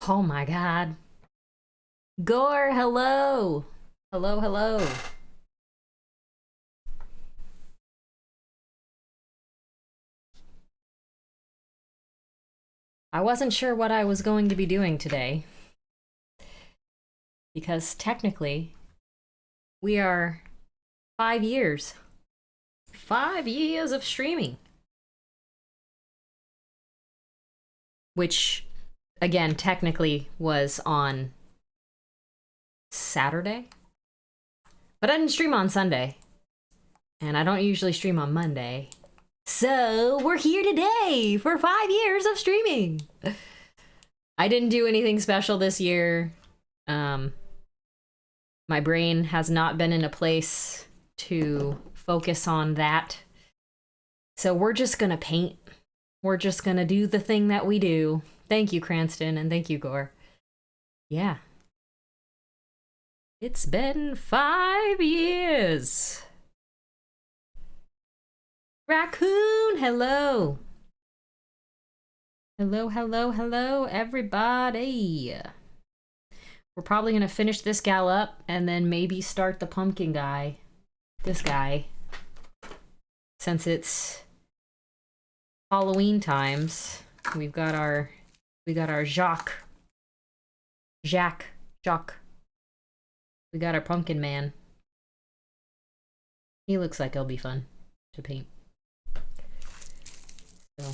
Oh my god. Gore, hello. Hello, hello. I wasn't sure what I was going to be doing today because technically we are 5 years. 5 years of streaming. Which, again, technically was on Saturday. But I didn't stream on Sunday. And I don't usually stream on Monday. So we're here today for 5 years of streaming. I didn't do anything special this year. My brain has not been in a place to focus on that. So we're just gonna paint. We're just gonna do the thing that we do. Thank you, Cranston, and thank you, Gore. Yeah. It's been 5 years. Raccoon, hello. Hello, hello, hello, everybody. We're probably gonna finish this gal up and then maybe start the pumpkin guy. This guy. Since it's Halloween times, we got our Jacques. We got our pumpkin man. He looks like he'll be fun to paint. So,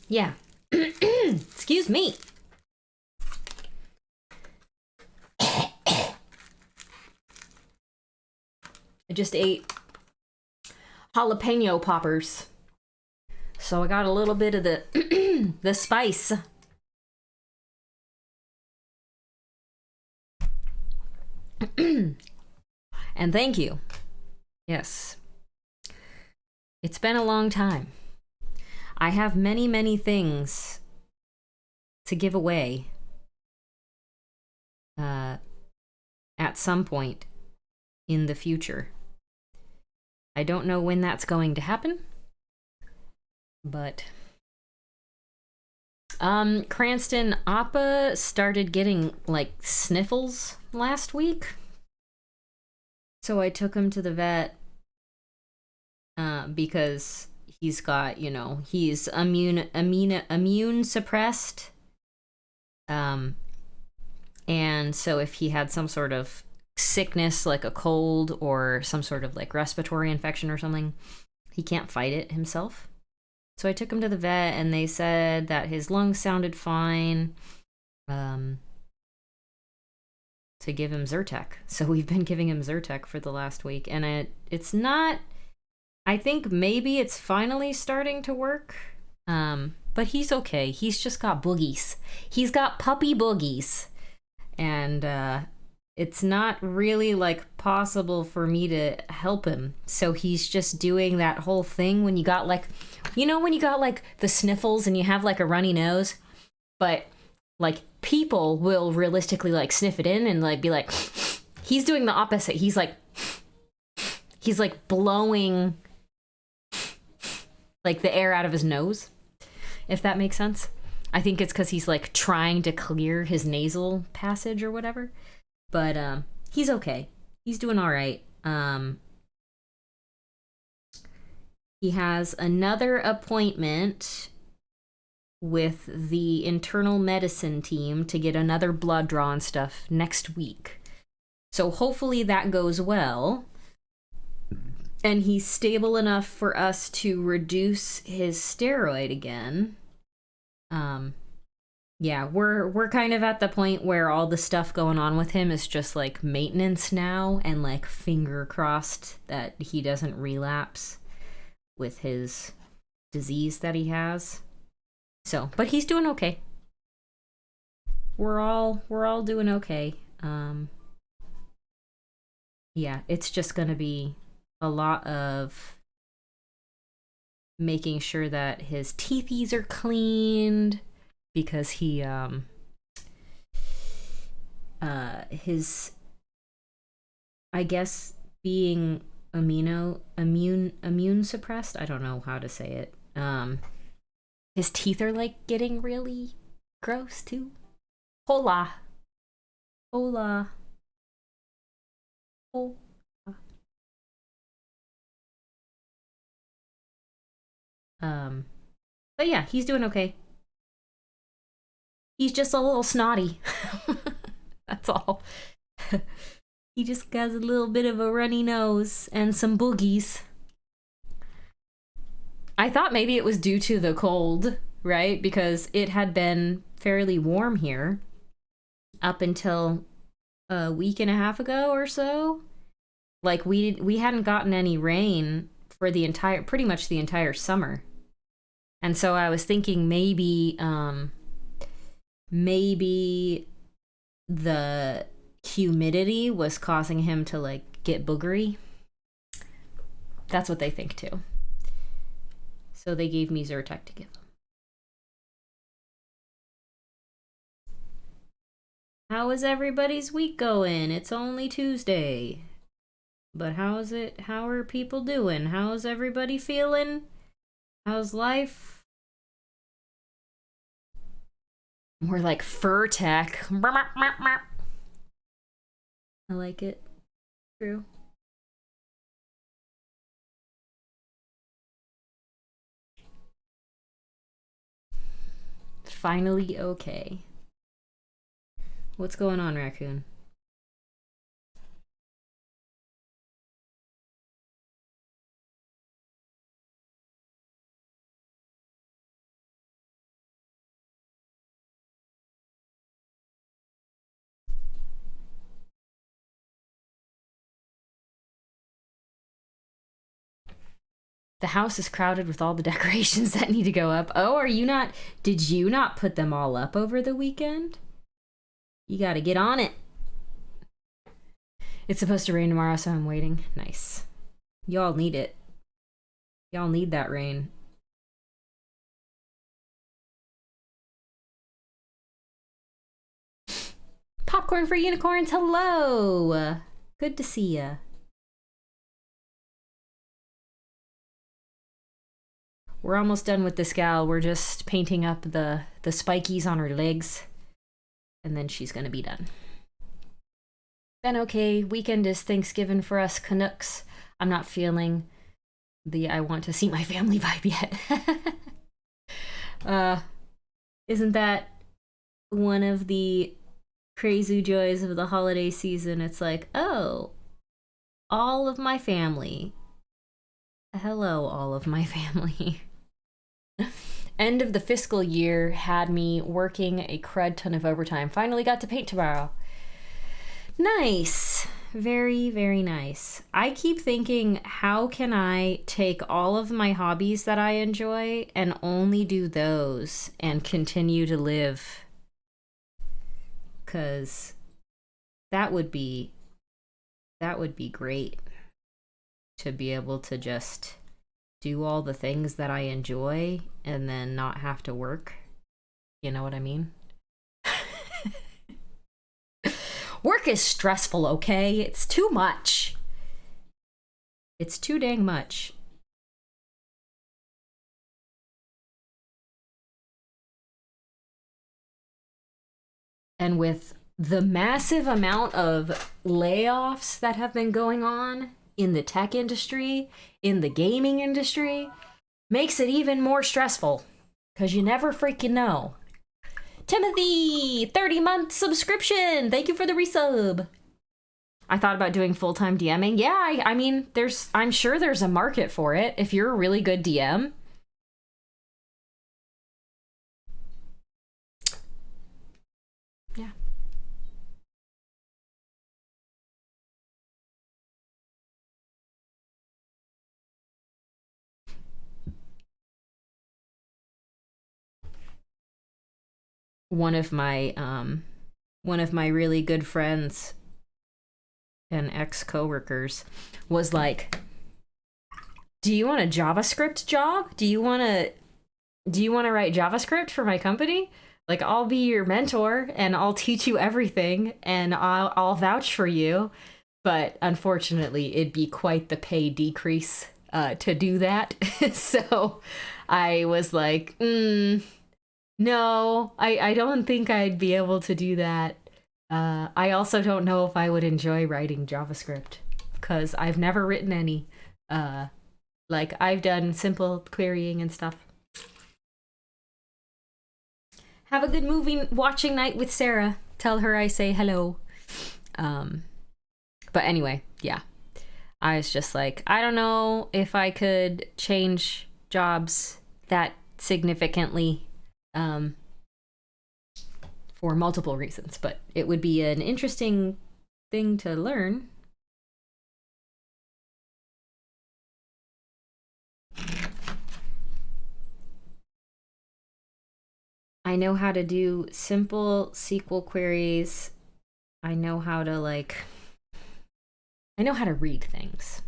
yeah. Excuse me. I just ate jalapeno poppers. So I got a little bit of the the spice. And thank you. Yes. It's been a long time. I have many, many things to give away at some point in the future. I don't know when that's going to happen, but Cranston, Appa started getting like sniffles last week, so I took him to the vet because he's got, you know, he's immune suppressed, and so if he had some sort of sickness like a cold or some sort of like respiratory infection or something, he can't fight it himself. So I took him to the vet and they said that his lungs sounded fine, to give him Zyrtec. So we've been giving him Zyrtec for the last week, and it's not, I think maybe it's finally starting to work, but he's okay. He's just got boogies. He's got puppy boogies, and it's not really like possible for me to help him. So he's just doing that whole thing when you got like, you know, when you got like the sniffles and you have like a runny nose, but like people will realistically like sniff it in and like be like, he's doing the opposite. He's like blowing like the air out of his nose, if that makes sense. I think it's because he's like trying to clear his nasal passage or whatever. But he's okay. He's doing all right. He has another appointment with the internal medicine team to get another blood draw and stuff next week. So hopefully that goes well. And he's stable enough for us to reduce his steroid again. Yeah, we're kind of at the point where all the stuff going on with him is just like maintenance now, and like finger crossed that he doesn't relapse with his disease that he has. So, but he's doing okay. We're all doing okay. Yeah, it's just gonna be a lot of making sure that his teethies are cleaned, because he his, I guess, being immune suppressed, I don't know how to say it, his teeth are like getting really Gross too. Hola. Hola. Hola. But yeah, he's doing okay. He's just a little snotty. That's all. He just has a little bit of a runny nose and some boogies. I thought maybe it was due to the cold, right? Because it had been fairly warm here up until a week and a half ago or so. Like we hadn't gotten any rain for pretty much the entire summer. And so I was thinking maybe the humidity was causing him to like get boogery. That's what they think too. So they gave me Zyrtec to give him. How is everybody's week going? It's only Tuesday. But how is it? How are people doing? How's everybody feeling? How's life? More like fur tech. I like it. True. Finally okay. What's going on, Raccoon? The house is crowded with all the decorations that need to go up. Oh, did you not put them all up over the weekend? You gotta get on it. It's supposed to rain tomorrow, so I'm waiting. Nice. Y'all need it. Y'all need that rain. Popcorn for unicorns, hello! Good to see ya. We're almost done with this gal. We're just painting up the spikies on her legs. And then she's gonna be done. Then okay, weekend is Thanksgiving for us Canucks. I'm not feeling the I want to see my family vibe yet. Isn't that one of the crazy joys of the holiday season? It's like, oh, all of my family. Hello, all of my family. End of the fiscal year had me working a crud ton of overtime. Finally got to paint tomorrow. Nice. Very, very nice. I keep thinking, how can I take all of my hobbies that I enjoy and only do those and continue to live? Because that would be great to be able to just do all the things that I enjoy and then not have to work. You know what I mean? Work is stressful, okay? It's too much. It's too dang much. And with the massive amount of layoffs that have been going on in the tech industry, in the gaming industry, makes it even more stressful because you never freaking know. Timothy, 30-month subscription. Thank you for the resub. I thought about doing full-time DMing. Yeah, I mean, I'm sure there's a market for it if you're a really good DM. Yeah. One of my really good friends and ex-coworkers was like, do you want a JavaScript job? Do you want to write JavaScript for my company? Like, I'll be your mentor and I'll teach you everything and I'll vouch for you. But unfortunately, it'd be quite the pay decrease to do that. So I was like, No, I don't think I'd be able to do that. I also don't know if I would enjoy writing JavaScript because I've never written any. Uh, like I've done simple querying and stuff. Have a good movie watching night with Sarah. Tell her I say hello. Um, but anyway, yeah. I was just like, I don't know if I could change jobs that significantly for multiple reasons, but it would be an interesting thing to learn. I know how to do simple SQL queries. I know how to I know how to read things.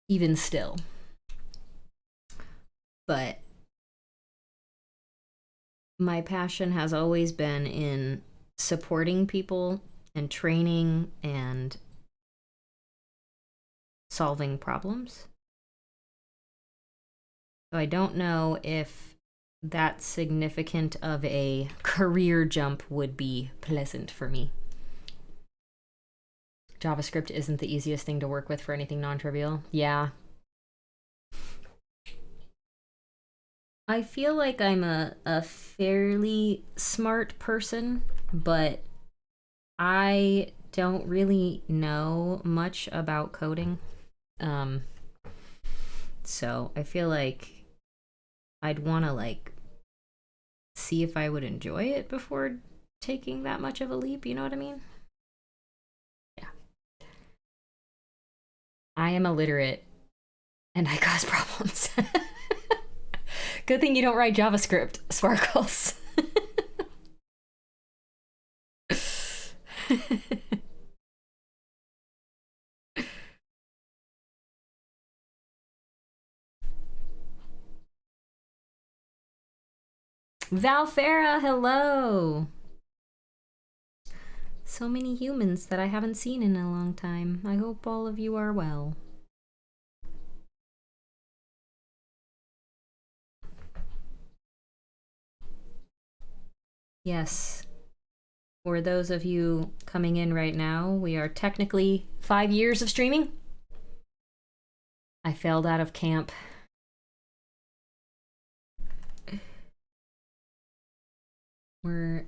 Even still. But my passion has always been in supporting people and training and solving problems. So I don't know if that significant of a career jump would be pleasant for me. JavaScript isn't the easiest thing to work with for anything non-trivial. Yeah. I feel like I'm a fairly smart person, but I don't really know much about coding. So I feel like I'd want to see if I would enjoy it before taking that much of a leap, you know what I mean? Yeah. I am illiterate and I cause problems. Good thing you don't write JavaScript, Sparkles. Valfera, hello! So many humans that I haven't seen in a long time. I hope all of you are well. Yes. For those of you coming in right now, we are technically 5 years of streaming. I failed out of camp. We're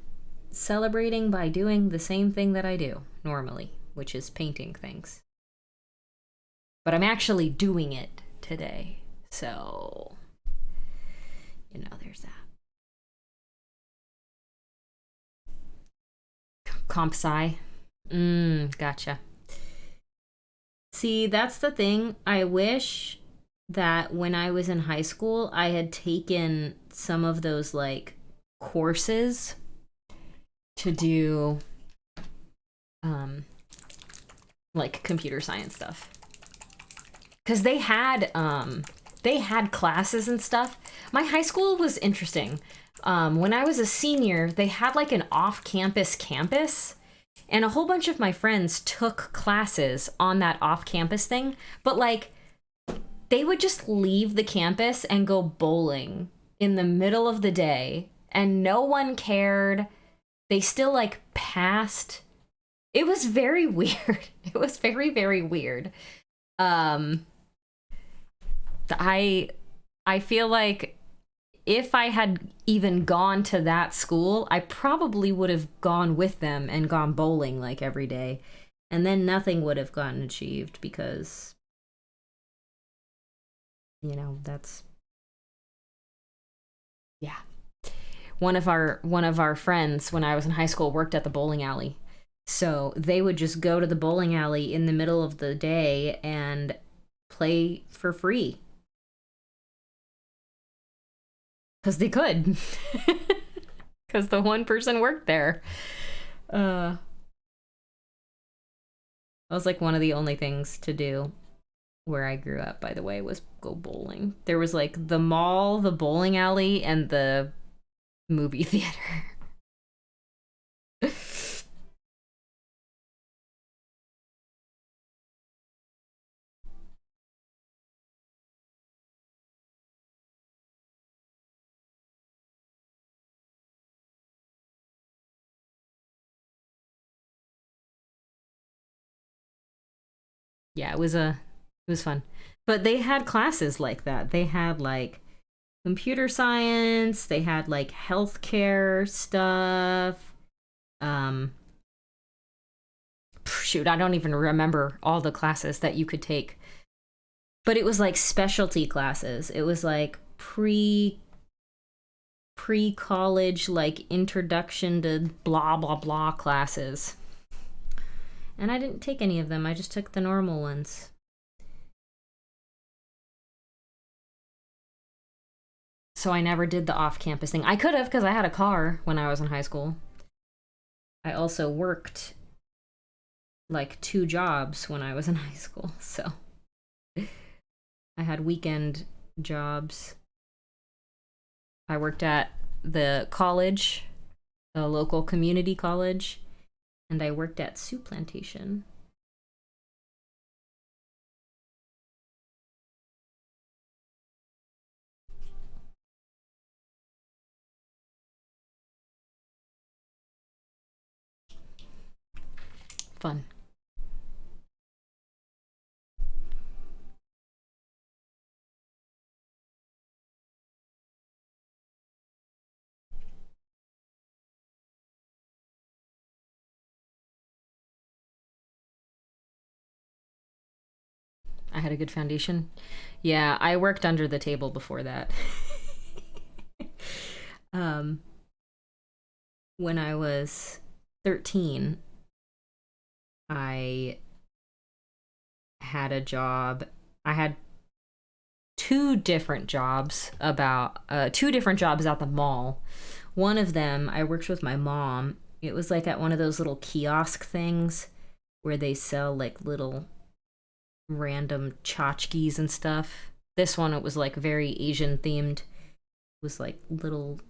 celebrating by doing the same thing that I do normally, which is painting things. But I'm actually doing it today, so there's that. Comp sci. Gotcha. See, that's the thing. I wish that when I was in high school, I had taken some of those courses to do computer science stuff. Cuz they had classes and stuff. My high school was interesting. When I was a senior, they had an off-campus campus, and a whole bunch of my friends took classes on that off-campus thing, but they would just leave the campus and go bowling in the middle of the day, and no one cared. They still passed. It was very weird. It was very, very weird. I feel like if I had even gone to that school, I probably would have gone with them and gone bowling every day. And then nothing would have gotten achieved because that's yeah. One of our friends when I was in high school worked at the bowling alley. So they would just go to the bowling alley in the middle of the day and play for free. Because they could. Because the one person worked there. That was one of the only things to do where I grew up, by the way, was go bowling. There was the mall, the bowling alley, and the movie theater. Yeah, it was fun. But they had classes like that. They had like computer science, they had like healthcare stuff. Um Shoot, I don't even remember all the classes that you could take. But it was like specialty classes. It was like pre-college like introduction to blah blah blah classes. And I didn't take any of them. I just took the normal ones. So I never did the off-campus thing. I could have because I had a car when I was in high school. I also worked like 2 jobs when I was in high school. So I had weekend jobs. I worked at the college, the local community college, and I worked at Soup Plantation. Fun. I had a good foundation. Yeah, I worked under the table before that. um, when I was 13, I had a job. I had two different jobs at the mall. One of them, I worked with my mom. It was like at one of those little kiosk things where they sell like little random tchotchkes and stuff. This one, it was like very Asian themed. It was like little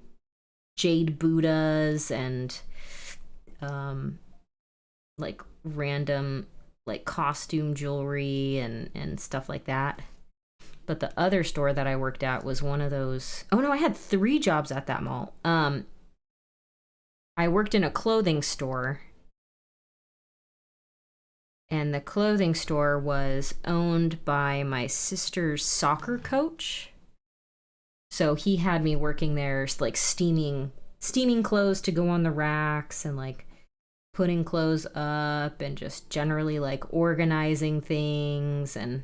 jade Buddhas and like random like costume jewelry and stuff like that. But the other store that I worked at was one of those. Oh no, I had 3 jobs at that mall. I worked in a clothing store, and the clothing store was owned by my sister's soccer coach. So he had me working there, like steaming clothes to go on the racks and like putting clothes up and just generally like organizing things and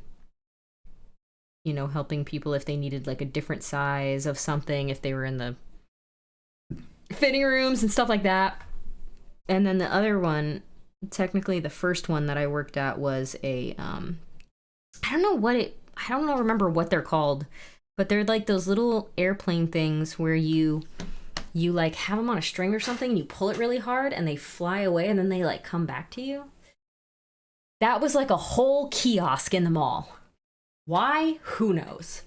helping people if they needed like a different size of something, if they were in the fitting rooms and stuff like that. And then the other one, technically the first one that I worked at was I don't know remember what they're called, but they're like those little airplane things where you like have them on a string or something and you pull it really hard and they fly away and then they like come back to you. That was like a whole kiosk in the mall. Why? Who knows?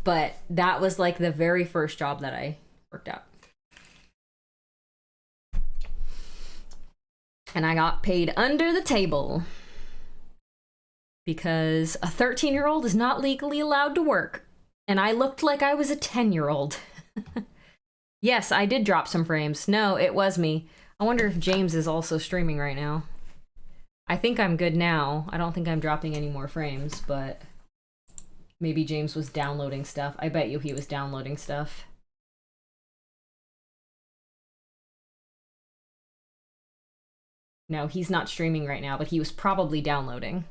But that was like the very first job that I worked at. And I got paid under the table because a 13-year-old is not legally allowed to work. And I looked like I was a 10-year-old. Yes, I did drop some frames. No, it was me. I wonder if James is also streaming right now. I think I'm good now. I don't think I'm dropping any more frames, but maybe James was downloading stuff. I bet you he was downloading stuff. No, he's not streaming right now, but he was probably downloading.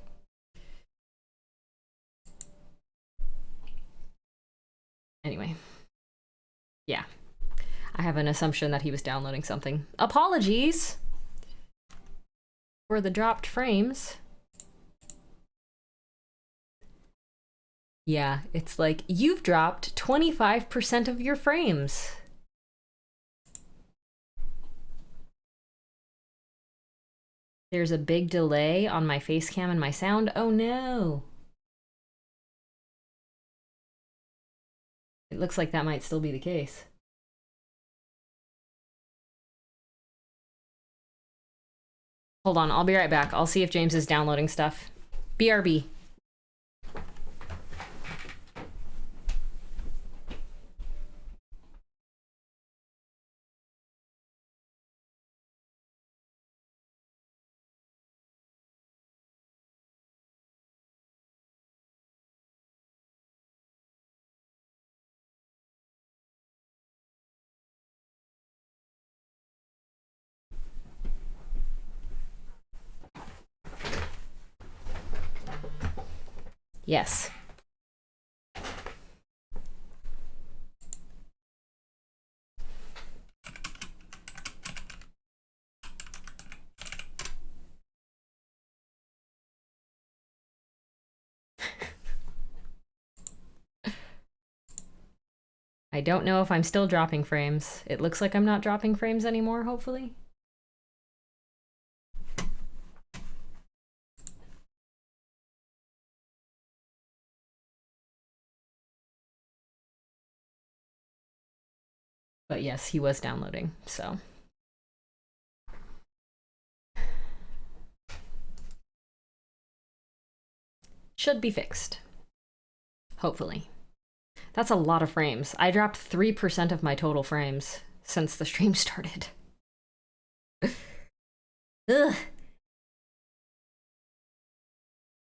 Anyway. Yeah. I have an assumption that he was downloading something. Apologies for the dropped frames. Yeah, it's like, you've dropped 25% of your frames. There's a big delay on my face cam and my sound. Oh no. It looks like that might still be the case. Hold on, I'll be right back. I'll see if James is downloading stuff. BRB. Yes. I don't know if I'm still dropping frames. It looks like I'm not dropping frames anymore, hopefully. But yes, he was downloading, so. Should be fixed. Hopefully. That's a lot of frames. I dropped 3% of my total frames since the stream started. Ugh.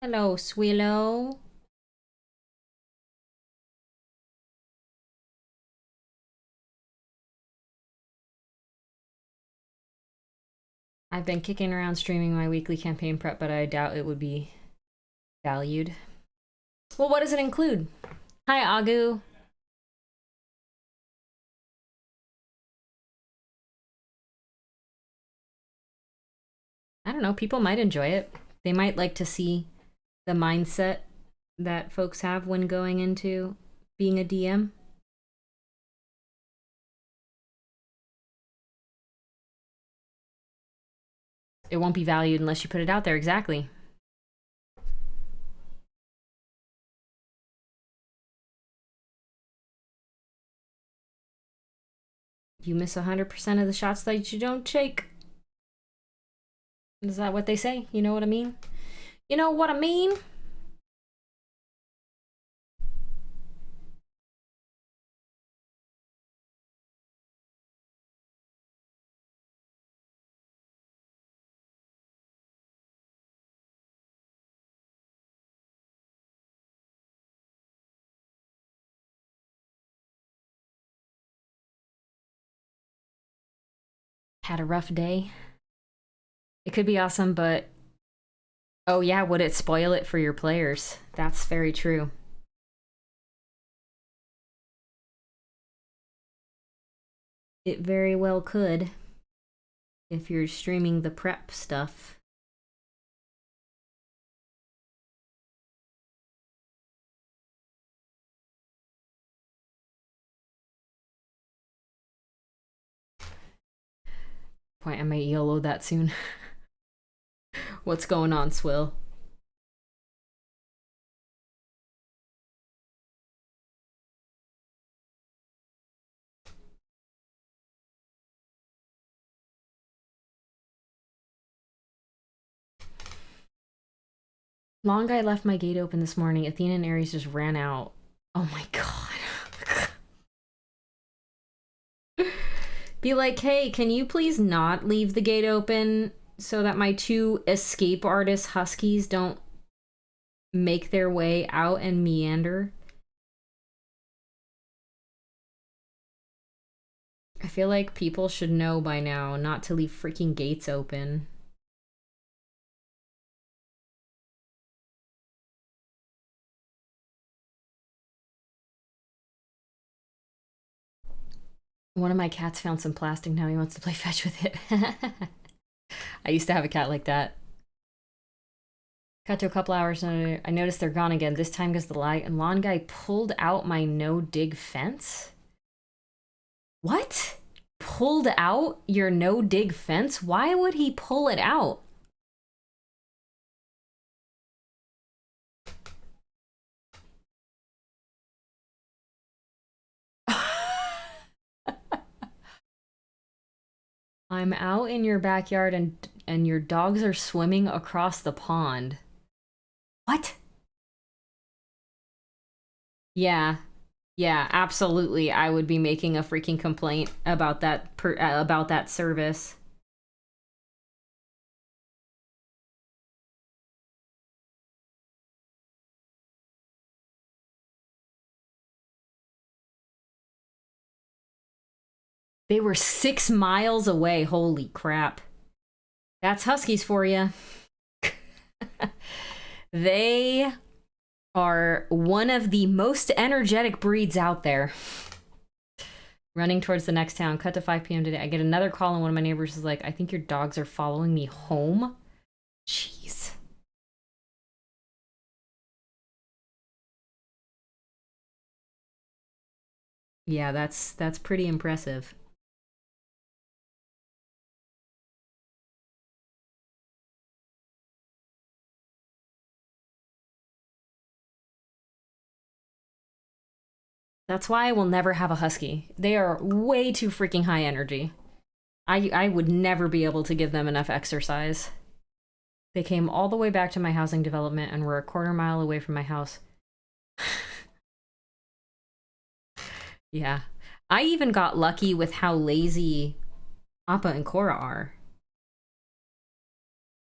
Hello, Swillow. I've been kicking around streaming my weekly campaign prep, but I doubt it would be valued. Well, what does it include? Hi, Agu. I don't know, people might enjoy it. They might like to see the mindset that folks have when going into being a DM. It won't be valued unless you put it out there, exactly. You miss 100% of the shots that you don't take. Is that what they say? You know what I mean? You know what I mean? Had a rough day. It could be awesome, but oh yeah, would it spoil it for your players? That's very true. It very well could, if you're streaming the prep stuff. Point, I might YOLO that soon. What's going on, Swill? Long guy left my gate open this morning. Athena and Ares just ran out. Oh my god. Be like, hey, can you please not leave the gate open so that my two escape artist huskies don't make their way out and meander? I feel like people should know by now not to leave freaking gates open. One of my cats found some plastic, now he wants to play fetch with it. I used to have a cat like that. Got to a couple hours and I noticed they're gone again. This time because the lawn guy pulled out my no-dig fence? What? Pulled out your no-dig fence? Why would he pull it out? I'm out in your backyard and your dogs are swimming across the pond. What? Yeah. Yeah, absolutely. I would be making a freaking complaint about that service. They were 6 miles away. Holy crap. That's huskies for you. They are one of the most energetic breeds out there. Running towards the next town, cut to 5 p.m. today. I get another call and one of my neighbors is like, I think your dogs are following me home. Jeez. Yeah, that's pretty impressive. That's why I will never have a husky. They are way too freaking high energy. I would never be able to give them enough exercise. They came all the way back to my housing development and were a quarter mile away from my house. Yeah. I even got lucky with how lazy Appa and Cora are.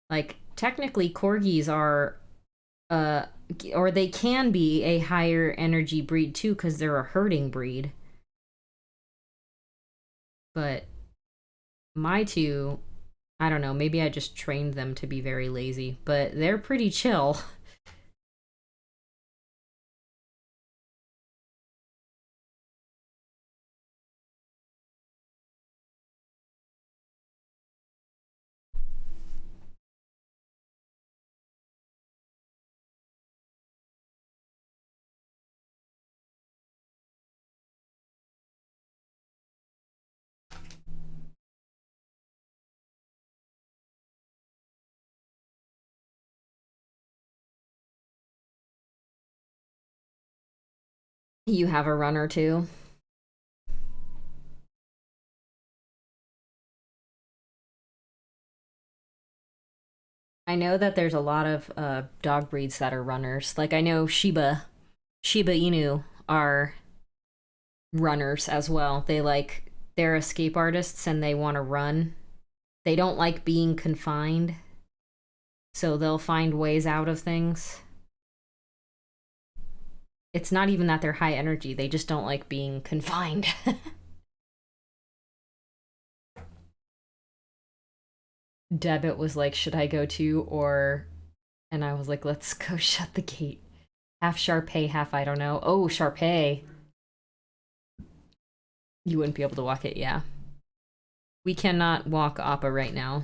Like, technically, corgis are, or they can be a higher energy breed too, because they're a herding breed. But my two, I don't know, maybe I just trained them to be very lazy, but they're pretty chill. You have a runner too? I know that there's a lot of dog breeds that are runners. Like I know Shiba Inu are runners as well. They're escape artists and they want to run. They don't like being confined, so they'll find ways out of things. It's not even that they're high energy, they just don't like being confined. Debit was like, should I go too? Or, and I was like, let's go shut the gate. Half Sharpay, half I don't know. Oh, Sharpay. You wouldn't be able to walk it, yeah. We cannot walk Appa right now.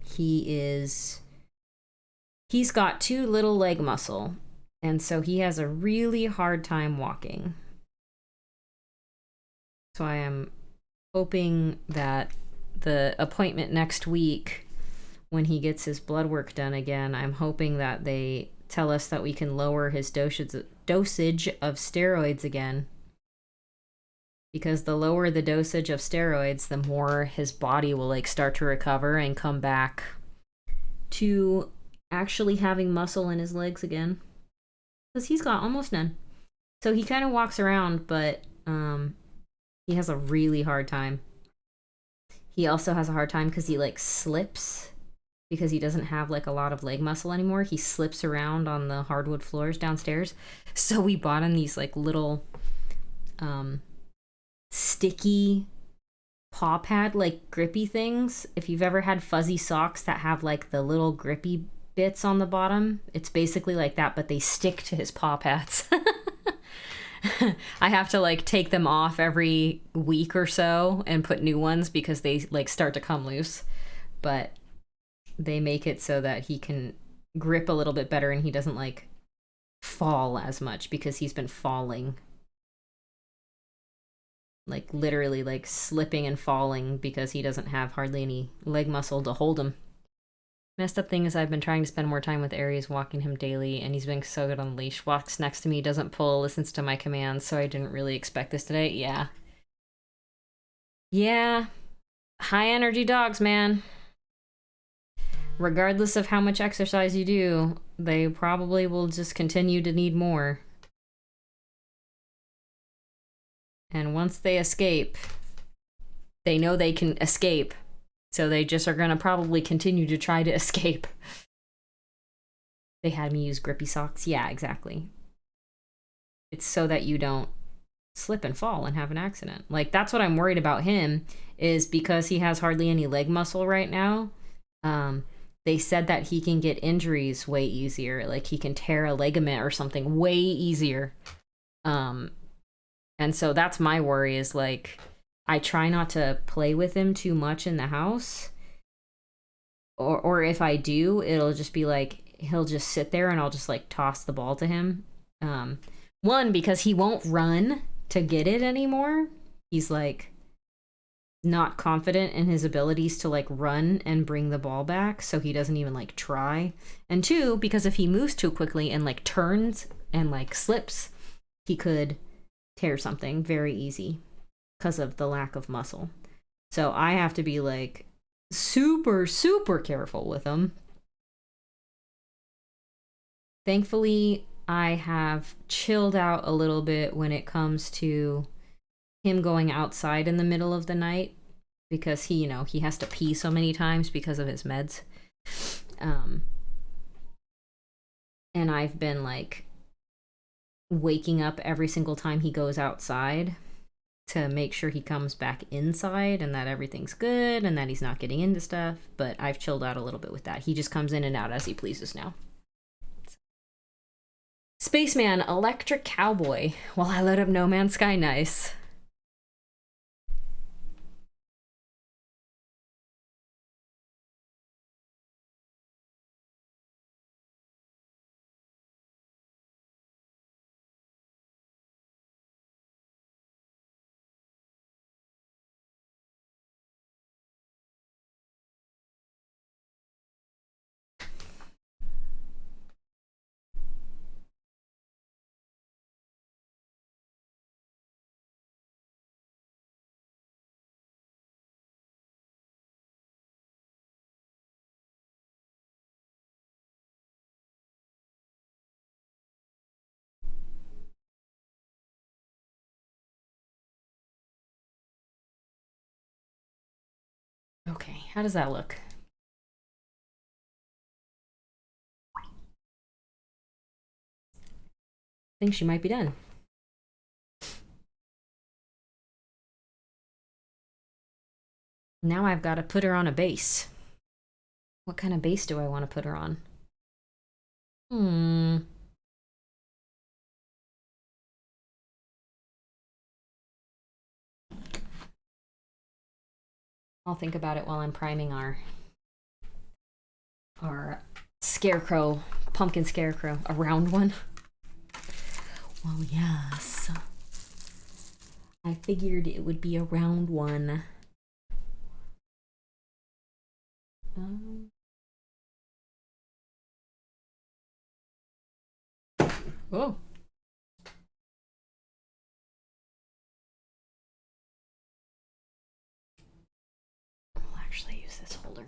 He's got too little leg muscle, and so he has a really hard time walking. So I am hoping that the appointment next week, when he gets his blood work done again, I'm hoping that they tell us that we can lower his dosage of steroids again. Because the lower the dosage of steroids, the more his body will like start to recover and come back to actually having muscle in his legs again. Because he's got almost none. So he kind of walks around, but he has a really hard time. He also has a hard time because he like slips, because he doesn't have like a lot of leg muscle anymore. He slips around on the hardwood floors downstairs. So we bought him these like little sticky paw pad, like grippy things. If you've ever had fuzzy socks that have like the little grippy bits on the bottom, it's basically like that, but they stick to his paw pads. I have to like take them off every week or so and put new ones because they like start to come loose. But they make it so that he can grip a little bit better and he doesn't like fall as much, because he's been falling, like literally like slipping and falling because he doesn't have hardly any leg muscle to hold him. Messed up thing is I've been trying to spend more time with Aries, walking him daily, and he's been so good on the leash. Walks next to me, doesn't pull, listens to my commands, so I didn't really expect this today. Yeah. Yeah. High energy dogs, man. Regardless of how much exercise you do, they probably will just continue to need more. And once they escape, they know they can escape. So they just are going to probably continue to try to escape. They had me use grippy socks. Yeah, exactly. It's so that you don't slip and fall and have an accident. Like, that's what I'm worried about him, is because he has hardly any leg muscle right now. they said that he can get injuries way easier. Like he can tear a ligament or something way easier. And so that's my worry is like, I try not to play with him too much in the house. Or if I do, it'll just be like, he'll just sit there and I'll just like toss the ball to him. One, because he won't run to get it anymore. He's like not confident in his abilities to like run and bring the ball back, so he doesn't even like try. And two, because if he moves too quickly and like turns and like slips, he could tear something very easy because of the lack of muscle. So I have to be like super, super careful with him. Thankfully, I have chilled out a little bit when it comes to him going outside in the middle of the night because he, you know, he has to pee so many times because of his meds. And I've been like waking up every single time he goes outside to make sure he comes back inside and that everything's good and that he's not getting into stuff. But I've chilled out a little bit with that. He just comes in and out as he pleases now. Spaceman, Electric Cowboy, while I load up No Man's Sky. Nice. Okay, how does that look? I think she might be done. Now I've got to put her on a base. What kind of base do I want to put her on? I'll think about it while I'm priming our scarecrow, pumpkin scarecrow, a round one. Well, yes. I figured it would be a round one. Oh. I'll actually use this holder.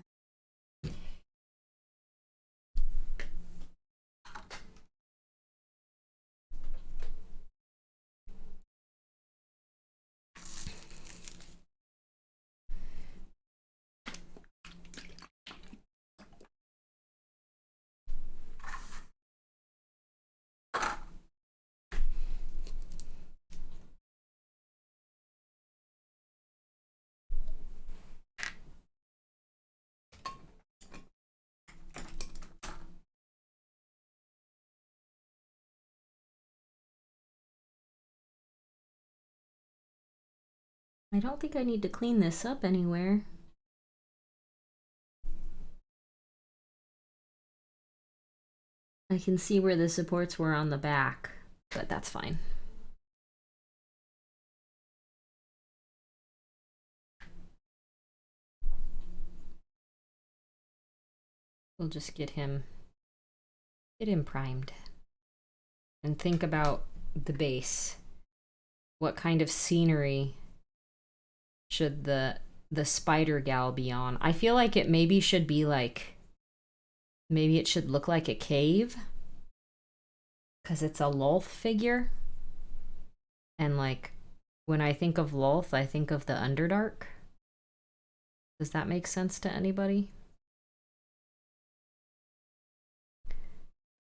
I don't think I need to clean this up anywhere. I can see where the supports were on the back, but that's fine. We'll just get him primed. And think about the base. What kind of scenery should the spider gal be on? I feel like it maybe should be like, maybe it should look like a cave, because it's a Lolth figure. And like, when I think of Lolth, I think of the Underdark. Does that make sense to anybody?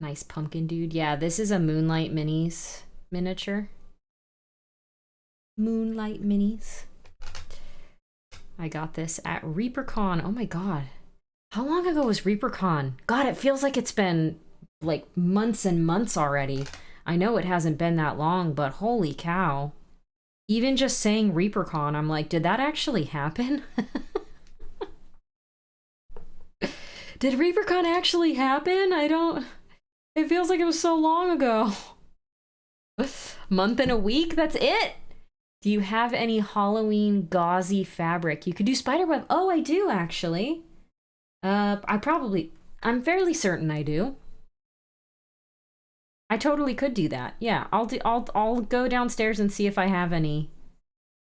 Nice pumpkin dude. Yeah, this is a Moonlight Minis miniature. Moonlight Minis. I got this at ReaperCon. Oh my god. How long ago was ReaperCon? God, it feels like it's been like months and months already. I know it hasn't been that long, but holy cow. Even just saying ReaperCon, I'm like, did that actually happen? Did ReaperCon actually happen? It feels like it was so long ago. Month and a week? That's it? Do you have any Halloween gauzy fabric? You could do spiderweb. Oh, I do actually. I'm fairly certain I do. I totally could do that. Yeah, I'll go downstairs and see if I have any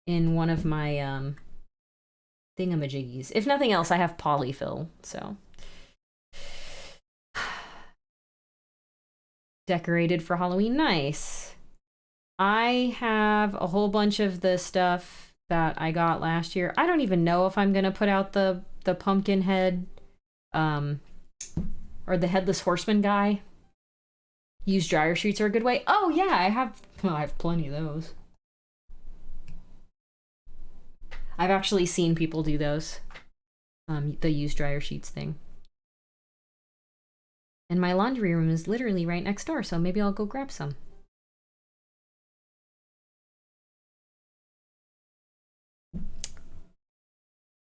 in one of my thingamajiggies. If nothing else, I have polyfill, so. Decorated for Halloween, nice. I have a whole bunch of the stuff that I got last year. I don't even know if I'm gonna put out the pumpkin head, or the headless horseman guy. Use dryer sheets are a good way. Oh yeah, I have plenty of those. I've actually seen people do those. The use dryer sheets thing. And my laundry room is literally right next door, so maybe I'll go grab some.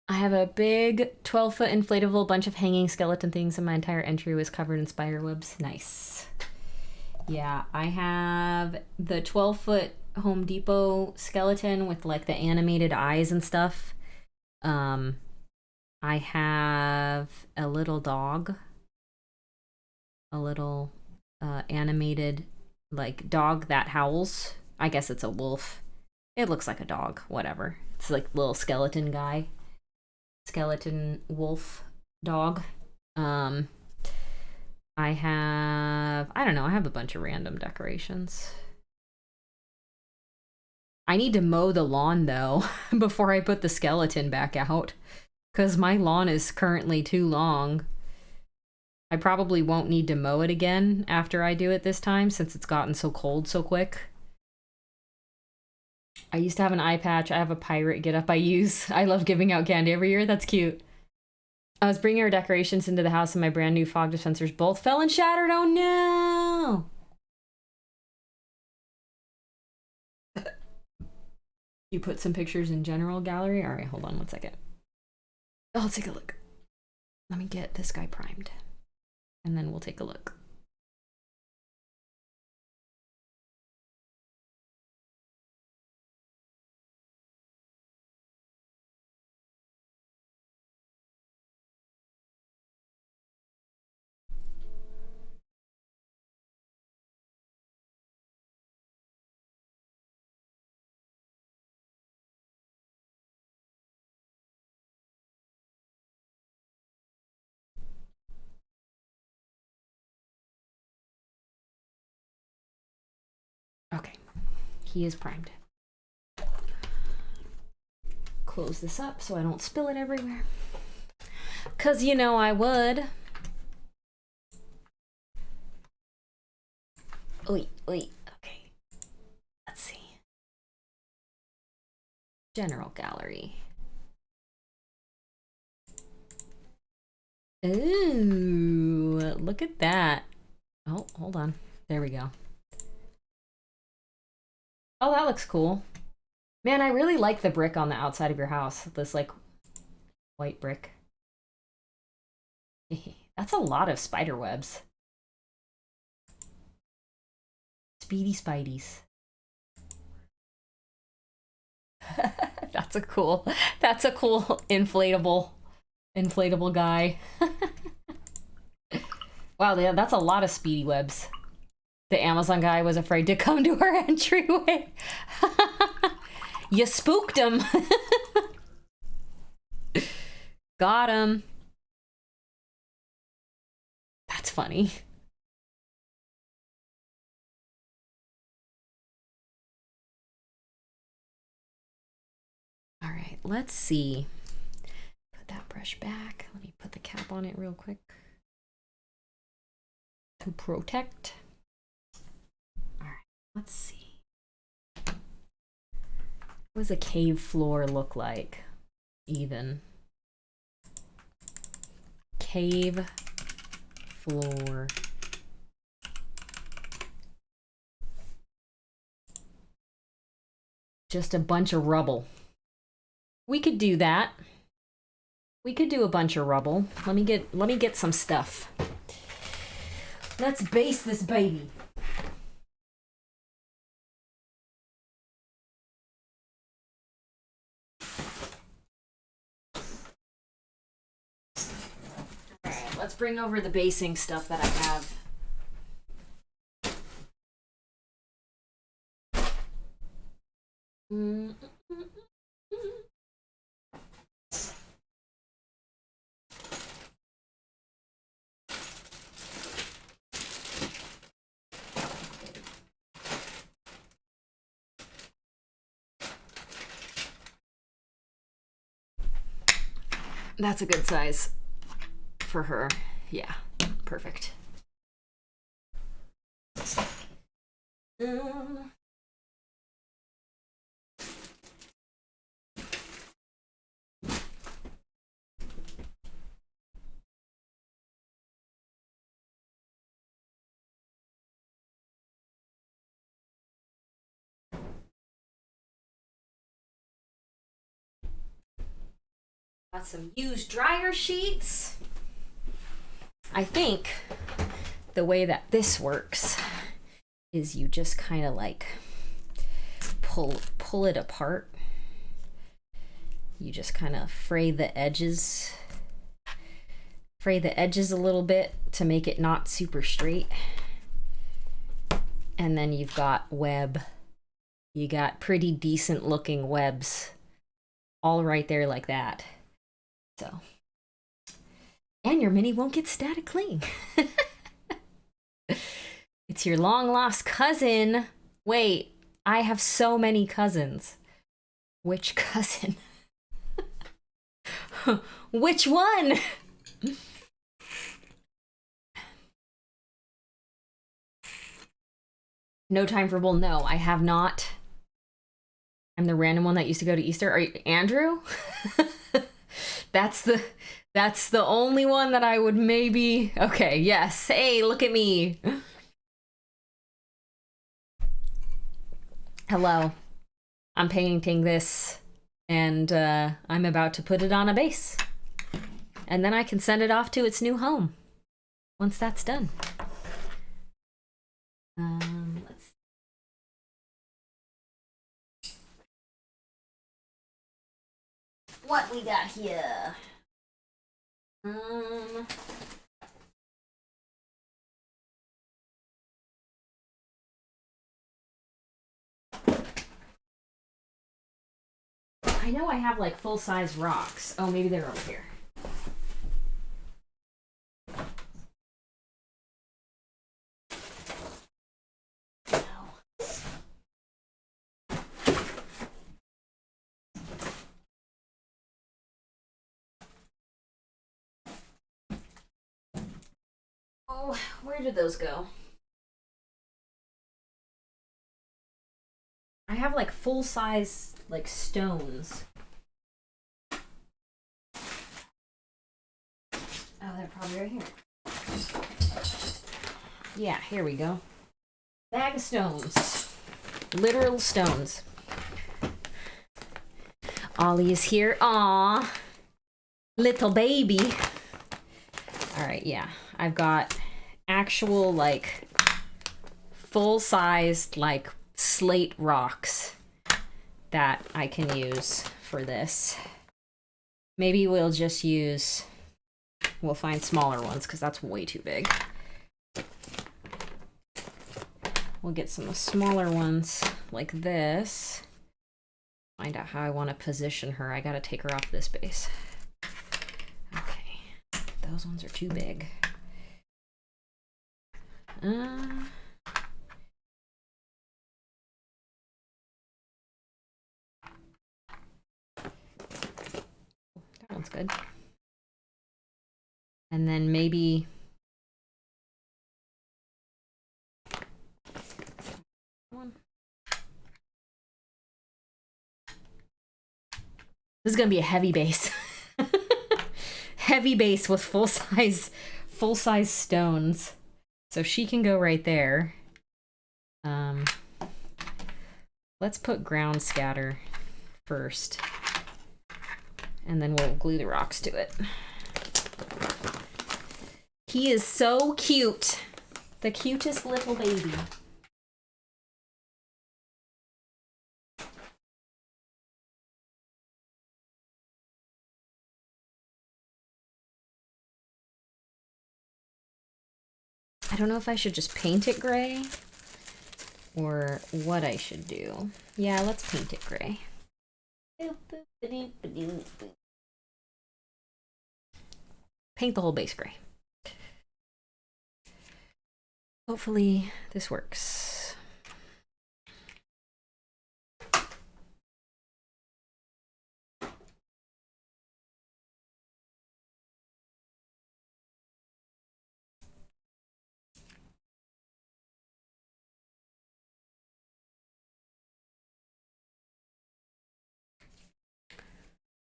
I have a big 12-foot inflatable bunch of hanging skeleton things, and my entire entry was covered in spider webs. Nice. Yeah, I have the 12-foot Home Depot skeleton with like the animated eyes and stuff. I have a little dog. A little animated like dog that howls. I guess it's a wolf. It looks like a dog, whatever. It's like little skeleton guy. Skeleton wolf dog. I don't know, I have a bunch of random decorations. I need to mow the lawn though before I put the skeleton back out, because my lawn is currently too long. I probably won't need to mow it again after I do it this time, since it's gotten so cold so quick. I used to have an eye patch. I have a pirate get up I use. I love giving out candy every year. That's cute. I was bringing our decorations into the house and my brand new fog dispensers both fell and shattered. Oh no! You put some pictures in general gallery? All right, hold on one second. I'll take a look. Let me get this guy primed. And then we'll take a look. Okay, he is primed. Close this up so I don't spill it everywhere. 'Cause you know I would. Oi, okay. Let's see. General gallery. Ooh, look at that. Oh, hold on. There we go. Oh, that looks cool. Man, I really like the brick on the outside of your house. This, like, white brick. That's a lot of spider webs. Speedy Spideys. That's a cool inflatable guy. Wow, yeah, that's a lot of speedy webs. The Amazon guy was afraid to come to our entryway. You spooked him. Got him. That's funny. All right, let's see. Put that brush back. Let me put the cap on it real quick. To protect. All right, let's see. What does a cave floor look like? Even. cave floor. Just a bunch of rubble. We could do that. We could do a bunch of rubble. Let me get some stuff. Let's base this baby. Alright, let's bring over the basing stuff that I have. That's a good size for her. Yeah, perfect. Got some used dryer sheets. I think the way that this works is you just kind of like pull it apart. You just kind of fray the edges a little bit to make it not super straight. And then you've got web. You got pretty decent looking webs all right there like that. So, and your mini won't get static cling. It's your long lost cousin. Wait, I have so many cousins. Which cousin? Which one? No time for bull. No, I have not. I'm the random one that used to go to Easter. Are you Andrew? That's the only one that I would maybe... Okay, yes. Hey, look at me. Hello. I'm painting this, and I'm about to put it on a base. And then I can send it off to its new home once that's done. Let's... What we got here? I know I have like full-size rocks. Oh, maybe they're over here. Oh, where did those go? I have like full-size like stones. Oh, they're probably right here. Yeah, here we go. Bag of stones. Literal stones. Ollie is here. Aww. Little baby. Alright, yeah. I've got actual like full-sized like slate rocks that I can use for this. Maybe we'll just use, we'll find smaller ones because that's way too big. We'll get some smaller ones like this. Find out how I want to position her. I gotta take her off this base. Okay, those ones are too big. That one's good. And then maybe one. This is gonna be a heavy base. heavy base with full-size stones. So she can go right there. Let's put ground scatter first. And then we'll glue the rocks to it. He is so cute. The cutest little baby. I don't know if I should just paint it gray or what I should do. Yeah, let's paint it gray. Paint the whole base gray. Hopefully this works.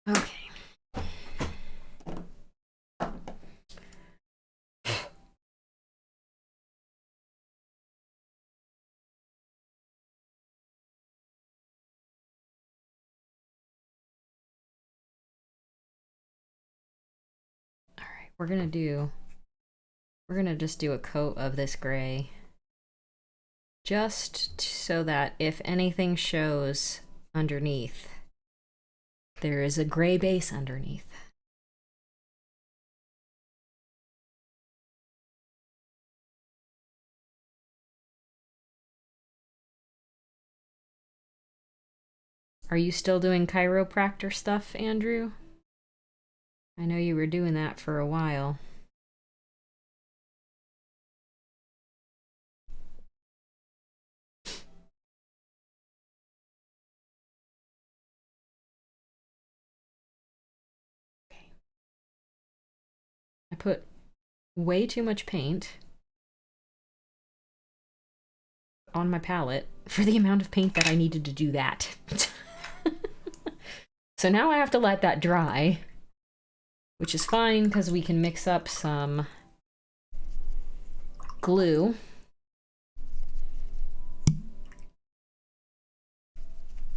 Okay. We're gonna just do a coat of this gray, just so that if anything shows underneath, there is a gray base underneath. Are you still doing chiropractor stuff, Andrew? I know you were doing that for a while. Okay. I put way too much paint on my palette for the amount of paint that I needed to do that. So now I have to let that dry, which is fine because we can mix up some glue.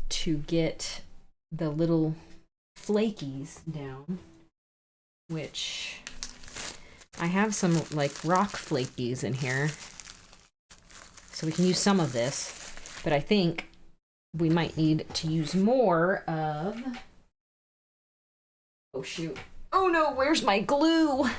To get the little flakies down, which I have some like rock flakies in here. So we can use some of this, but I think we might need to use more of... Oh shoot. Oh no, where's my glue?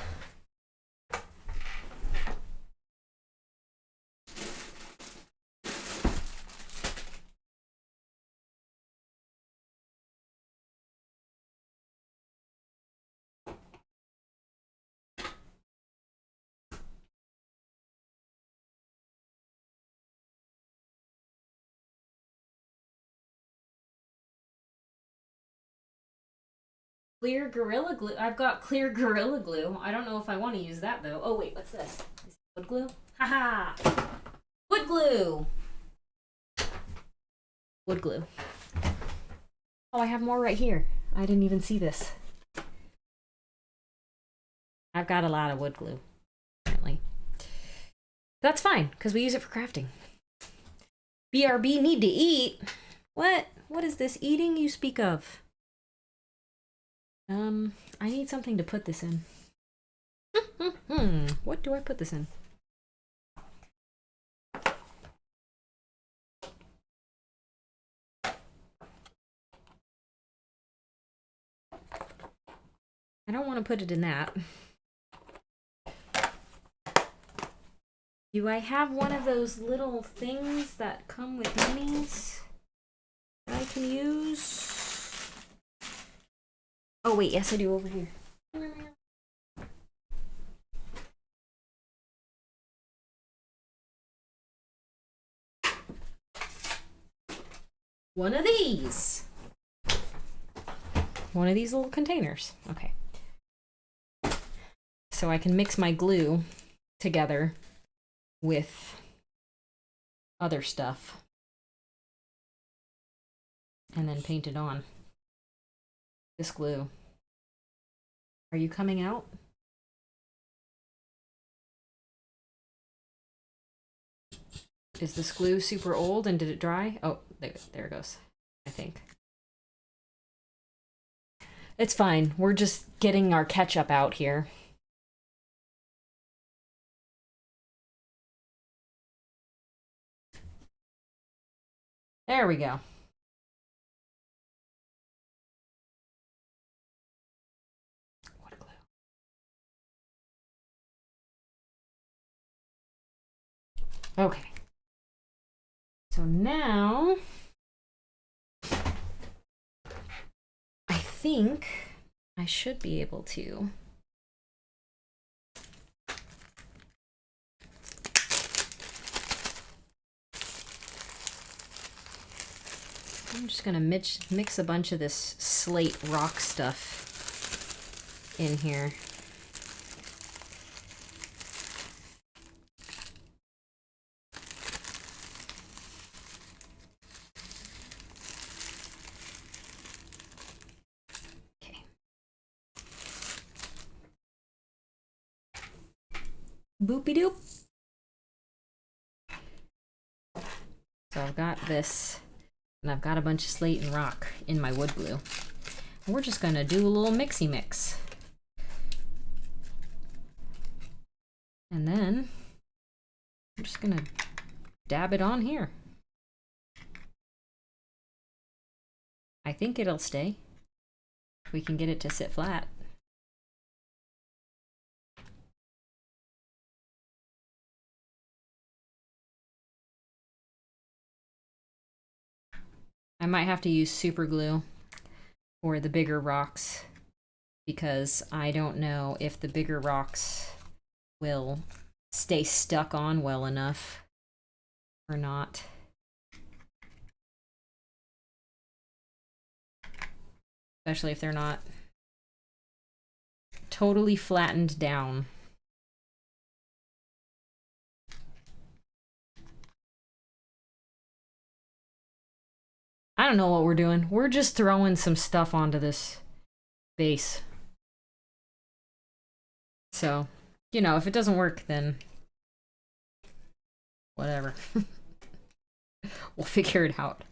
Clear Gorilla Glue. I've got clear Gorilla Glue. I don't know if I want to use that though. Oh wait, what's this? Is it wood glue? Haha! Wood glue! Wood glue. Oh, I have more right here. I didn't even see this. I've got a lot of wood glue, apparently. That's fine, because we use it for crafting. BRB need to eat? What? What is this eating you speak of? I need something to put this in. What do I put this in? I don't want to put it in that. Do I have one of those little things that come with minis that I can use? Oh wait, yes I do, over here. One of these. One of these little containers. Okay. So I can mix my glue together with other stuff and then paint it on. This glue Are you coming out? Is this glue super old and did it dry? Oh, there it goes, I think. It's fine. We're just getting our ketchup out here. There we go. What a glue. Okay. So now I think I should be able to I'm just gonna mix a bunch of this slate rock stuff in here. Okay. Boopy doop. So I've got this. And I've got a bunch of slate and rock in my wood glue. And we're just gonna do a little mixy mix. And then I'm just gonna dab it on here. I think it'll stay. If we can get it to sit flat. I might have to use super glue for the bigger rocks because I don't know if the bigger rocks will stay stuck on well enough or not. Especially if they're not totally flattened down. I don't know what we're doing. We're just throwing some stuff onto this base. So, you know, if it doesn't work, then whatever. We'll figure it out.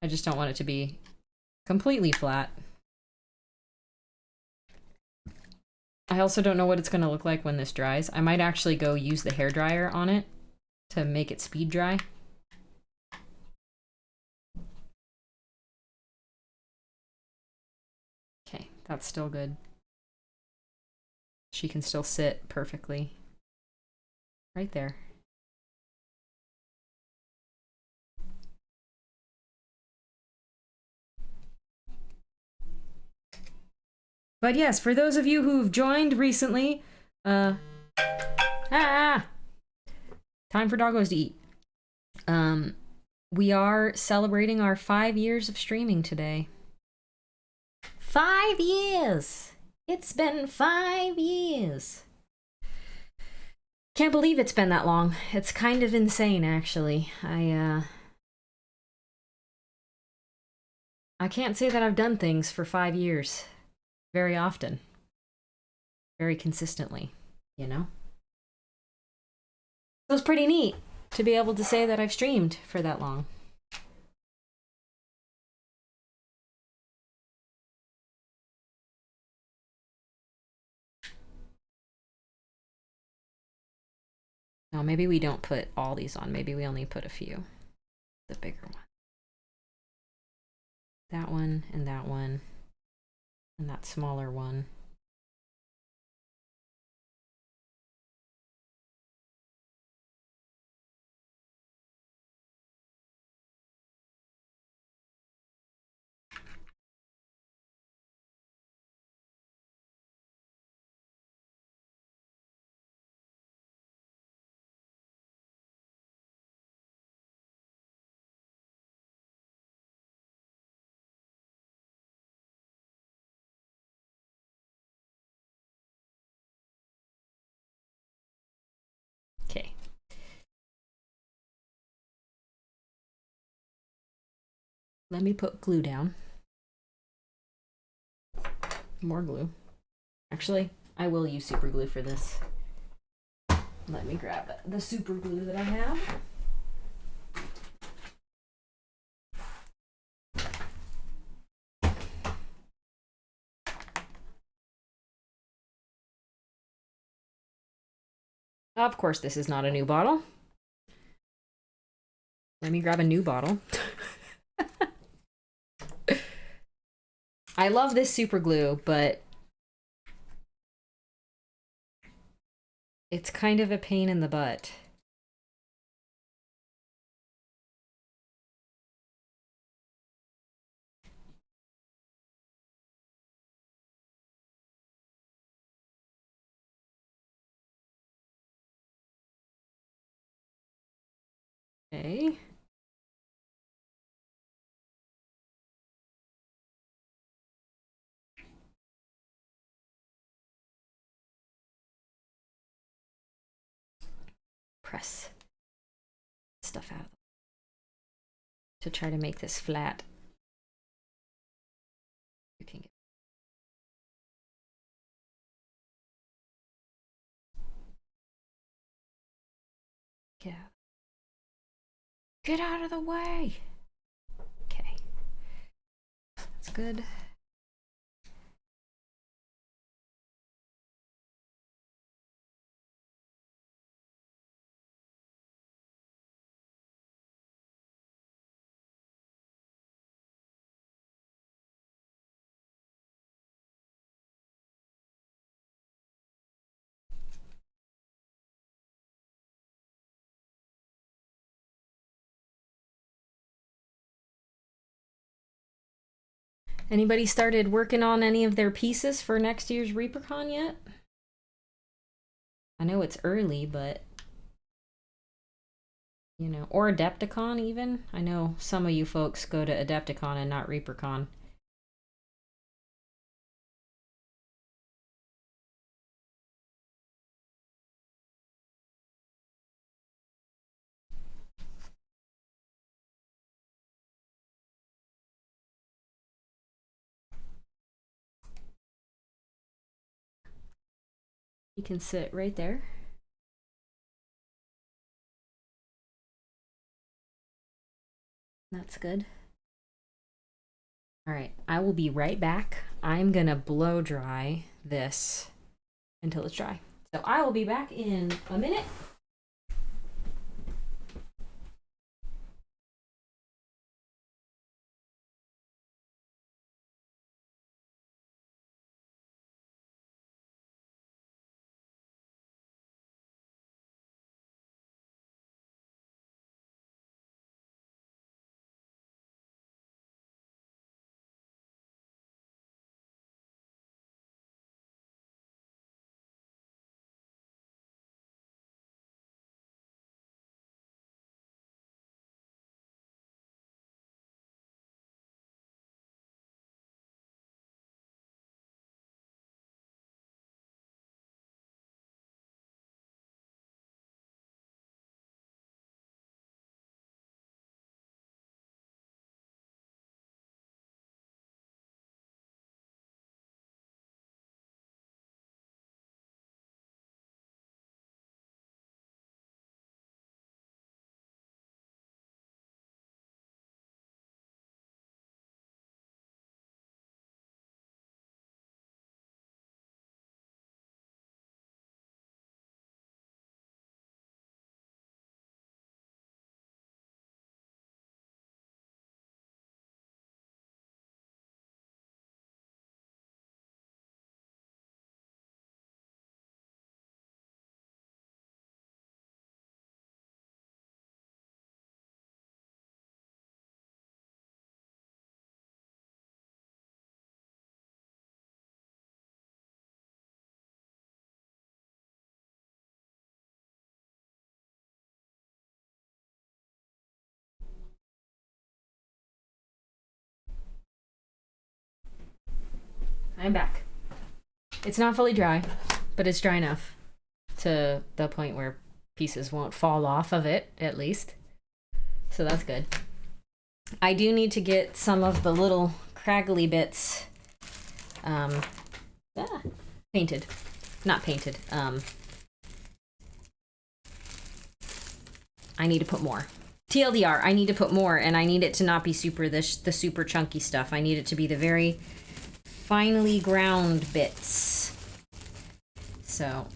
I just don't want it to be completely flat. I also don't know what it's going to look like when this dries. I might actually go use the hairdryer on it to make it speed dry. Okay, that's still good. She can still sit perfectly. Right there. But yes, for those of you who've joined recently, time for doggos to eat. We are celebrating our 5 years of streaming today. 5 years! It's been 5 years. Can't believe it's been that long. It's kind of insane, actually. I can't say that I've done things for 5 years very often. Very consistently, you know? It was pretty neat to be able to say that I've streamed for that long. No, maybe we don't put all these on. Maybe we only put a few. The bigger one. That one, and that smaller one. Let me put glue down. More glue. Actually, I will use super glue for this. Let me grab the super glue that I have. Of course, this is not a new bottle. Let me grab a new bottle. I love this super glue, but it's kind of a pain in the butt. Okay. Press stuff out to try to make this flat. You can get out of the way. Okay, that's good. Anybody started working on any of their pieces for next year's ReaperCon yet? I know it's early, but you know, or Adepticon even. I know some of you folks go to Adepticon and not ReaperCon. You can sit right there. That's good. All right, I will be right back. I'm gonna blow dry this until it's dry. So I will be back in a minute. I'm back. It's not fully dry, but it's dry enough to the point where pieces won't fall off of it, at least. So that's good. I do need to get some of the little craggly bits painted. Not painted. I need to put more. TLDR, I need to put more, and I need it to not be the super chunky stuff. I need it to be the very finely ground bits. So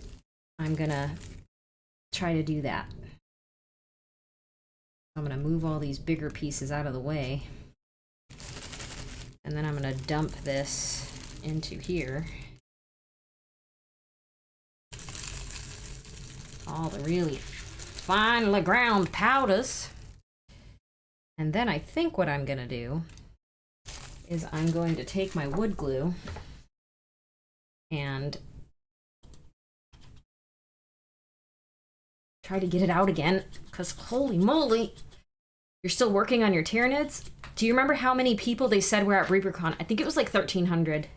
I'm gonna try to do that. I'm gonna move all these bigger pieces out of the way. And then I'm gonna dump this into here. All the really finely ground powders. And then I think what I'm gonna do is I'm going to take my wood glue and try to get it out again, because holy moly, you're still working on your Tyranids? Do you remember how many people they said were at ReaperCon? I think it was like 1,300.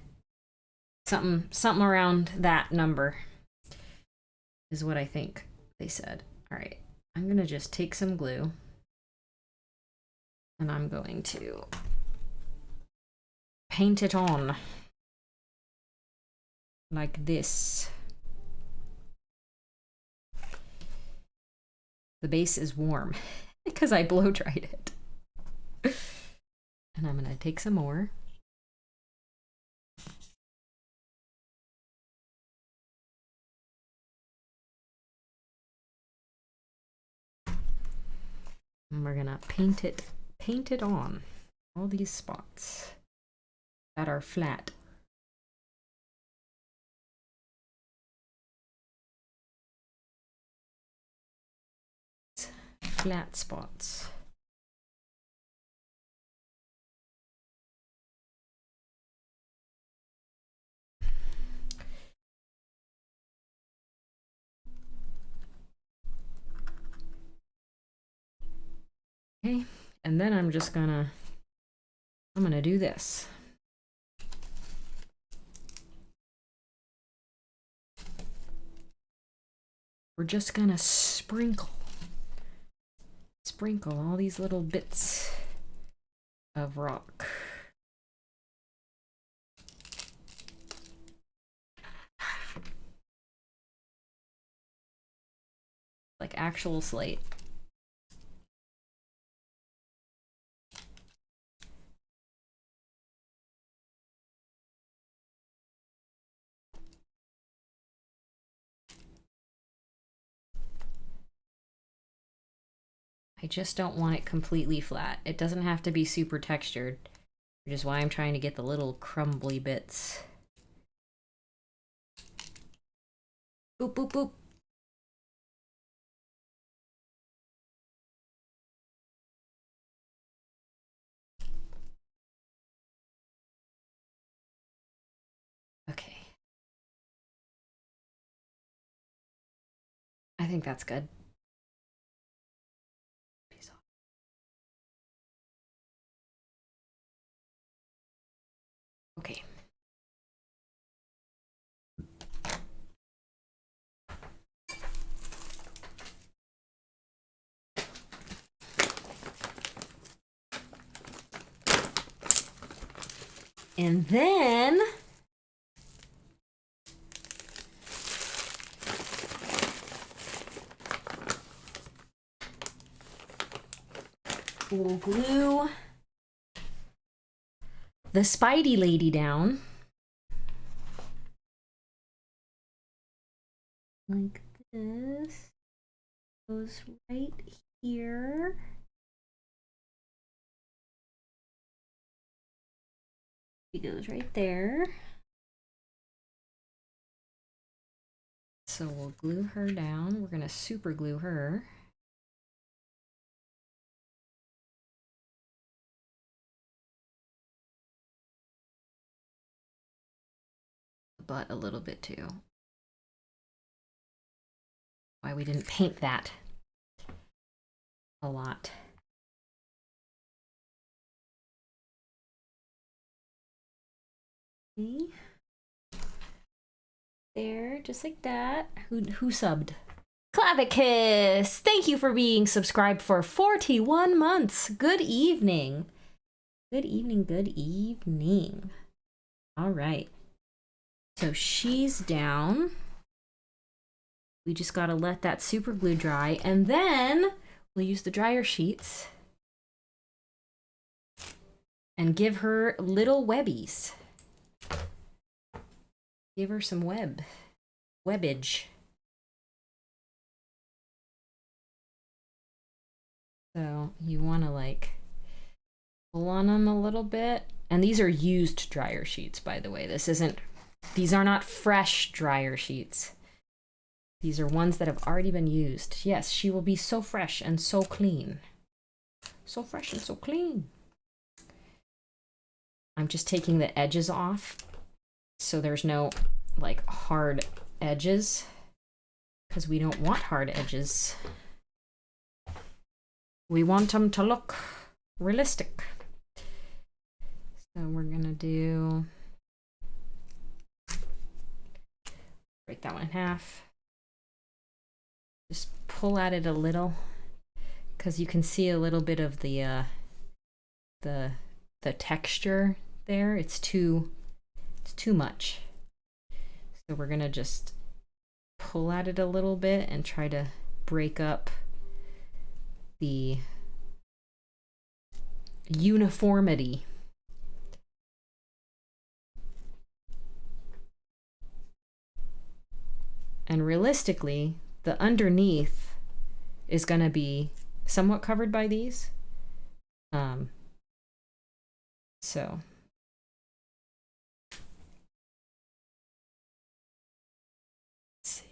Something around that number is what I think they said. All right, I'm gonna just take some glue and I'm going to paint it on like this. The base is warm because I blow dried it. And I'm gonna take some more. And we're gonna paint it on all these spots that are flat. Flat spots. Okay, and then I'm gonna do this. We're just gonna sprinkle all these little bits of rock. Like actual slate. I just don't want it completely flat. It doesn't have to be super textured, which is why I'm trying to get the little crumbly bits. Boop, boop, boop. Okay. I think that's good. Okay. And then we'll glue the Spidey lady down. Like this. Goes right here. It goes right there. So we'll glue her down. We're gonna super glue her. But a little bit too. Why we didn't paint that a lot. See? There, just like that. Who subbed? Clavicus, thank you for being subscribed for 41 months. Good evening. Good evening, good evening. All right. So she's down. We just gotta let that super glue dry, and then we'll use the dryer sheets and give her little webbies. Give her some webbage. So you want to like pull on them a little bit. And these are used dryer sheets, by the way. These are not fresh dryer sheets. These are ones that have already been used. Yes, she will be so fresh and so clean. So fresh and so clean. I'm just taking the edges off so there's no like hard edges, because we don't want hard edges. We want them to look realistic. So we're gonna break that one in half. Just pull at it a little, because you can see a little bit of the texture there. It's too much. So we're gonna just pull at it a little bit and try to break up the uniformity. And realistically, the underneath is going to be somewhat covered by these. So let's see.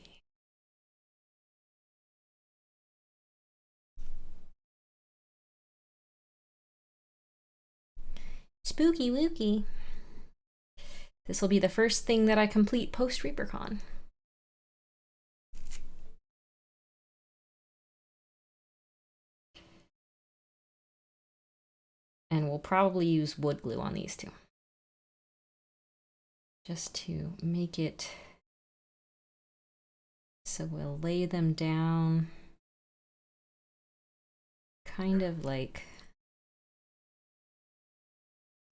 Spooky wooky. This will be the first thing that I complete post ReaperCon. And we'll probably use wood glue on these two, just to make it. So we'll lay them down kind of like,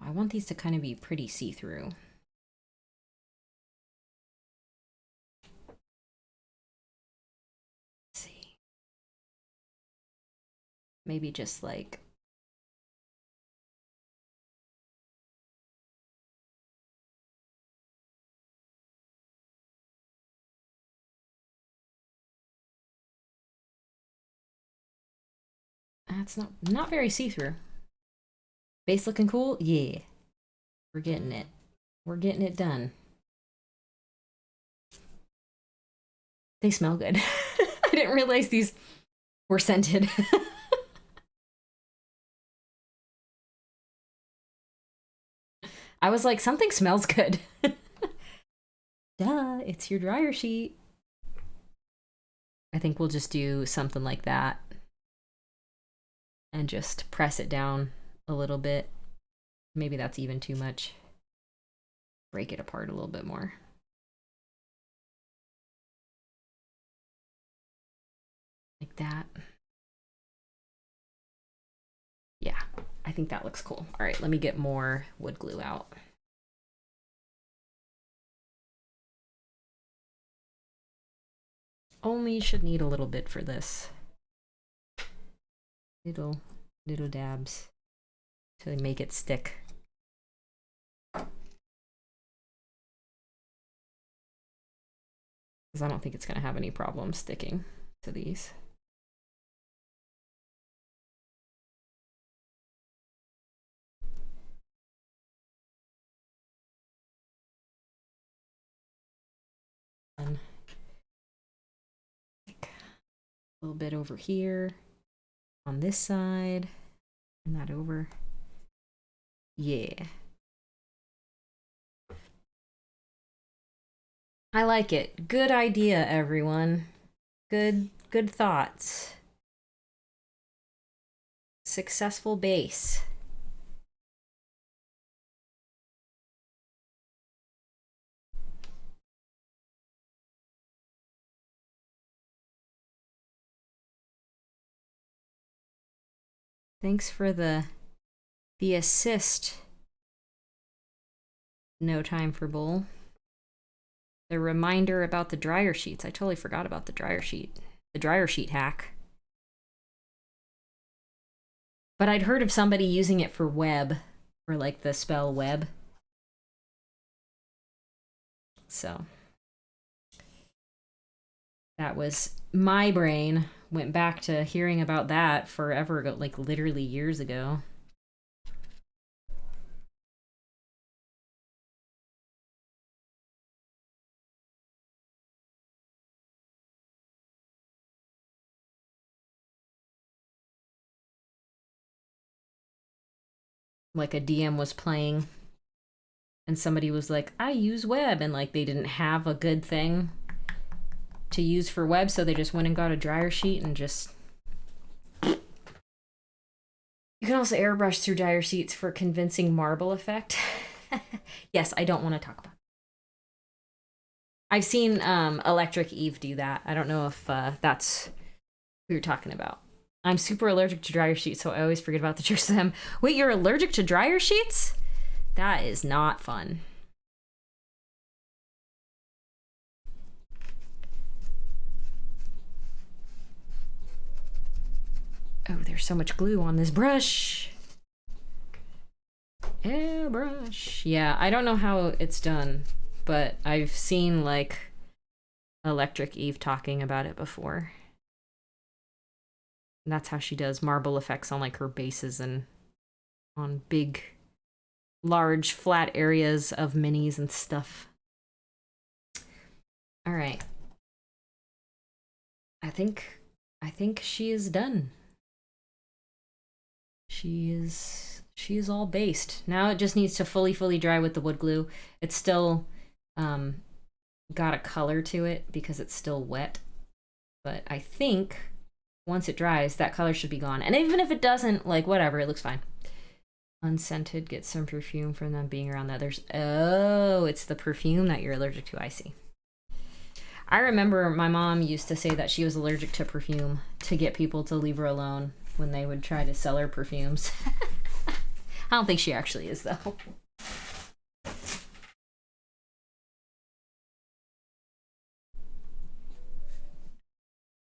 I want these to kind of be pretty see-through. Let's see. Maybe just like that's not very see-through. Base looking cool? Yeah. We're getting it. We're getting it done. They smell good. I didn't realize these were scented. I was like, something smells good. Duh, it's your dryer sheet. I think we'll just do something like that and just press it down a little bit. Maybe that's even too much. Break it apart a little bit more. Like that. Yeah, I think that looks cool. All right, let me get more wood glue out. Only should need a little bit for this. Little dabs to make it stick. Because I don't think it's going to have any problem sticking to these. And a little bit over here on this side, and that over. Yeah. I like it. Good idea, everyone. Good thoughts. Successful base. Thanks for the assist. No time for bull. The reminder about the dryer sheets. I totally forgot about the dryer sheet. The dryer sheet hack. But I'd heard of somebody using it for web, for like the spell web. So that was my brain went back to hearing about that forever ago, like literally years ago. Like a DM was playing and somebody was like, I use web, and like they didn't have a good thing to use for web, so they just went and got a dryer sheet and just... You can also airbrush through dryer sheets for convincing marble effect. Yes, I don't want to talk about it. I've seen Electric Eve do that. I don't know if that's who you're talking about. I'm super allergic to dryer sheets, so I always forget about the tricks of them. Wait, you're allergic to dryer sheets? That is not fun. Oh, there's so much glue on this brush. Airbrush. Yeah, I don't know how it's done, but I've seen like Electric Eve talking about it before. And that's how she does marble effects on like her bases and on big, large, flat areas of minis and stuff. All right. I think she is done. She is all based. Now it just needs to fully dry with the wood glue. It's still got a color to it because it's still wet. But I think once it dries, that color should be gone. And even if it doesn't, like whatever, it looks fine. Unscented, get some perfume from them being around the others. Oh, it's the perfume that you're allergic to. I see. I remember my mom used to say that she was allergic to perfume to get people to leave her alone when they would try to sell her perfumes. I don't think she actually is, though.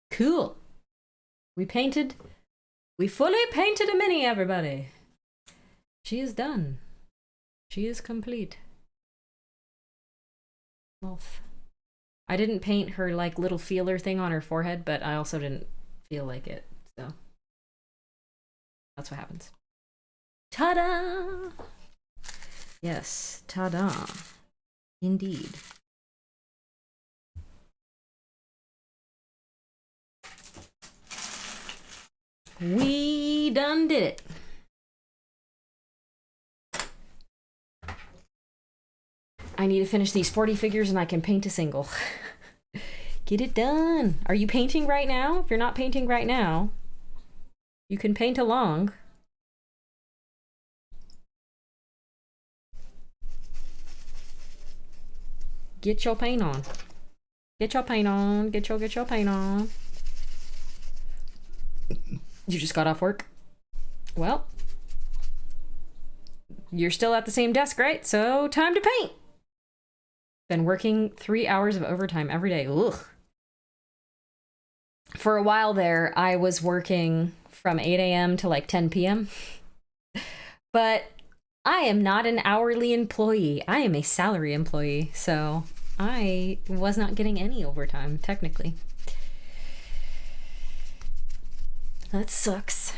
Cool. We fully painted a mini, everybody. She is done. She is complete. I didn't paint her like little feeler thing on her forehead, but I also didn't feel like it, so that's what happens. Ta-da! Yes, ta-da. Indeed. We done did it. I need to finish these 40 figures and I can paint a single. Get it done. Are you painting right now? If you're not painting right now, you can paint along. Get your paint on. Get your paint on. Get your paint on. You just got off work? Well, you're still at the same desk, right? So time to paint. Been working 3 hours of overtime every day. Ugh. For a while there, I was working from 8 a.m. to like 10 p.m. But I am not an hourly employee. I am a salary employee. So I was not getting any overtime, technically. That sucks.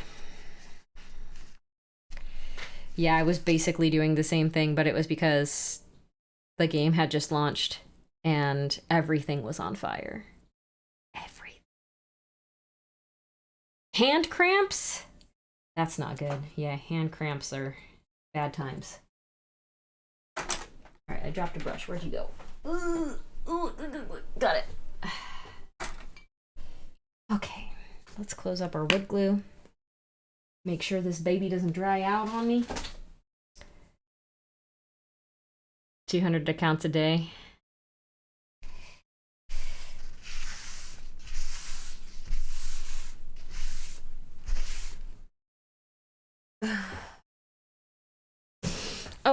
Yeah, I was basically doing the same thing, but it was because the game had just launched and everything was on fire. Everything. Hand cramps? That's not good. Yeah, hand cramps are bad times. All right, I dropped a brush. Where'd you go? Ooh, got it. Okay, let's close up our wood glue. Make sure this baby doesn't dry out on me. 200 accounts a day.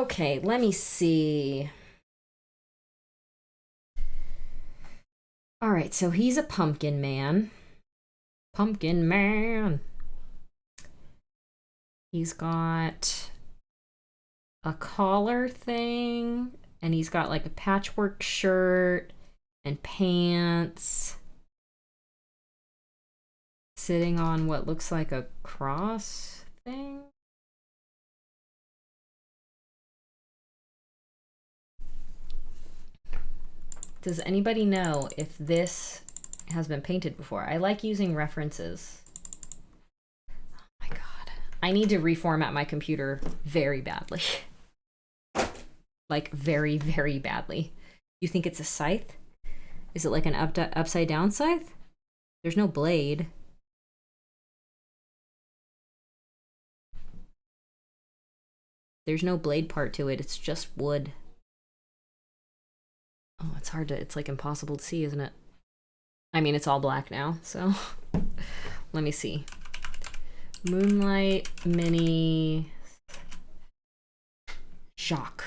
Okay, let me see. All right, so he's a pumpkin man. Pumpkin man. He's got a collar thing, and he's got like a patchwork shirt and pants. Sitting on what looks like a cross thing. Does anybody know if this has been painted before? I like using references. Oh my god. I need to reformat my computer very badly. Like very, very badly. You think it's a scythe? Is it like an upside down scythe? There's no blade. There's no blade part to it. It's just wood. Oh, it's hard to, it's like impossible to see, isn't it? I mean, it's all black now, so let me see. Moonlight Mini Jacques.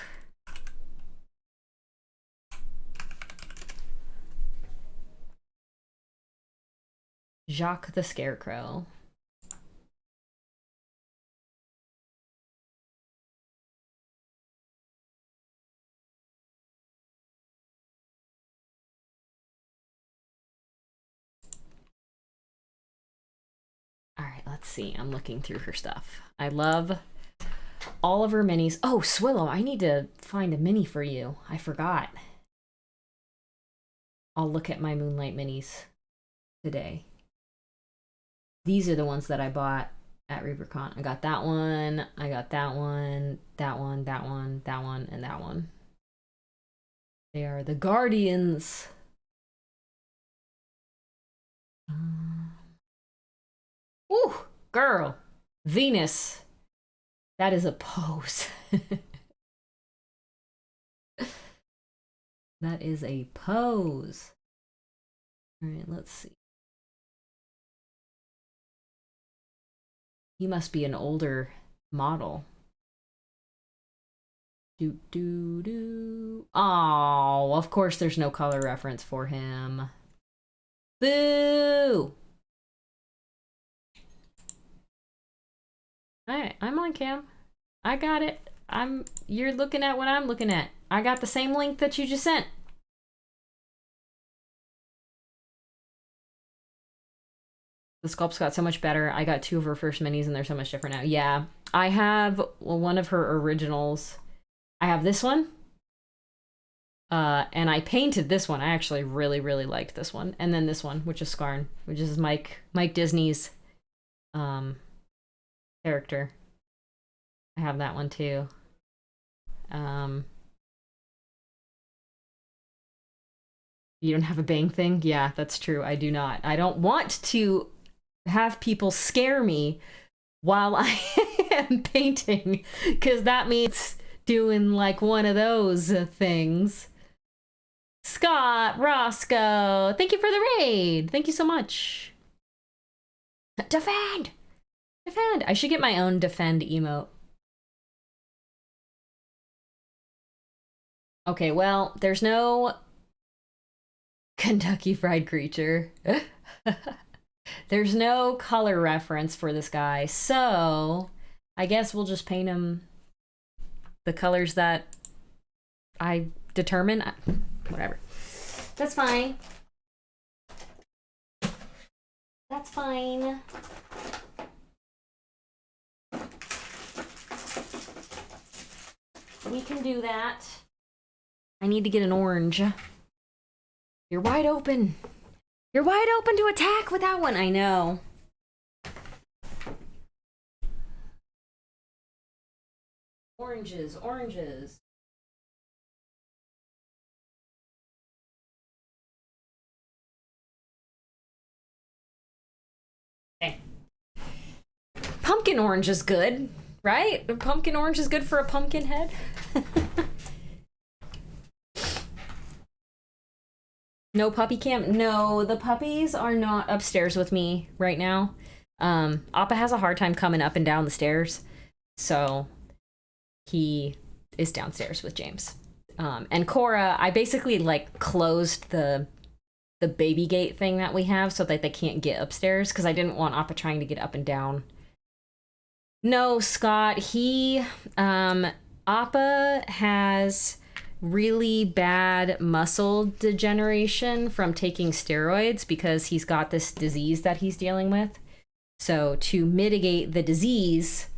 Jacques the Scarecrow. All right, let's see. I'm looking through her stuff. I love all of her minis. Oh, Swillow, I need to find a mini for you. I forgot. I'll look at my Moonlight minis today. These are the ones that I bought at ReaperCon. I got that one, I got that one, that one, that one, that one, and that one. They are the Guardians. Ooh, girl. Venus. That is a pose. That is a pose. All right, let's see. He must be an older model. Oh, of course there's no color reference for him. Boo! Alright, I'm on cam. I got it. You're looking at what I'm looking at. I got the same link that you just sent. The sculpt's got so much better. I got 2 of her first minis and they're so much different now. Yeah, I have one of her originals. I have this one. And I painted this one. I actually really, really liked this one. And then this one, which is Scarn, which is Mike Disney's character. I have that one too. You don't have a bang thing? Yeah, that's true. I do not. I don't want to have people scare me while I am painting, because that means doing like one of those things. Scott, Roscoe, thank you for the raid. Thank you so much. Defend! Defend! I should get my own defend emote. Okay, well, there's no Kentucky Fried Creature. There's no color reference for this guy, so I guess we'll just paint him the colors that I determine. Whatever. That's fine. That's fine. We can do that. I need to get an orange. You're wide open. You're wide open to attack with that one. I know. Oranges, oranges. Okay. Pumpkin orange is good, right? Pumpkin orange is good for a pumpkin head. No puppy cam? No, the puppies are not upstairs with me right now. Appa has a hard time coming up and down the stairs. So he is downstairs with James. And Cora, I basically like closed the baby gate thing that we have so that they can't get upstairs because I didn't want Appa trying to get up and down. No, Scott, Appa has really bad muscle degeneration from taking steroids because he's got this disease that he's dealing with. So to mitigate the disease,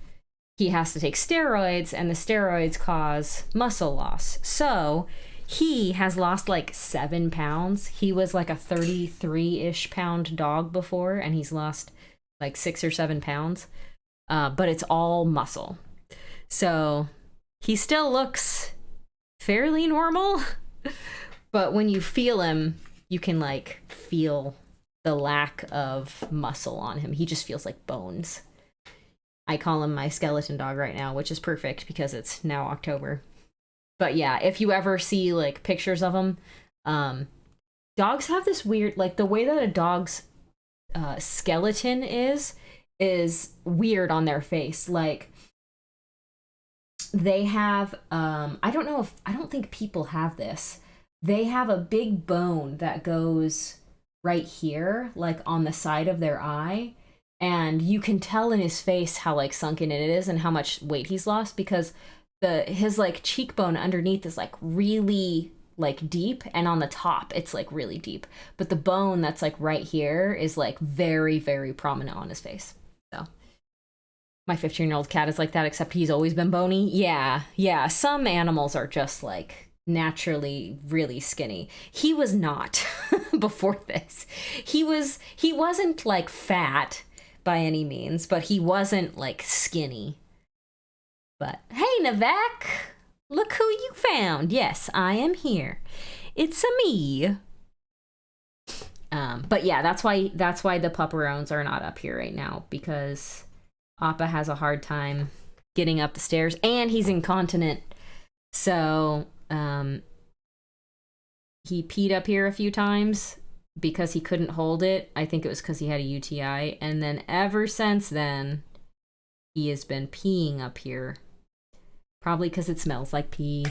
he has to take steroids, and the steroids cause muscle loss. So he has lost like 7 pounds. He was like a 33-ish pound dog before, and he's lost like 6 or 7 pounds. But it's all muscle. So he still looks fairly normal, but when you feel him, you can like feel the lack of muscle on him. He just feels like bones. I call him my skeleton dog right now, which is perfect because it's now October. But yeah, if you ever see like pictures of him, dogs have this weird, like the way that a dog's skeleton is weird on their face. Like they have, I don't think people have this. They have a big bone that goes right here, like on the side of their eye. And you can tell in his face how like sunken it is and how much weight he's lost because his like cheekbone underneath is like really like deep, and on the top it's like really deep. But the bone that's like right here is like very, very prominent on his face. So my 15-year-old cat is like that, except he's always been bony. Yeah. Some animals are just like naturally really skinny. He was not before this. He wasn't like fat by any means, but he wasn't like skinny. But hey, Navek, look who you found. Yes, I am here. It's a me. But yeah, that's why the pupperones are not up here right now, because Appa has a hard time getting up the stairs, and he's incontinent. So he peed up here a few times because he couldn't hold it. I think it was because he had a UTI. And then ever since then, he has been peeing up here. Probably because it smells like pee.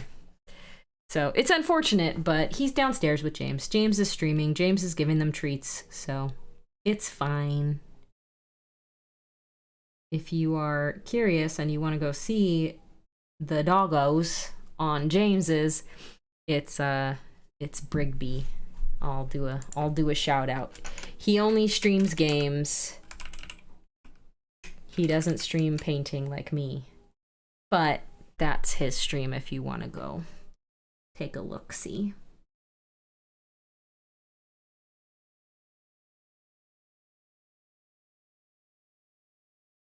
So it's unfortunate, but he's downstairs with James. James is streaming. James is giving them treats. So it's fine. If you are curious and you want to go see the doggos on James's, it's Brigby. I'll do a shout out. He only streams games. He doesn't stream painting like me. But that's his stream if you want to go take a look-see.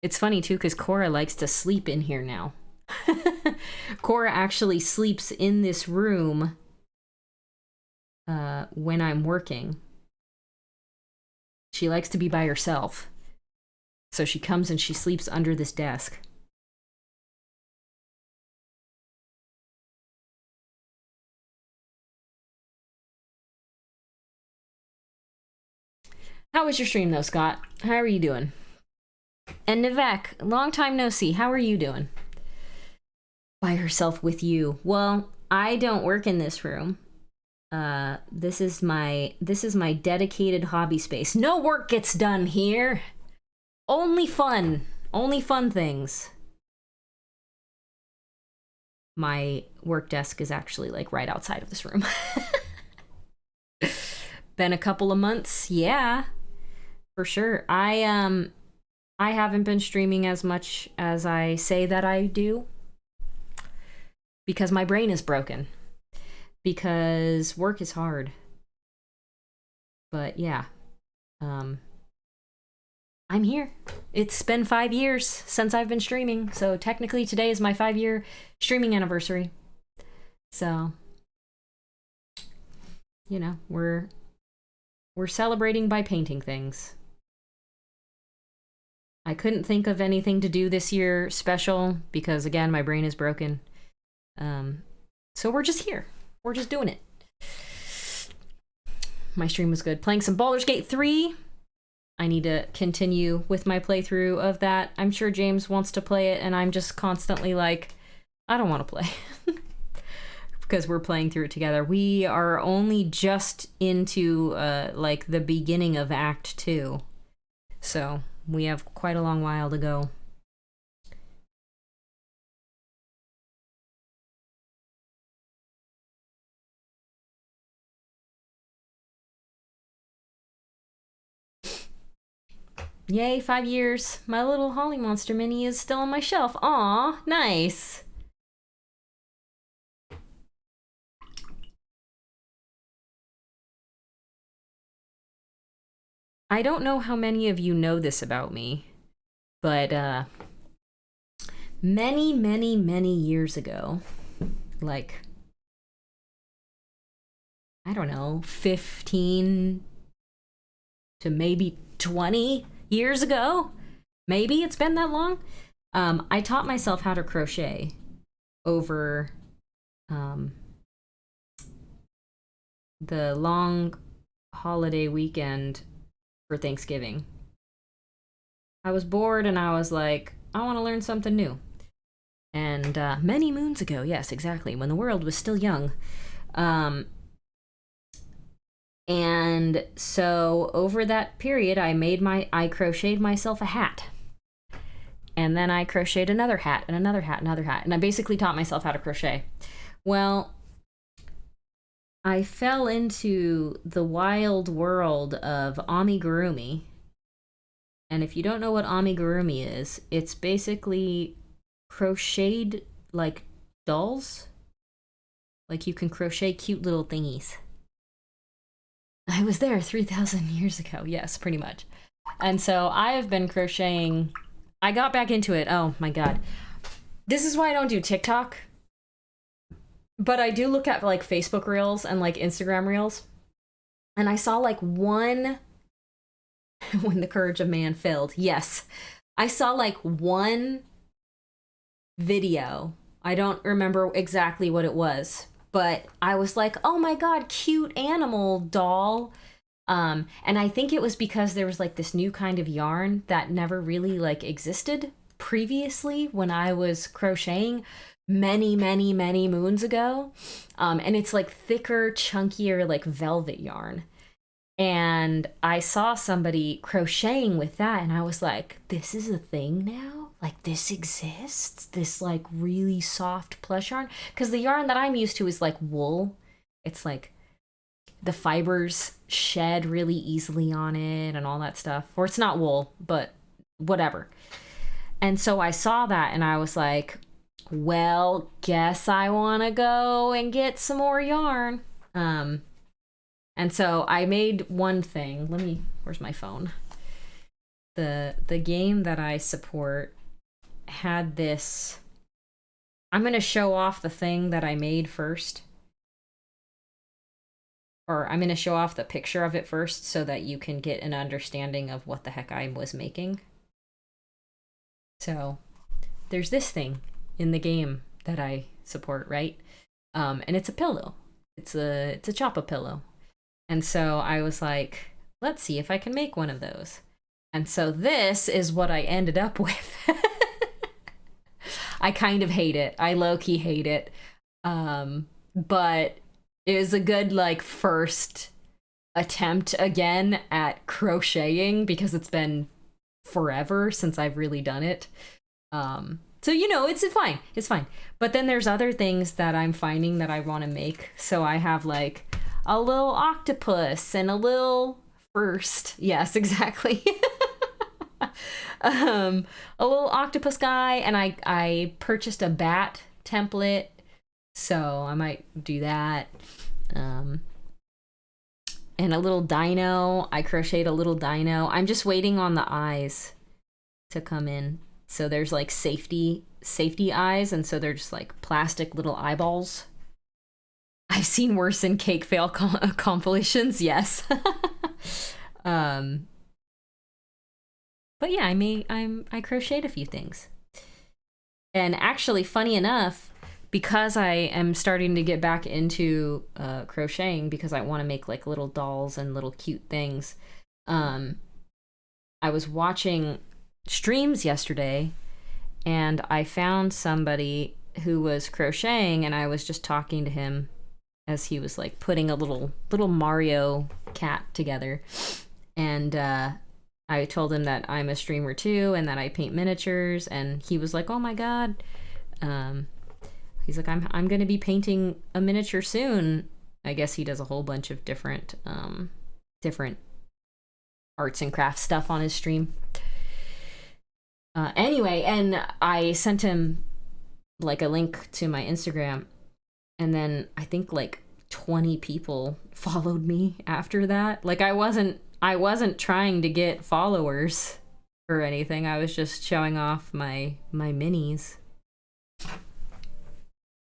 It's funny too because Cora likes to sleep in here now. Cora actually sleeps in this room when I'm working. She likes to be by herself. So she comes and she sleeps under this desk. How was your stream though, Scott? How are you doing? And Nivek, long time no see. How are you doing? By herself with you. Well, I don't work in this room. This is my dedicated hobby space. No work gets done here. Only fun things. My work desk is actually like right outside of this room. Been a couple of months, yeah, for sure. I haven't been streaming as much as I say that I do because my brain is broken. Because work is hard. But yeah, I'm here. It's been 5 years since I've been streaming, so technically today is my 5-year streaming anniversary. So, you know, we're celebrating by painting things. I couldn't think of anything to do this year special because, again, my brain is broken. So we're just here. We're just doing it. My stream was good. Playing some Baldur's Gate 3. I need to continue with my playthrough of that. I'm sure James wants to play it, and I'm just constantly like, I don't want to play. Because we're playing through it together. We are only just into like the beginning of Act 2. So we have quite a long while to go. Yay, 5 years. My little Holly Monster mini is still on my shelf. Aw, nice. I don't know how many of you know this about me, but many, many, many years ago, like, I don't know, 15 to maybe 20 years ago, maybe it's been that long, I taught myself how to crochet over the long holiday weekend for Thanksgiving. I was bored and I was like, I want to learn something new. And many moons ago, yes, exactly, when the world was still young. And so over that period, I crocheted myself a hat. And then I crocheted another hat and another hat, another hat. And I basically taught myself how to crochet. Well, I fell into the wild world of amigurumi. And if you don't know what amigurumi is, it's basically crocheted like dolls. Like you can crochet cute little thingies. I was there 3,000 years ago. Yes, pretty much. And so I have been crocheting. I got back into it. Oh my God. This is why I don't do TikTok. But I do look at like Facebook Reels and like Instagram Reels. And I saw like one when the courage of man failed. Yes. I saw like one video. I don't remember exactly what it was, but I was like, oh my God, cute animal doll. And I think it was because there was like this new kind of yarn that never really like existed previously when I was crocheting many, many, many moons ago. And it's like thicker, chunkier, like velvet yarn. And I saw somebody crocheting with that and I was like, this is a thing now? Like this exists? This like really soft plush yarn? Because the yarn that I'm used to is like wool. It's like the fibers shed really easily on it and all that stuff. Or it's not wool, but whatever. And so I saw that and I was like, well, guess I want to go and get some more yarn. And so I made one thing. Where's my phone? The game that I support had this. I'm going to show off the thing that I made first. Or I'm going to show off the picture of it first so that you can get an understanding of what the heck I was making. So there's this thing in the game that I support, right? And it's a pillow. It's a choppa pillow. And so I was like, let's see if I can make one of those. And so this is what I ended up with. I kind of hate it. I low-key hate it. But it was a good like first attempt again at crocheting because it's been forever since I've really done it. So, you know, it's fine. It's fine. But then there's other things that I'm finding that I want to make. So I have like a little octopus and a little first. Yes, exactly. A little octopus guy. And I purchased a bat template. So I might do that. And a little dino. I crocheted a little dino. I'm just waiting on the eyes to come in. So there's like safety eyes, and so they're just like plastic little eyeballs. I've seen worse in cake fail compilations, yes. But yeah, I crocheted a few things. And actually, funny enough, because I am starting to get back into crocheting because I want to make like little dolls and little cute things, I was watching streams yesterday and I found somebody who was crocheting, and I was just talking to him as he was like putting a little Mario cat together. And I told him that I'm a streamer too and that I paint miniatures, and he was like, "Oh my god." He's like, I'm going to be painting a miniature soon. I guess he does a whole bunch of different arts and crafts stuff on his stream. Anyway, and I sent him like a link to my Instagram, and then I think like 20 people followed me after that. Like I wasn't trying to get followers or anything. I was just showing off my minis.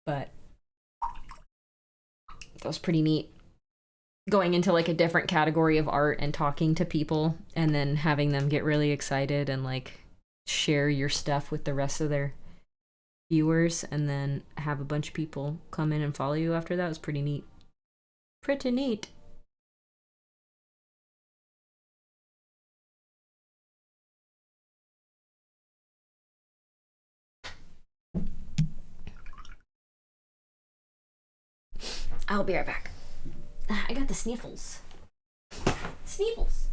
But that was pretty neat. Going into like a different category of art and talking to people and then having them get really excited and like share your stuff with the rest of their viewers, and then have a bunch of people come in and follow you after that was pretty neat. Pretty neat. I'll be right back. I got the sniffles. Sniffles.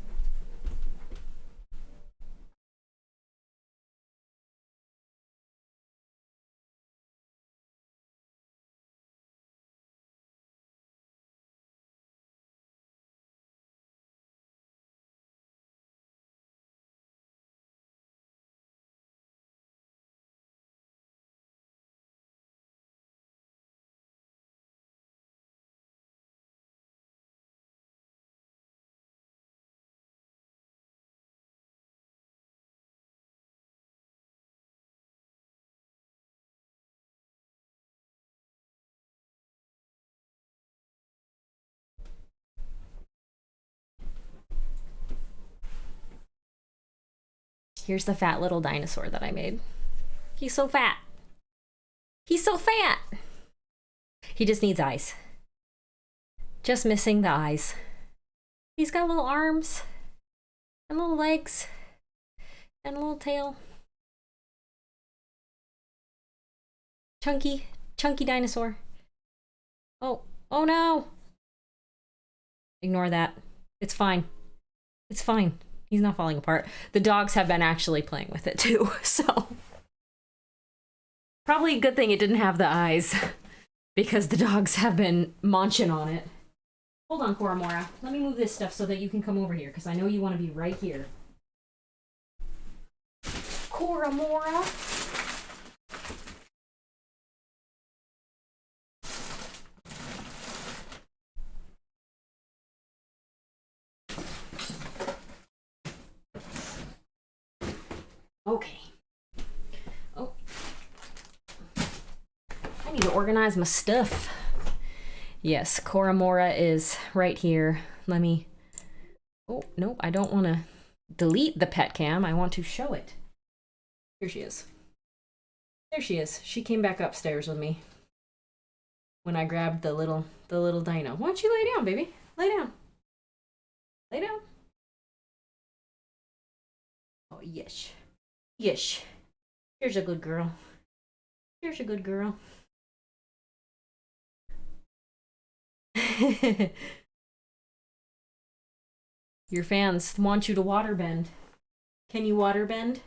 Here's the fat little dinosaur that I made. He's so fat. He's so fat. He just needs eyes. Just missing the eyes. He's got little arms and little legs and a little tail. Chunky dinosaur. Oh no. Ignore that. It's fine. It's fine. He's not falling apart. The dogs have been actually playing with it too, so probably a good thing it didn't have the eyes, because the dogs have been munching on it. Hold on, Koramora. Let me move this stuff so that you can come over here, because I know you want to be right here. Koramora. Okay. Oh. I need to organize my stuff. Yes, Koramora is right here. Let me... Oh, nope, I don't want to delete the pet cam. I want to show it. Here she is. There she is. She came back upstairs with me when I grabbed the little dino. Why don't you lay down, baby? Lay down. Lay down. Oh, yes. Yes. Here's a good girl. Here's a good girl. Your fans want you to waterbend. Can you waterbend?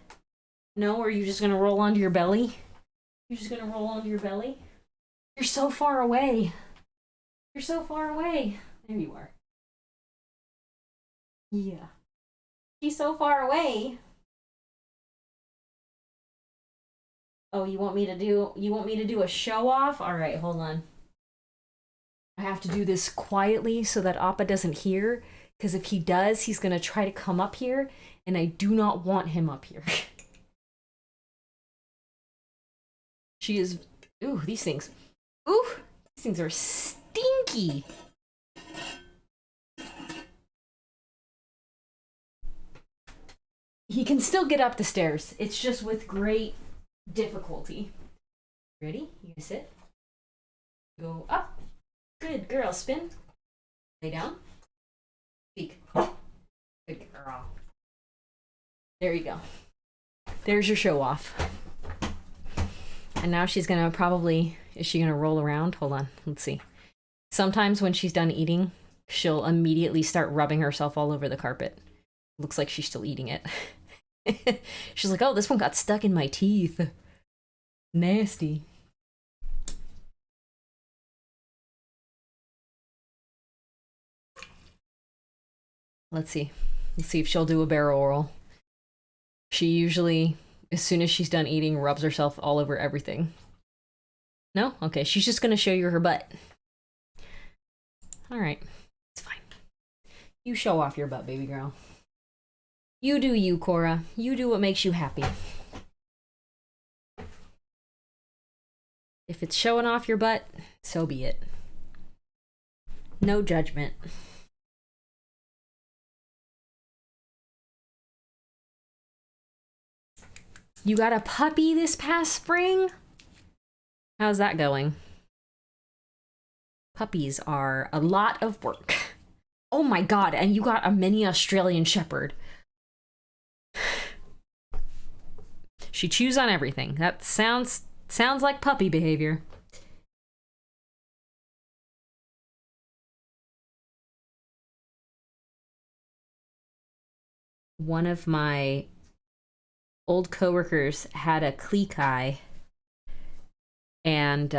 No? Or are you just gonna roll onto your belly? You're just gonna roll onto your belly? You're so far away. You're so far away. There you are. Yeah. She's so far away. Oh, you want me to do a show off? All right, hold on. I have to do this quietly so that Appa doesn't hear, because if he does, he's going to try to come up here, and I do not want him up here. She is... Ooh, these things. Ooh, these things are stinky. He can still get up the stairs. It's just with great difficulty. Ready? You gonna sit? Go up. Good girl. Spin. Lay down. Speak. Good girl. There you go. There's your show off. And now she's gonna probably, is she gonna roll around? Hold on, let's see. Sometimes when she's done eating, she'll immediately start rubbing herself all over the carpet. Looks like she's still eating it. She's like, oh, this one got stuck in my teeth. Nasty. Let's see. Let's see if she'll do a barrel roll. She usually, as soon as she's done eating, rubs herself all over everything. No? Okay, she's just gonna show you her butt. Alright, it's fine. You show off your butt, baby girl. You do you, Cora. You do what makes you happy. If it's showing off your butt, so be it. No judgment. You got a puppy this past spring? How's that going? Puppies are a lot of work. Oh my god, and you got a mini Australian Shepherd. She chews on everything. That sounds like puppy behavior. One of my old coworkers had a clique eye, and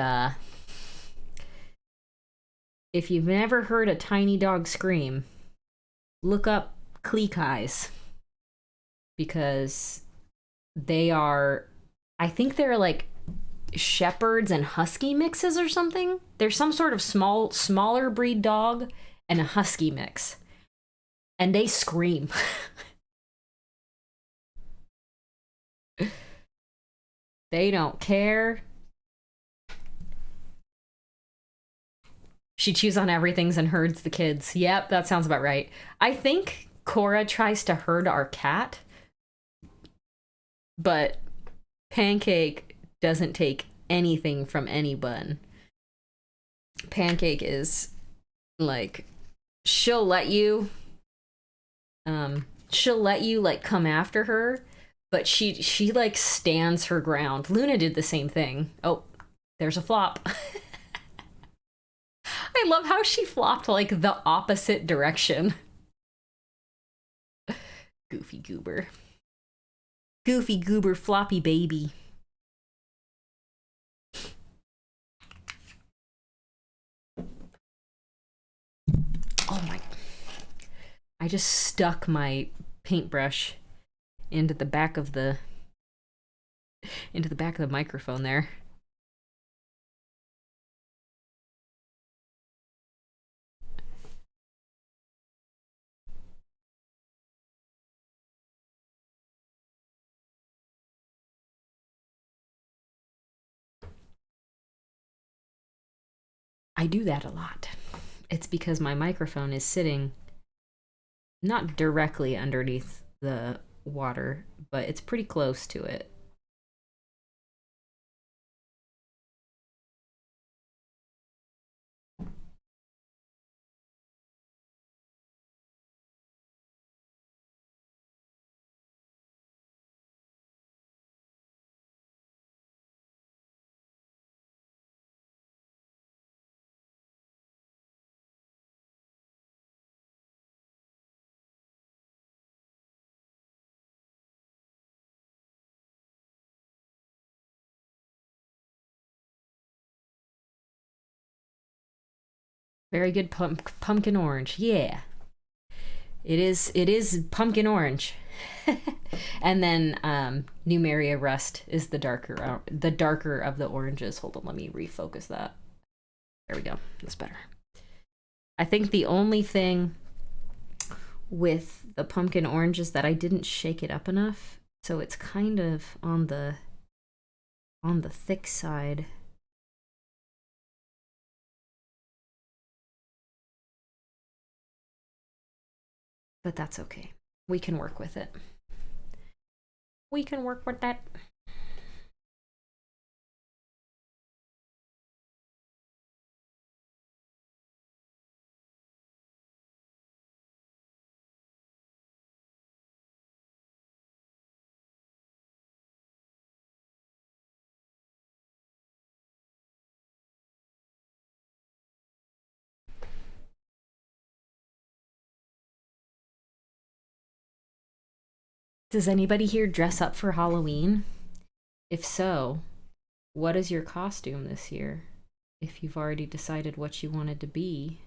if you've never heard a tiny dog scream, look up clique eyes, because they are, I think they're like shepherds and husky mixes or something. There's some sort of smaller breed dog and a husky mix, and they scream. They don't care. She chews on everything and herds the kids. Yep, that sounds about right. I think Cora tries to herd our cat, but Pancake doesn't take anything from anyone. Pancake is like, she'll let you like come after her, but she like stands her ground. Luna did the same thing. Oh, there's a flop. I love how she flopped like the opposite direction. Goofy goober. Goofy goober floppy baby. Oh my. I just stuck my paintbrush into the back of the microphone there. I do that a lot. It's because my microphone is sitting not directly underneath the water, but it's pretty close to it. Very good pumpkin orange. Yeah. It is pumpkin orange. And then Numeria Rust is the darker of the oranges. Hold on, let me refocus that. There we go. That's better. I think the only thing with the pumpkin orange is that I didn't shake it up enough, so it's kind of on the thick side. But that's okay. We can work with it. We can work with that. Does anybody here dress up for Halloween? If so, what is your costume this year? If you've already decided what you wanted to be.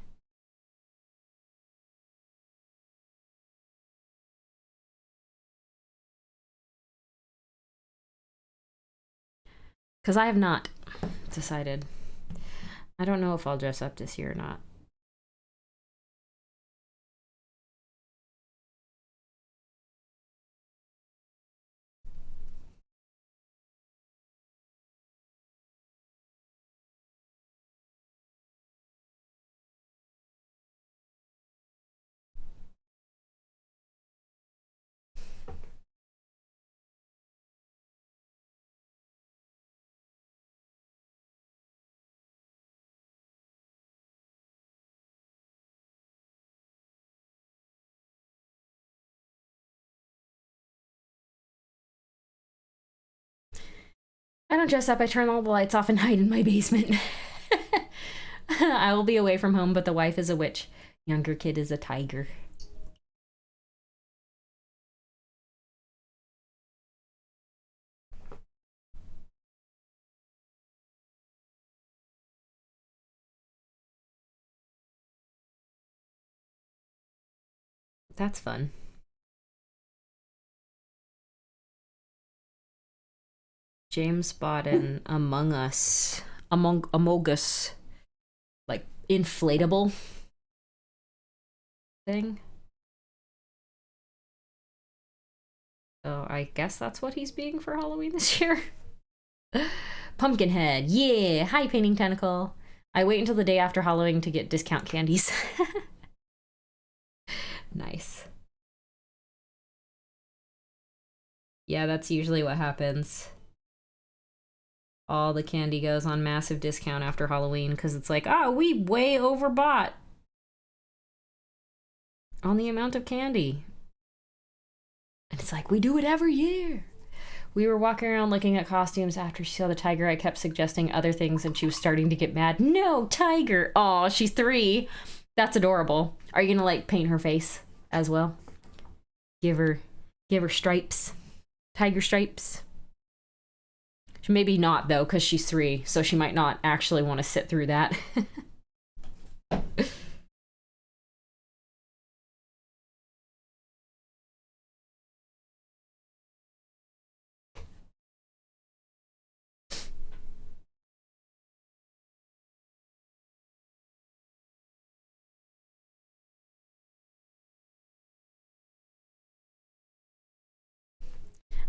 Because I have not decided. I don't know if I'll dress up this year or not. I don't dress up. I turn all the lights off and hide in my basement. I will be away from home, but the wife is a witch. Younger kid is a tiger. That's fun. James bought an Among Us, like inflatable thing. So I guess that's what he's being for Halloween this year. Pumpkinhead, yeah! Hi, Painting Tentacle. I wait until the day after Halloween to get discount candies. Nice. Yeah, that's usually what happens. All the candy goes on massive discount after Halloween because it's like, oh, we way overbought on the amount of candy. And it's like, we do it every year. We were walking around looking at costumes after she saw the tiger. I kept suggesting other things and she was starting to get mad. No, tiger. Aw, she's 3. That's adorable. Are you gonna like paint her face as well? Give her stripes. Tiger stripes. Maybe not though, because she's 3, so she might not actually want to sit through that.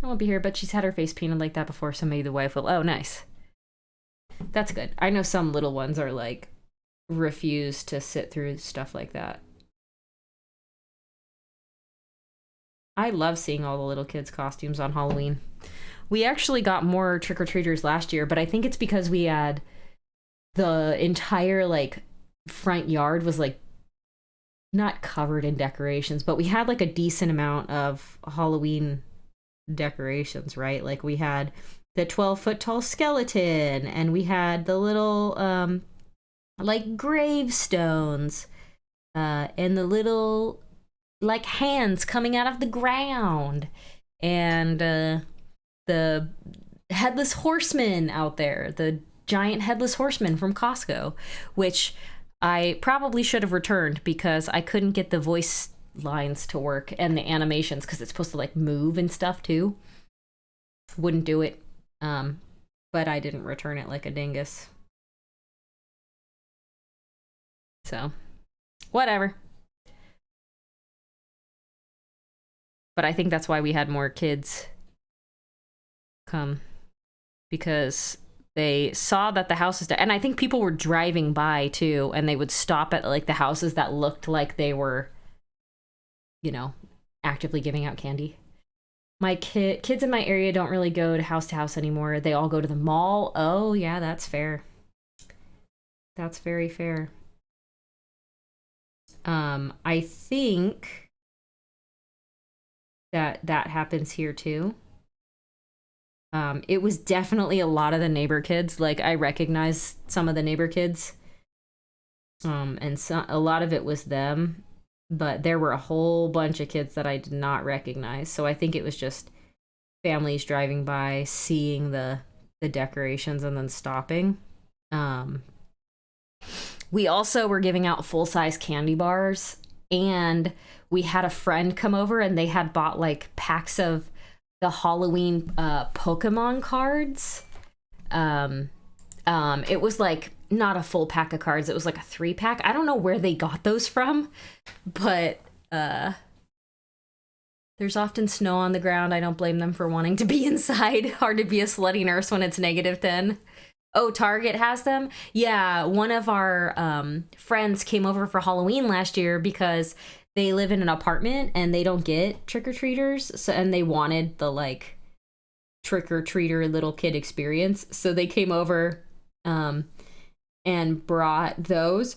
I won't be here, but she's had her face painted like that before, so maybe the wife will. Oh, nice. That's good. I know some little ones are like, refuse to sit through stuff like that. I love seeing all the little kids' costumes on Halloween. We actually got more trick-or-treaters last year, but I think it's because we had the entire like front yard was like not covered in decorations, but we had like a decent amount of Halloween decorations, right? Like we had the 12-foot tall skeleton and we had the little like gravestones and the little like hands coming out of the ground and the headless horseman out there, the giant headless horseman from Costco, which I probably should have returned because I couldn't get the voice lines to work and the animations because it's supposed to like move and stuff too. Wouldn't do it. But I didn't return it like a dingus. So, whatever. But I think that's why we had more kids come, because they saw that the houses, and I think people were driving by too, and they would stop at like the houses that looked like they were, you know, actively giving out candy. My kids in my area don't really go to house anymore. They all go to the mall. Oh yeah, that's fair. That's very fair. I think that happens here too. It was definitely a lot of the neighbor kids. Like I recognize some of the neighbor kids. And so a lot of it was them. but there were a whole bunch of kids that I did not recognize. So I think it was just families driving by, seeing the decorations, and then stopping. We also were giving out full-size candy bars, and we had a friend come over and they had bought like packs of the Halloween Pokemon cards. It was like not a full pack of cards, it was like a 3-pack. I don't know where they got those from, but there's often snow on the ground. I don't blame them for wanting to be inside. Hard to be a slutty nurse when it's -10. Oh, Target has them? Yeah, one of our friends came over for Halloween last year because they live in an apartment and they don't get trick-or-treaters, so, and they wanted the, like, trick-or-treater little kid experience. So they came over and brought those.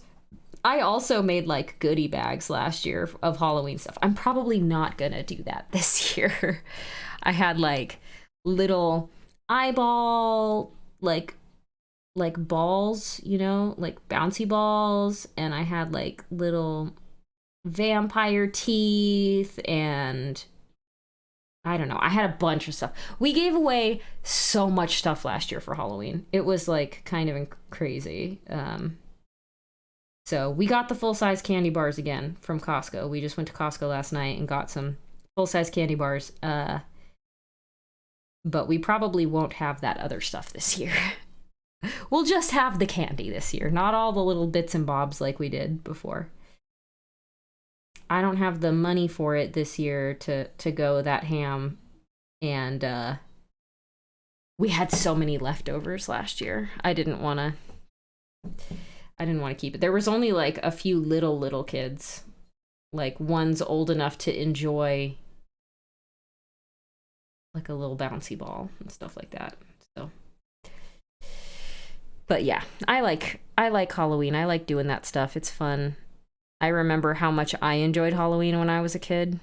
I also made, like, goodie bags last year of Halloween stuff. I'm probably not gonna do that this year. I had, like, little eyeball, like balls, you know, like bouncy balls, and I had like little vampire teeth, and I don't know, I had a bunch of stuff. We gave away so much stuff last year for Halloween. It was like kind of crazy. So we got the full-size candy bars again from Costco. We just went to Costco last night and got some full-size candy bars, but we probably won't have that other stuff this year. We'll just have the candy this year, not all the little bits and bobs like we did before. I don't have the money for it this year to go that ham, and we had so many leftovers last year. I didn't want to keep it. There was only like a few little kids, like ones old enough to enjoy like a little bouncy ball and stuff like that. So, but yeah, I like Halloween. I like doing that stuff. It's fun. I remember how much I enjoyed Halloween when I was a kid.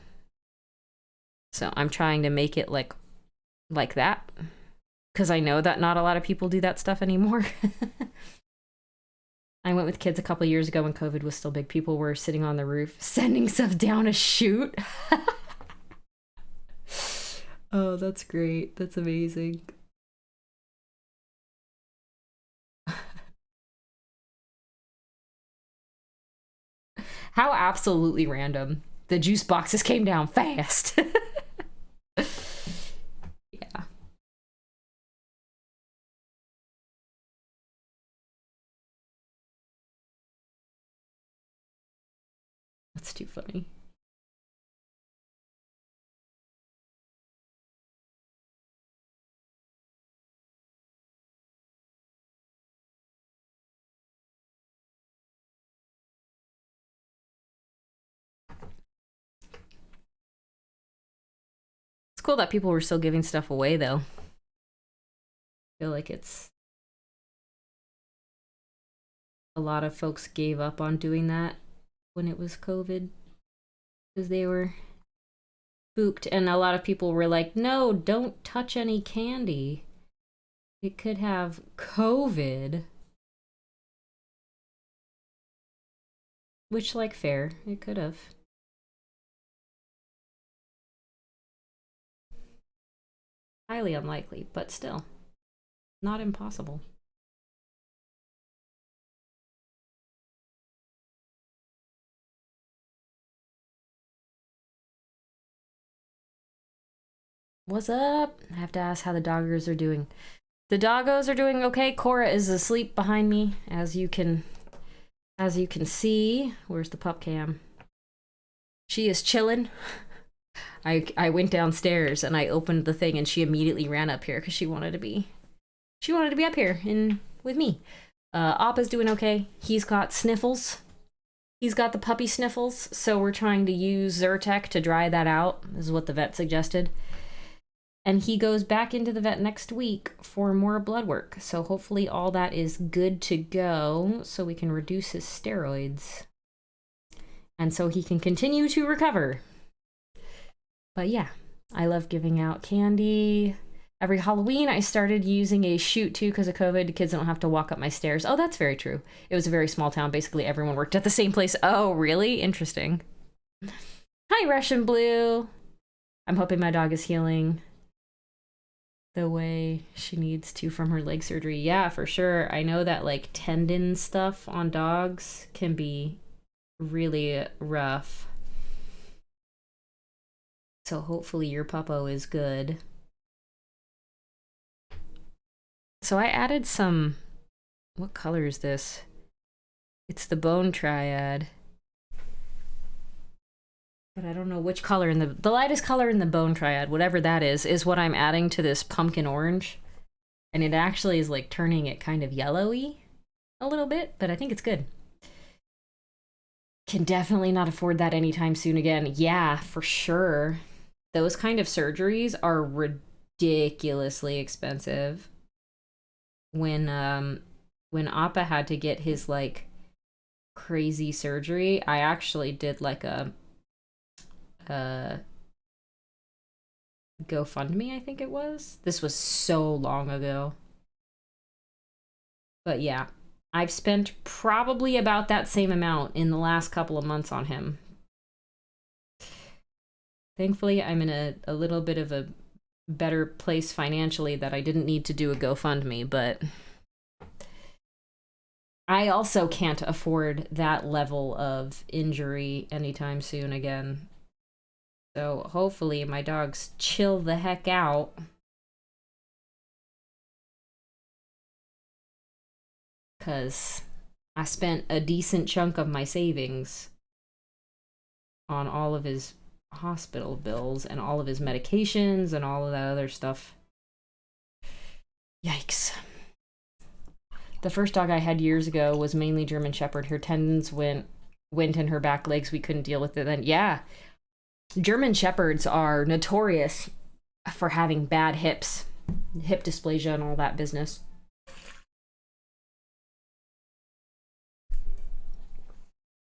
So I'm trying to make it like that, because I know that not a lot of people do that stuff anymore. I went with kids a couple years ago when COVID was still big. People were sitting on the roof sending stuff down a chute. Oh, that's great. That's amazing. How absolutely random. The juice boxes came down fast. Yeah. That's too funny. It's cool that people were still giving stuff away, though. I feel like it's... a lot of folks gave up on doing that when it was COVID, because they were spooked, and a lot of people were like, no, don't touch any candy. It could have COVID. Which, like, fair. It could have. Highly unlikely, but still. Not impossible. What's up? I have to ask how the doggos are doing. The doggos are doing okay. Cora is asleep behind me, as you can see. Where's the pup cam? She is chilling. I went downstairs and I opened the thing and she immediately ran up here because she wanted to be up here with me. Appa's doing okay. He's got sniffles. He's got the puppy sniffles, so we're trying to use Zyrtec to dry that out, is what the vet suggested. And he goes back into the vet next week for more blood work. So hopefully all that is good to go so we can reduce his steroids. And so he can continue to recover. But yeah, I love giving out candy. Every Halloween, I started using a chute too because of COVID. The kids don't have to walk up my stairs. Oh, that's very true. It was a very small town. Basically, everyone worked at the same place. Oh, really? Interesting. Hi, Russian Blue. I'm hoping my dog is healing the way she needs to from her leg surgery. Yeah, for sure. I know that like tendon stuff on dogs can be really rough. So hopefully your puppo is good. So I added some, what color is this? It's the bone triad. But I don't know which color in the lightest color in the bone triad, whatever that is what I'm adding to this pumpkin orange. And it actually is like turning it kind of yellowy a little bit, but I think it's good. Can definitely not afford that anytime soon again. Yeah, for sure. Those kind of surgeries are ridiculously expensive. When Appa had to get his like crazy surgery, I actually did like a GoFundMe, I think it was. This was so long ago. But yeah, I've spent probably about that same amount in the last couple of months on him. Thankfully, I'm in a little bit of a better place financially that I didn't need to do a GoFundMe, but I also can't afford that level of injury anytime soon again. So hopefully my dogs chill the heck out. Because I spent a decent chunk of my savings on all of his hospital bills and all of his medications and all of that other stuff. Yikes. The first dog I had years ago was mainly German Shepherd. Her tendons went in her back legs. We couldn't deal with it then. Yeah. German Shepherds are notorious for having bad hips, hip dysplasia and all that business.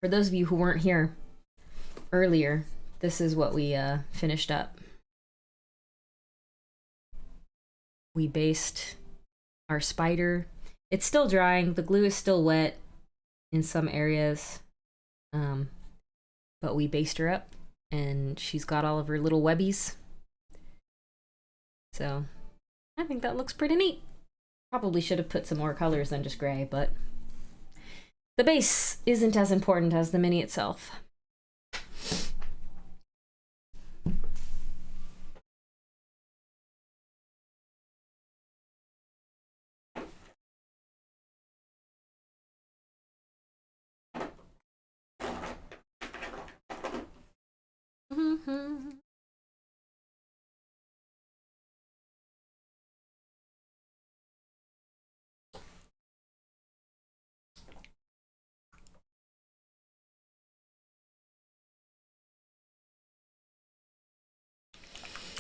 For those of you who weren't here earlier, this is what we finished up. We based our spider. It's still drying. The glue is still wet in some areas. But we based her up and she's got all of her little webbies. So I think that looks pretty neat. Probably should have put some more colors than just gray, but the base isn't as important as the mini itself.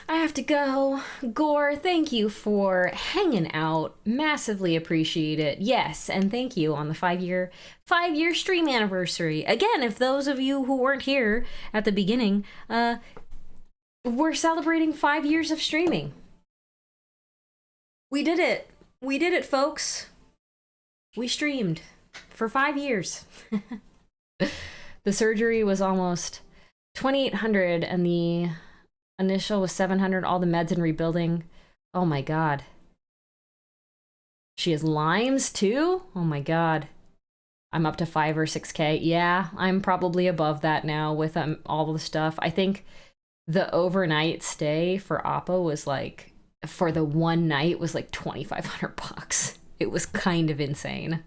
I have to go. Gore, thank you for hanging out. Massively appreciate it. Yes, and thank you on the 5-year stream anniversary. Again, if those of you who weren't here at the beginning, we're celebrating 5 years of streaming. We did it. We did it, folks. We streamed for 5 years. The surgery was almost 2,800 and the initial was 700, all the meds and rebuilding. Oh my god. She has Lyme's too? Oh my god. I'm up to 5 or 6K. Yeah, I'm probably above that now with all the stuff. I think the overnight stay for Oppo was like, for the one night was like $2,500. It was kind of insane.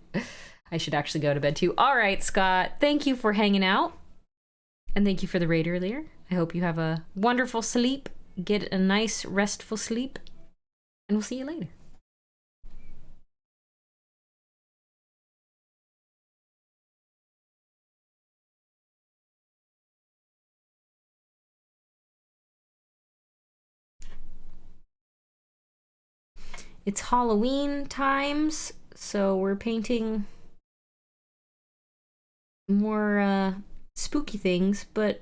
I should actually go to bed too. All right, Scott, thank you for hanging out. And thank you for the raid earlier. I hope you have a wonderful sleep. Get a nice, restful sleep. And we'll see you later. It's Halloween times, so we're painting more spooky things, but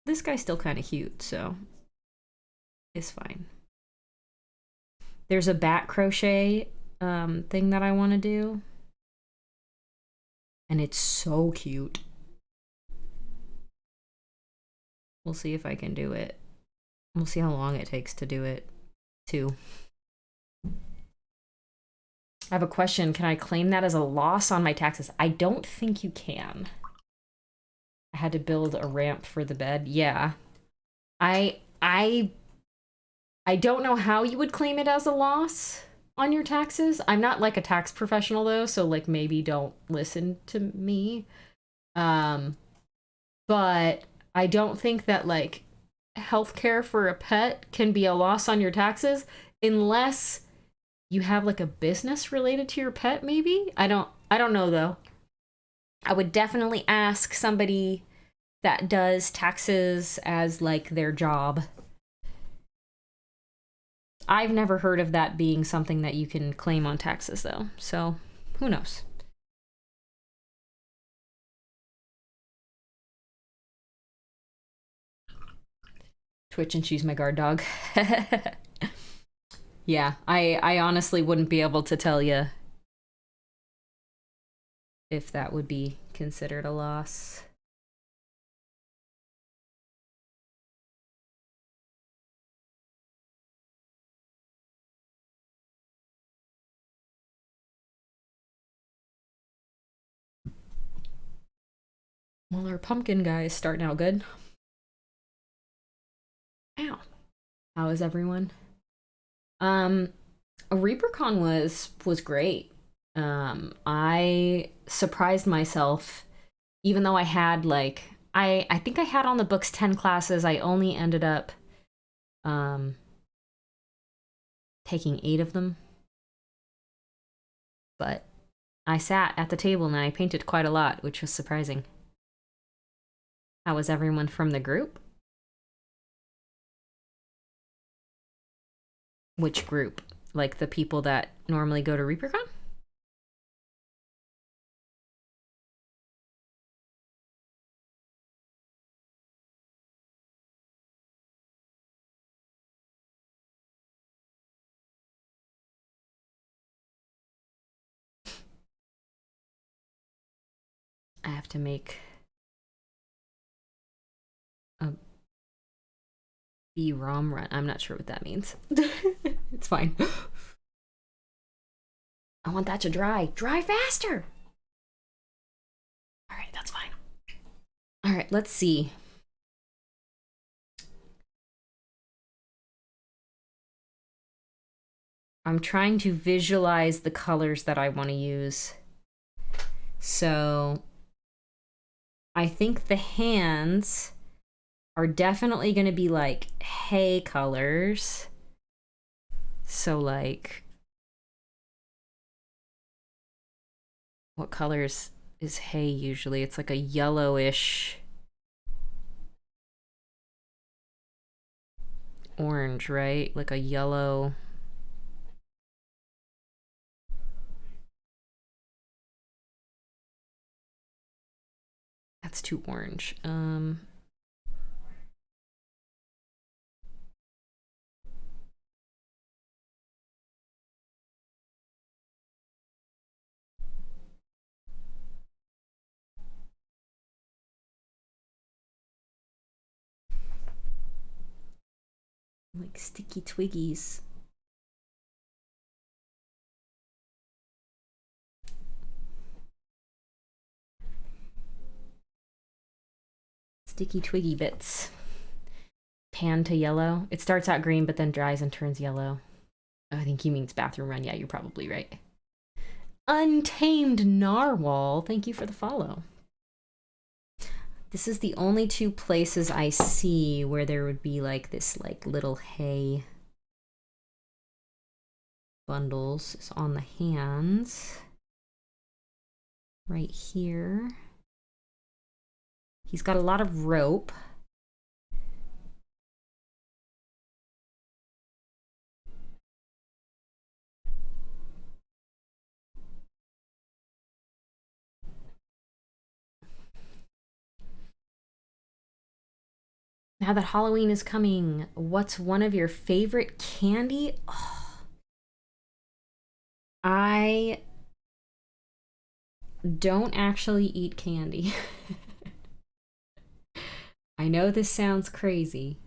this guy's still kind of cute, so it's fine. There's a bat crochet thing that I want to do, and it's so cute. We'll see if I can do it. We'll see how long it takes to do it, too. I have a question. Can I claim that as a loss on my taxes? I don't think you can. I had to build a ramp for the bed. Yeah. I don't know how you would claim it as a loss on your taxes. I'm not like a tax professional though, so like maybe don't listen to me. But I don't think that like healthcare for a pet can be a loss on your taxes unless you have like a business related to your pet, maybe? I don't know though. I would definitely ask somebody that does taxes as like their job. I've never heard of that being something that you can claim on taxes though, so who knows? Twitch and she's my guard dog. Yeah, I honestly wouldn't be able to tell you if that would be considered a loss. Well, our pumpkin guy is starting out good. Ow. How is everyone? A ReaperCon was great. I surprised myself, even though I had like I think I had on the books 10 classes. I only ended up taking 8 of them. But I sat at the table and I painted quite a lot, which was surprising. How was everyone from the group? Which group? Like the people that normally go to ReaperCon? I have to make a B-ROM run. I'm not sure what that means. It's fine. I want that to dry. Dry faster! Alright, that's fine. Alright, let's see. I'm trying to visualize the colors that I want to use. So I think the hands are definitely going to be like hay colors. So like, what colors is hay usually? It's like a yellowish orange, right? Like a yellow. That's too orange. Like sticky twiggies. Sticky twiggy bits. Pan to yellow. It starts out green but then dries and turns yellow. Oh, I think he means bathroom run. Yeah, you're probably right. Untamed Narwhal, thank you for the follow. This is the only 2 places I see where there would be like this like little hay bundles. It's on the hands. Right here. He's got a lot of rope. Now that Halloween is coming, what's one of your favorite candy? Oh, I don't actually eat candy. I know this sounds crazy,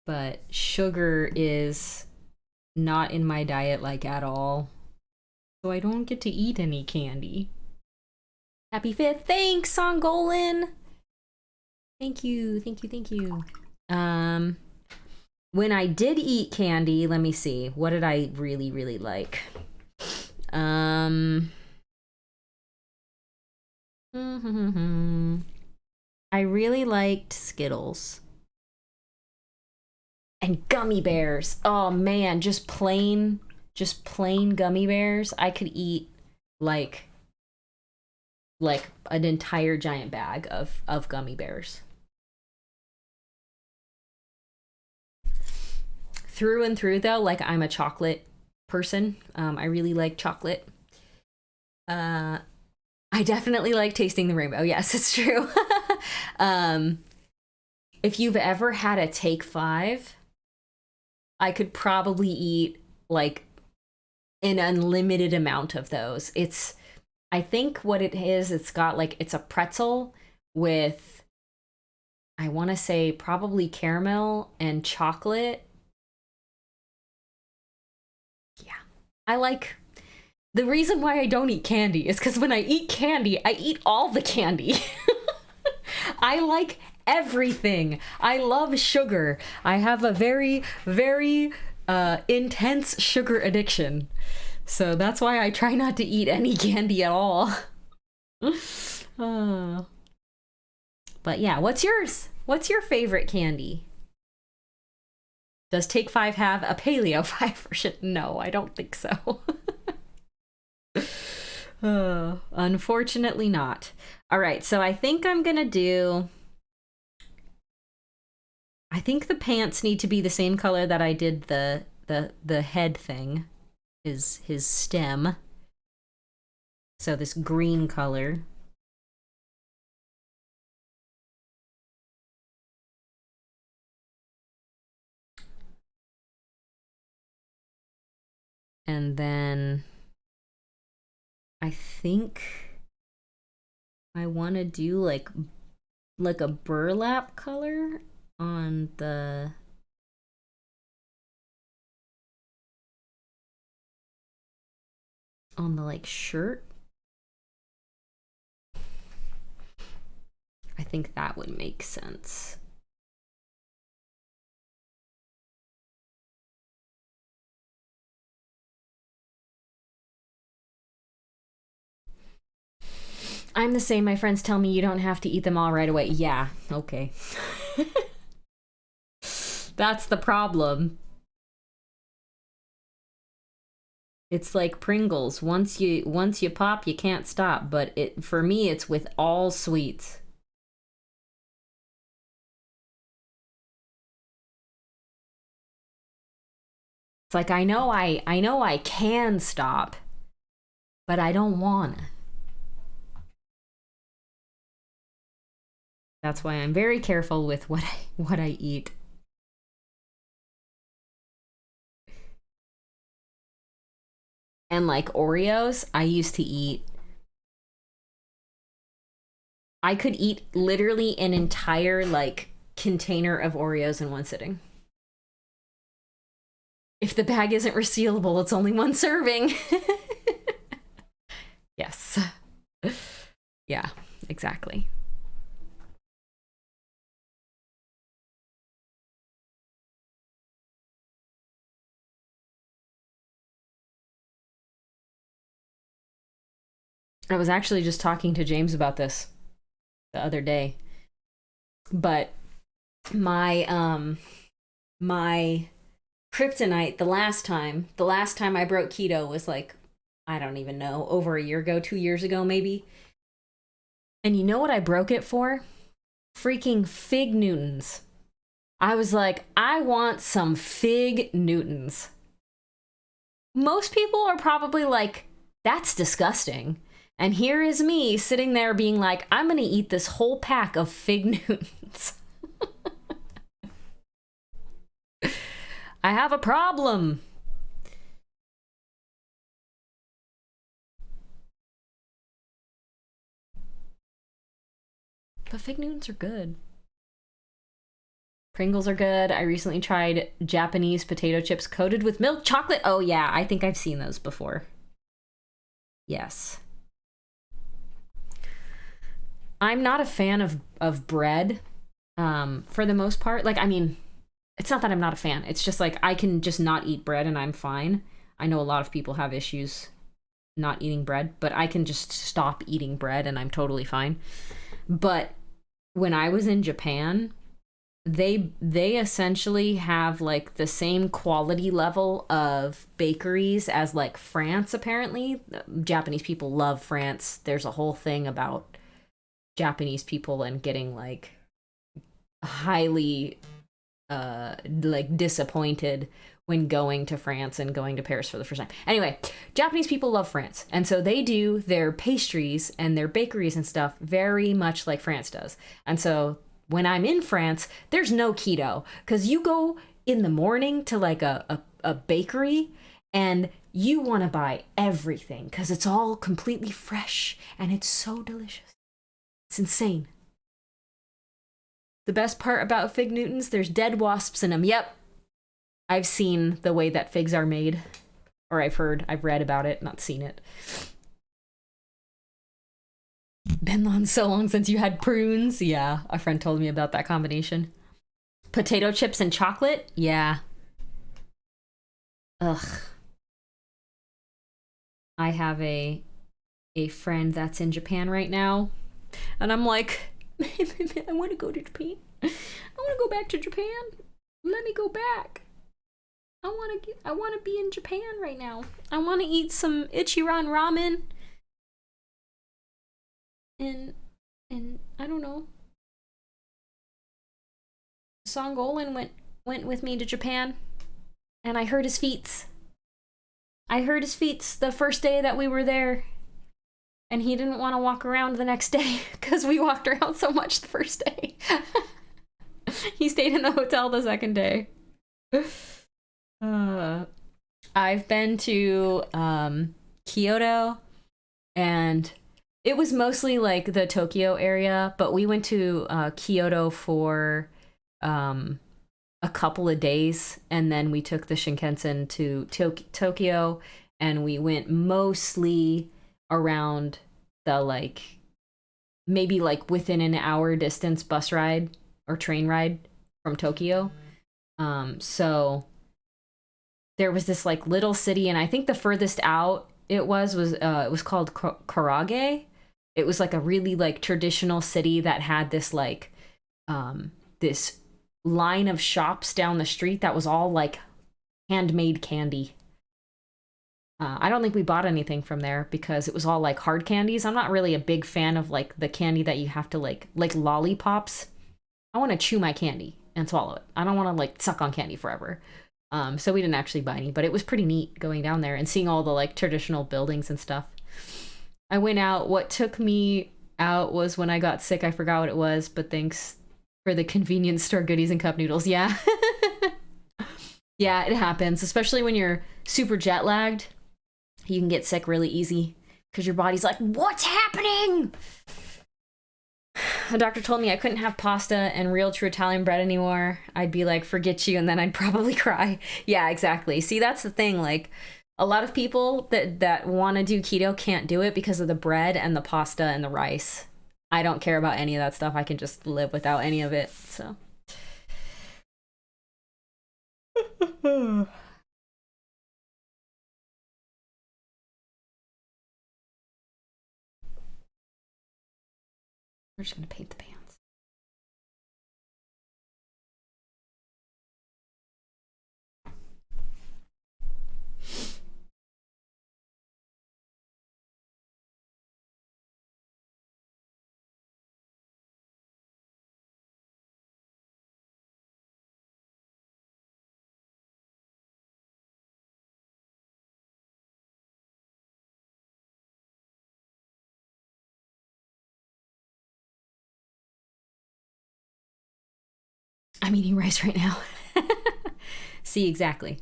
but sugar is not in my diet like at all. So I don't get to eat any candy. Happy 5th. Thanks, Songolin. Thank you, thank you, thank you. When I did eat candy, let me see. What did I really, really like? I really liked Skittles. And gummy bears. Oh man, just plain gummy bears. I could eat like an entire giant bag of gummy bears. Through and through though, like I'm a chocolate person. I really like chocolate. I definitely like tasting the rainbow. Yes, it's true. If you've ever had a Take 5, I could probably eat like an unlimited amount of those. I think what it is, it's a pretzel with, I want to say probably caramel and chocolate. Yeah. The reason why I don't eat candy is because when I eat candy, I eat all the candy. I like everything. I love sugar. I have a very, very intense sugar addiction. So that's why I try not to eat any candy at all. But yeah, what's yours? What's your favorite candy? Does Take 5 have a Paleo 5 version? No, I don't think so. Unfortunately not. All right, so I think I think the pants need to be the same color that I did the head thing, his stem. So this green color. And then I think I want to do like a burlap color on the like shirt. I think that would make sense. I'm the same. My friends tell me you don't have to eat them all right away. Yeah, okay. That's the problem. It's like Pringles. Once you pop, you can't stop. But for me, it's with all sweets. It's like I know I can stop, but I don't wanna. That's why I'm very careful with what I eat. And like Oreos, I could eat literally an entire like container of Oreos in one sitting. If the bag isn't resealable, it's only one serving. Yes. Yeah, exactly. I was actually just talking to James about this the other day. But my kryptonite the last time I broke keto was like, I don't even know, over a year ago, 2 years ago maybe. And you know what I broke it for? Freaking fig Newtons. I was like, I want some fig Newtons. Most people are probably like, that's disgusting. And here is me sitting there being like, I'm gonna eat this whole pack of fig Newtons. I have a problem. But fig Newtons are good. Pringles are good. I recently tried Japanese potato chips coated with milk chocolate. Oh yeah, I think I've seen those before. Yes. I'm not a fan of bread, for the most part. Like, I mean, it's not that I'm not a fan. It's just like I can just not eat bread and I'm fine. I know a lot of people have issues not eating bread, but I can just stop eating bread and I'm totally fine. But when I was in Japan, they essentially have like the same quality level of bakeries as like France. Apparently Japanese people love France. There's a whole thing about Japanese people and getting like highly like disappointed when going to France and going to Paris for the first time. Anyway, Japanese people love France, and so they do their pastries and their bakeries and stuff very much like France does. And so when I'm in France, there's no keto, because you go in the morning to like a bakery and you want to buy everything because it's all completely fresh and it's so delicious. It's insane. The best part about fig Newtons, there's dead wasps in them. Yep. I've seen the way that figs are made. Or I've read about it, not seen it. Been on so long since you had prunes. Yeah, a friend told me about that combination. Potato chips and chocolate? Yeah. Ugh. I have a friend that's in Japan right now. And I'm like, I want to go to Japan. I want to go back to Japan. Let me go back. I want to be in Japan right now. I want to eat some Ichiran ramen. And I don't know. Songolin went with me to Japan, and I hurt his feet. I hurt his feet the first day that we were there. And he didn't want to walk around the next day because we walked around so much the first day. He stayed in the hotel the second day. I've been to Kyoto, and it was mostly like the Tokyo area, but we went to Kyoto for a couple of days, and then we took the Shinkansen to Tokyo, and we went mostly around the like maybe like within an hour distance bus ride or train ride from Tokyo. So there was this like little city, and I think the furthest out it was it was called Karage. It was like a really like traditional city that had this like this line of shops down the street that was all like handmade candy. I don't think we bought anything from there because it was all like hard candies. I'm not really a big fan of like the candy that you have to like lollipops. I want to chew my candy and swallow it. I don't want to like suck on candy forever. So we didn't actually buy any, but it was pretty neat going down there and seeing all the like traditional buildings and stuff. I went out. What took me out was when I got sick. I forgot what it was, but thanks for the convenience store goodies and cup noodles. Yeah. Yeah, it happens, especially when you're super jet lagged. You can get sick really easy because your body's like, what's happening? The doctor told me I couldn't have pasta and real true Italian bread anymore. I'd be like, forget you, and then I'd probably cry. Yeah, exactly. See, that's the thing. Like, a lot of people that want to do keto can't do it because of the bread and the pasta and the rice. I don't care about any of that stuff. I can just live without any of it, so. We're just gonna paint the pants. I'm eating rice right now. See, exactly.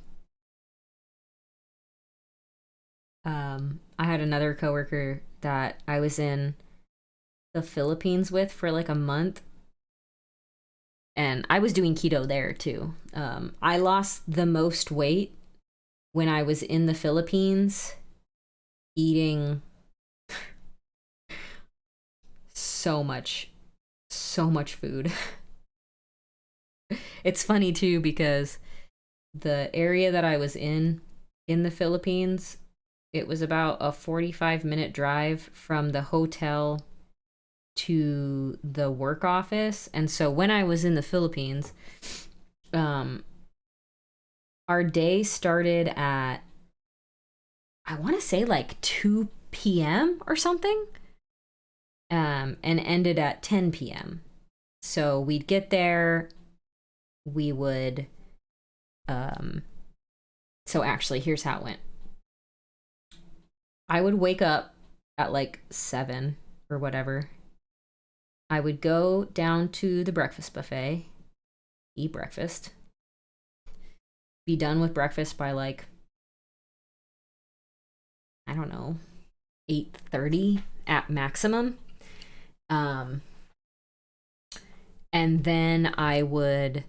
I had another coworker that I was in the Philippines with for like a month, And I was doing keto there too. I lost the most weight when I was in the Philippines eating so much food. It's funny too because the area that I was in the Philippines, it was about a 45-minute drive from the hotel to the work office. And so when I was in the Philippines, our day started at, I want to say like 2 p.m. or something, and ended at 10 p.m. So we'd get there, we would, so actually here's how it went. I would wake up at like 7 or whatever. I would go down to the breakfast buffet, eat breakfast, be done with breakfast by like, I don't know, 8:30 at maximum. And then I would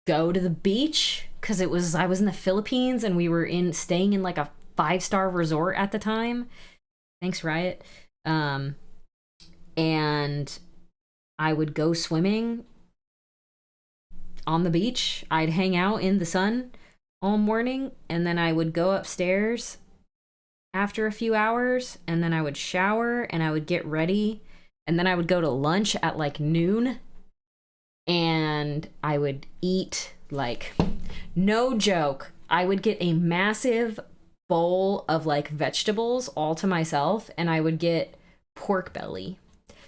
go to the beach because I was in the Philippines and we were staying in like a 5-star resort at the time. Thanks, Riot. And I would go swimming on the beach. I'd hang out in the sun all morning, and then I would go upstairs after a few hours, and then I would shower and I would get ready, and then I would go to lunch at like noon, and I would eat, like, no joke, I would get a massive bowl of like vegetables all to myself, and I would get pork belly.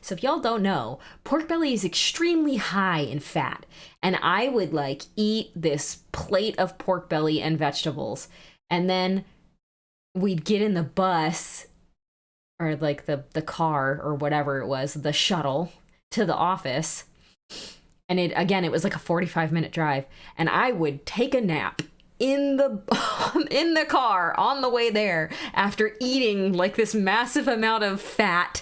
So if y'all don't know, pork belly is extremely high in fat, and I would like eat this plate of pork belly and vegetables, and then we'd get in the bus or like the car or whatever it was, the shuttle to the office. And it was like a 45-minute drive, and I would take a nap in the car on the way there after eating like this massive amount of fat.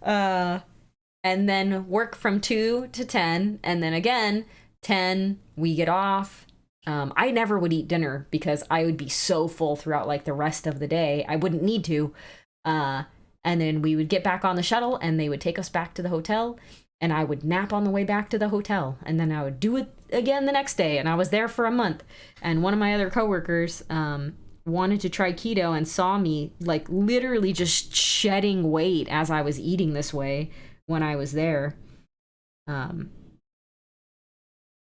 And then work from 2 to 10, and then again 10 we get off. I never would eat dinner because I would be so full throughout like the rest of the day. I wouldn't need to. And then we would get back on the shuttle and they would take us back to the hotel, and I would nap on the way back to the hotel, and then I would do it again the next day. And I was there for a month. And one of my other coworkers wanted to try keto and saw me like literally just shedding weight as I was eating this way when I was there.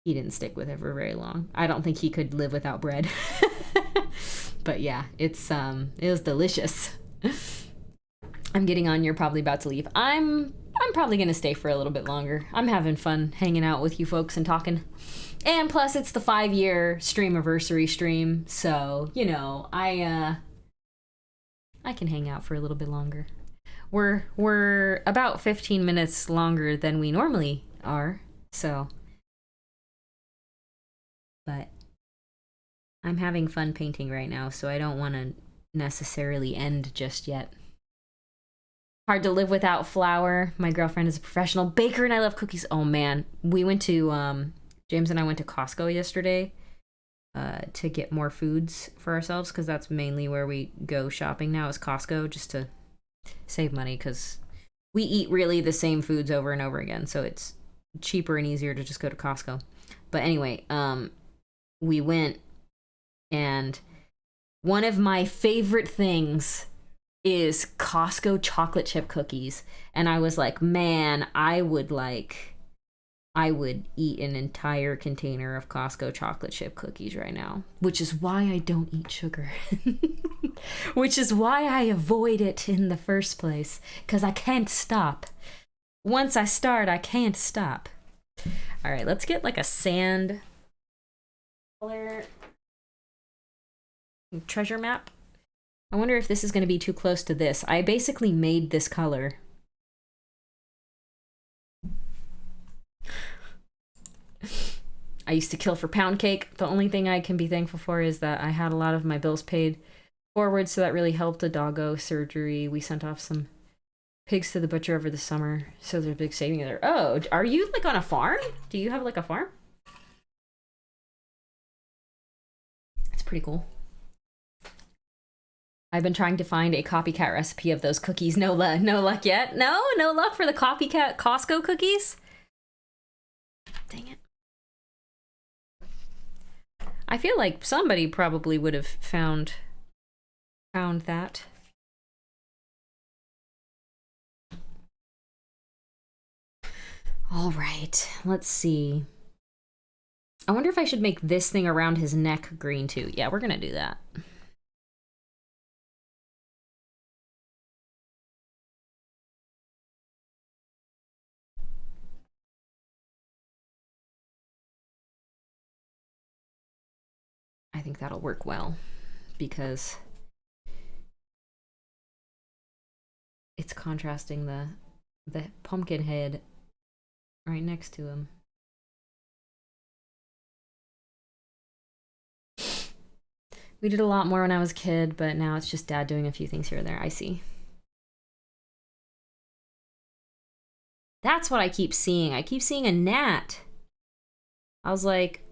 He didn't stick with it for very long. I don't think he could live without bread. But yeah, it was delicious. I'm getting on. You're probably about to leave. I'm probably gonna stay for a little bit longer. I'm having fun hanging out with you folks and talking. And plus, it's the 5-year Streamiversary stream, so you know I can hang out for a little bit longer. We're about 15 minutes longer than we normally are, so. But I'm having fun painting right now, so I don't want to necessarily end just yet. Hard to live without flour. My girlfriend is a professional baker and I love cookies. Oh man, we went to James and I went to Costco yesterday to get more foods for ourselves, because that's mainly where we go shopping now, is Costco, just to save money, because we eat really the same foods over and over again, so it's cheaper and easier to just go to Costco. But anyway, we went, and one of my favorite things is Costco chocolate chip cookies. And I was like, man, I would eat an entire container of Costco chocolate chip cookies right now, which is why I don't eat sugar. Which is why I avoid it in the first place, because I can't stop. Once I start, I can't stop. All right, let's get like a sand color treasure map. I wonder if this is going to be too close to this. I basically made this color. I used to kill for pound cake. The only thing I can be thankful for is that I had a lot of my bills paid forward, so that really helped. A doggo surgery. We sent off some pigs to the butcher over the summer, so there's a big saving there. Oh, are you like on a farm? Do you have like a farm? It's pretty cool. I've been trying to find a copycat recipe of those cookies. No luck yet. No luck for the copycat Costco cookies. Dang it. I feel like somebody probably would have found that. All right, let's see. I wonder if I should make this thing around his neck green too. Yeah, we're gonna do that. I think that'll work well because it's contrasting the pumpkin head right next to him. We did a lot more when I was a kid, but now it's just Dad doing a few things here and there. I see. That's what I keep seeing. I keep seeing a gnat. I was like,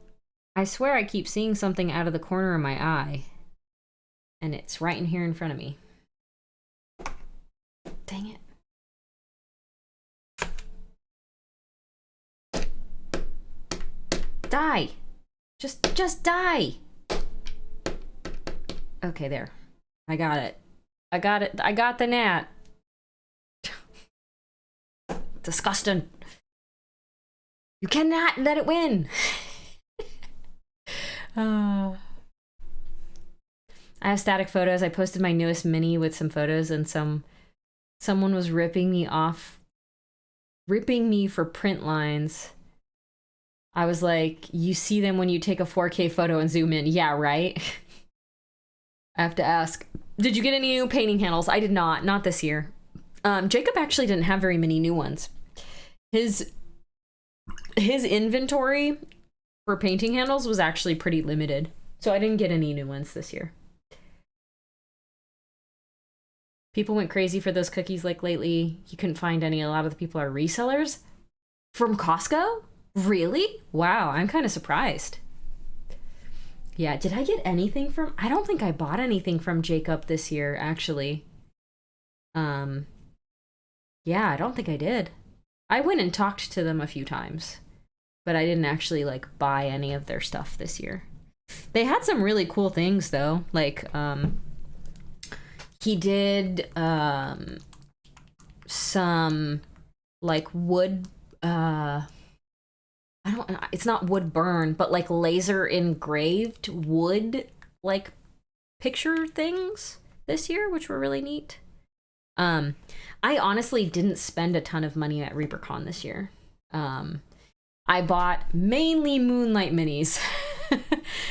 I swear I keep seeing something out of the corner of my eye. And it's right in here in front of me. Dang it. Die! Just die! Okay, there. I got it. I got the gnat. Disgusting. You cannot let it win. I have static photos. I posted my newest mini with some photos, and someone was ripping me for print lines. I was like, you see them when you take a 4K photo and zoom in. Yeah, right? I have to ask, did you get any new painting handles? I did not this year. Jacob actually didn't have very many new ones. His inventory for painting handles was actually pretty limited, so I didn't get any new ones this year. People went crazy for those cookies like lately. You couldn't find any. A lot of the people are resellers from Costco? Really? Wow, I'm kind of surprised. Yeah, did I get anything from... I don't think I bought anything from Jacob this year, actually. Yeah, I don't think I did. I went and talked to them a few times, but I didn't actually, like, buy any of their stuff this year. They had some really cool things, though. Like, he did, some, like, wood, it's not wood burn, but like laser engraved wood, like picture things this year, which were really neat. I honestly didn't spend a ton of money at ReaperCon this year. I bought mainly Moonlight Minis.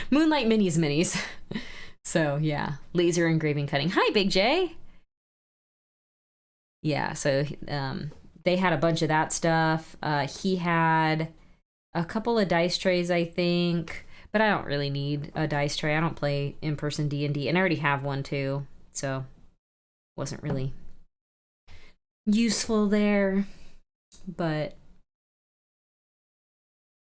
Moonlight Minis. So yeah, laser engraving cutting. Hi, Big J. Yeah, so they had a bunch of that stuff. He had a couple of dice trays, I think, but I don't really need a dice tray. I don't play in-person D&D, and I already have one too, so wasn't really useful there. But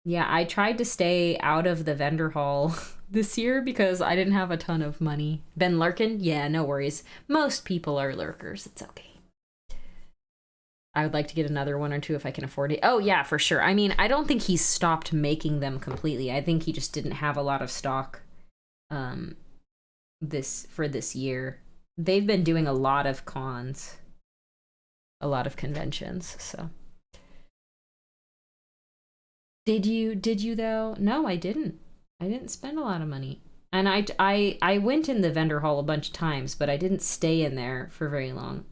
yeah, I tried to stay out of the vendor hall this year because I didn't have a ton of money. Been lurking? Yeah, no worries. Most people are lurkers. It's okay. I would like to get another one or two if I can afford it. Oh, yeah, for sure. I mean, I don't think he's stopped making them completely. I think he just didn't have a lot of stock this year. They've been doing a lot of cons, a lot of conventions, so. Did you though? No, I didn't. I didn't spend a lot of money. And I went in the vendor hall a bunch of times, but I didn't stay in there for very long.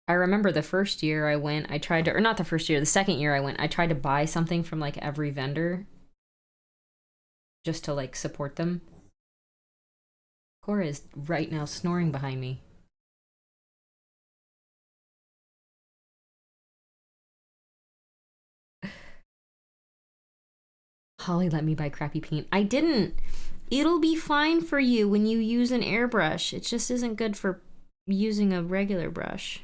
I remember the first year I went, the second year I went, I tried to buy something from like every vendor just to like support them. Cora is right now snoring behind me. Holly let me buy crappy paint. I didn't. It'll be fine for you when you use an airbrush. It just isn't good for using a regular brush.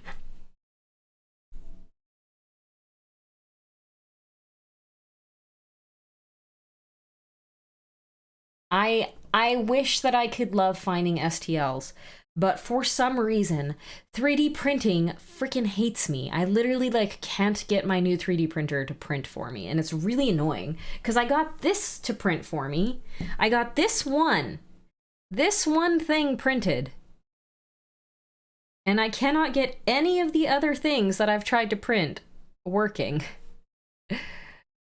I wish that I could love finding STLs, but for some reason, 3D printing freaking hates me. I literally like can't get my new 3D printer to print for me, and it's really annoying because I got this to print for me. I got this one thing printed, and I cannot get any of the other things that I've tried to print working.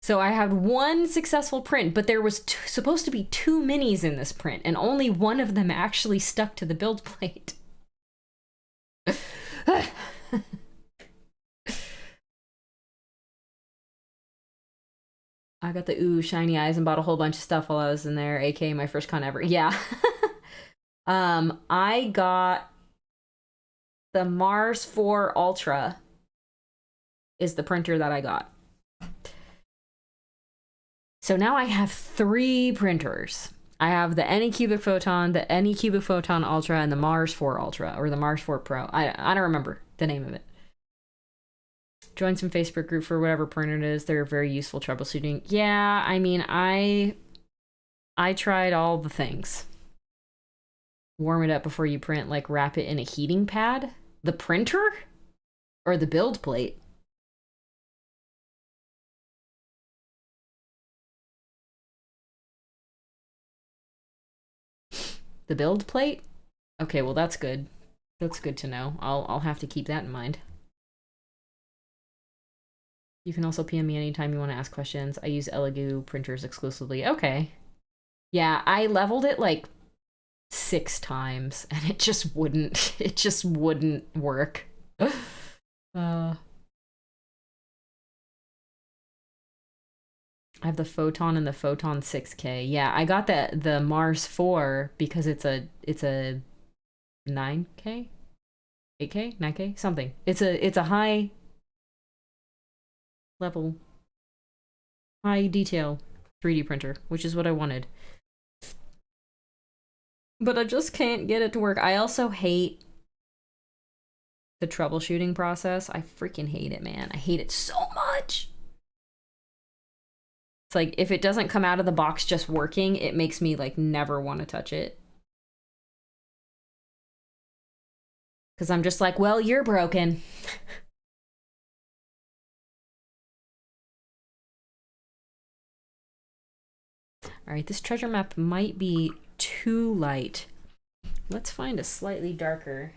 So I had one successful print, but there was supposed to be 2 minis in this print, and only one of them actually stuck to the build plate. I got the shiny eyes and bought a whole bunch of stuff while I was in there, aka my first con ever. Yeah. I got the Mars 4 Ultra is the printer that I got. So now I have 3 printers. I have the Anycubic Photon, the Anycubic Photon Ultra, and the Mars 4 Ultra, or the Mars 4 Pro. I don't remember the name of it. Join some Facebook group for whatever printer it is. They're very useful troubleshooting. Yeah, I mean, I tried all the things. Warm it up before you print, like wrap it in a heating pad. The printer? Or the build plate? The build plate? Okay, well that's good. That's good to know. I'll have to keep that in mind. You can also PM me anytime you want to ask questions. I use Elegoo printers exclusively. Okay. Yeah, I leveled it like 6 times and it just wouldn't work. I have the Photon and the Photon 6K. Yeah, I got the Mars 4 because it's a 9K? 8K? 9K? Something. It's a high level, high detail 3D printer, which is what I wanted. But I just can't get it to work. I also hate the troubleshooting process. I freaking hate it, man. I hate it so much. It's like, if it doesn't come out of the box just working, it makes me like never want to touch it. Because I'm just like, well, you're broken. All right, this treasure map might be too light. Let's find a slightly darker.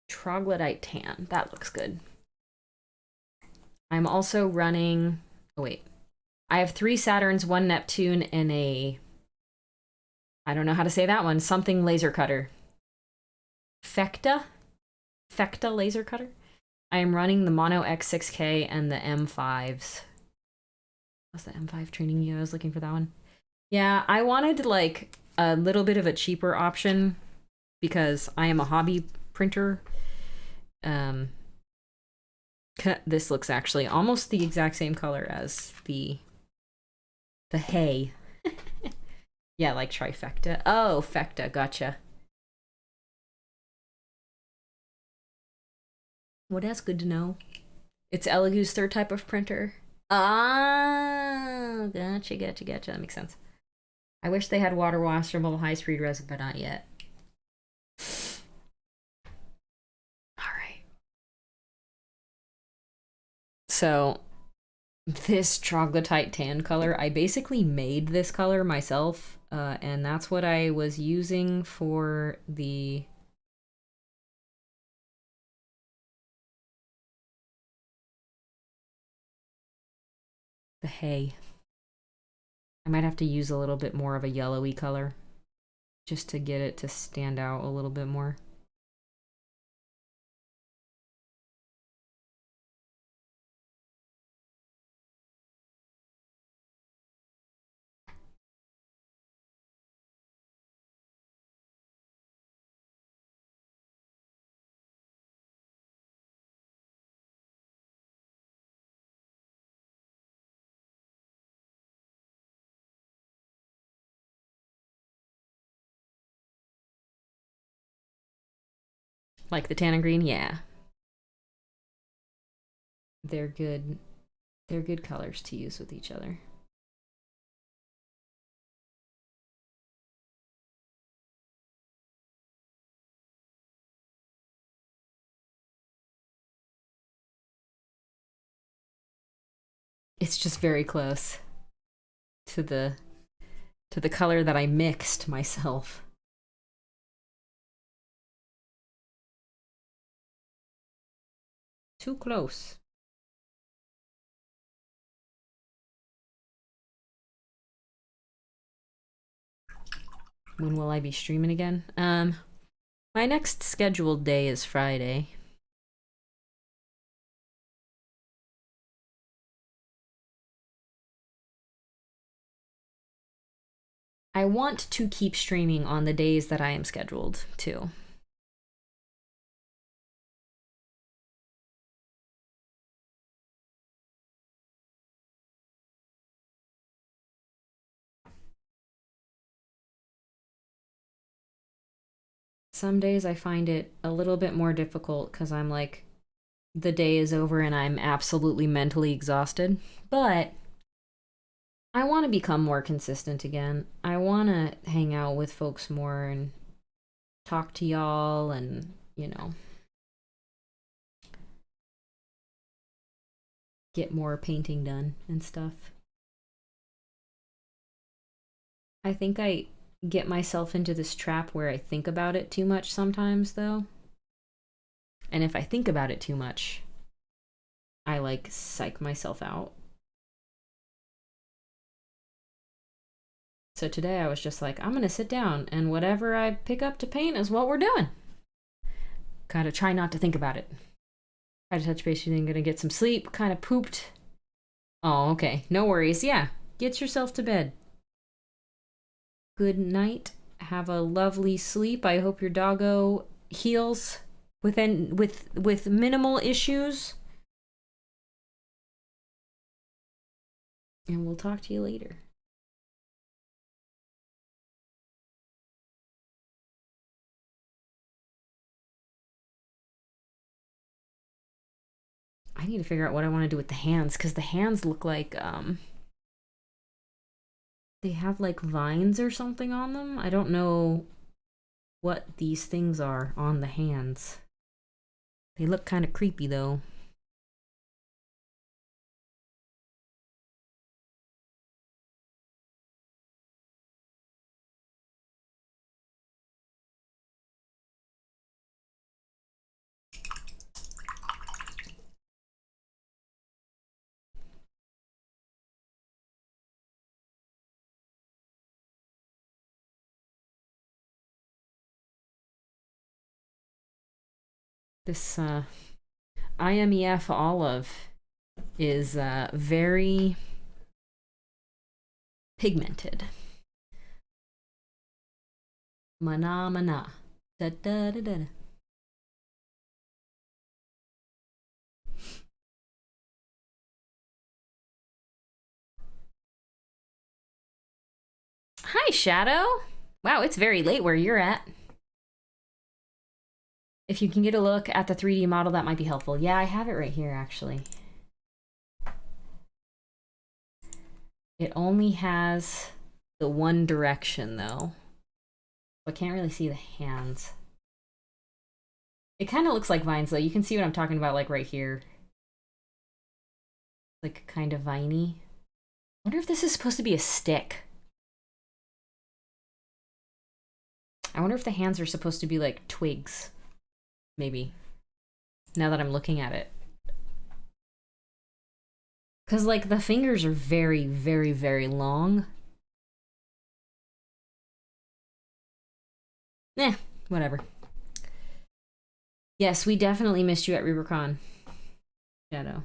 Troglodyte tan. That looks good. I'm also running... Oh, wait. I have 3 Saturns, 1 Neptune, and a... I don't know how to say that one. Something laser cutter. Fecta laser cutter. I am running the Mono X6K and the M5s. What's the M5 training you? I was looking for that one. Yeah, I wanted like a little bit of a cheaper option because I am a hobby printer. This looks actually almost the exact same color as the hay. Yeah, like trifecta. Oh, fecta, gotcha. Well, that's good to know. It's Elegoo's 3rd type of printer. Ah, gotcha. That makes sense. I wish they had water washable high-speed resin, but not yet. Alright. So, this troglodyte tan color, I basically made this color myself, and that's what I was using for the... hay. I might have to use a little bit more of a yellowy color just to get it to stand out a little bit more. Like the tan and green, yeah. They're good. They're good colors to use with each other. It's just very close to the color that I mixed myself. Too close. When will I be streaming again? My next scheduled day is Friday. I want to keep streaming on the days that I am scheduled to. Some days I find it a little bit more difficult because I'm like, the day is over and I'm absolutely mentally exhausted. But I want to become more consistent again. I want to hang out with folks more and talk to y'all and, get more painting done and stuff. I think I get myself into this trap where I think about it too much sometimes, though. And if I think about it too much, I like psych myself out. So today I was just like, I'm gonna sit down and whatever I pick up to paint is what we're doing. Gotta try not to think about it. Try to touch base, you're gonna get some sleep, kind of pooped. Oh, okay, no worries. Yeah, get yourself to bed. Good night. Have a lovely sleep. I hope your doggo heals with minimal issues. And we'll talk to you later. I need to figure out what I want to do with the hands, because the hands look like they have like vines or something on them. I don't know what these things are on the hands. They look kind of creepy though. This IMEF olive is very pigmented. Mana mana. Da da da da. Hi, Shadow. Wow, it's very late where you're at. If you can get a look at the 3D model, that might be helpful. Yeah, I have it right here, actually. It only has the one direction, though. I can't really see the hands. It kind of looks like vines, though. You can see what I'm talking about, like, right here. Like, kind of viney. I wonder if this is supposed to be a stick. I wonder if the hands are supposed to be, like, twigs. Maybe. Now that I'm looking at it. Because, like, the fingers are very, very, very long. Eh, whatever. Yes, we definitely missed you at ReaperCon, Shadow.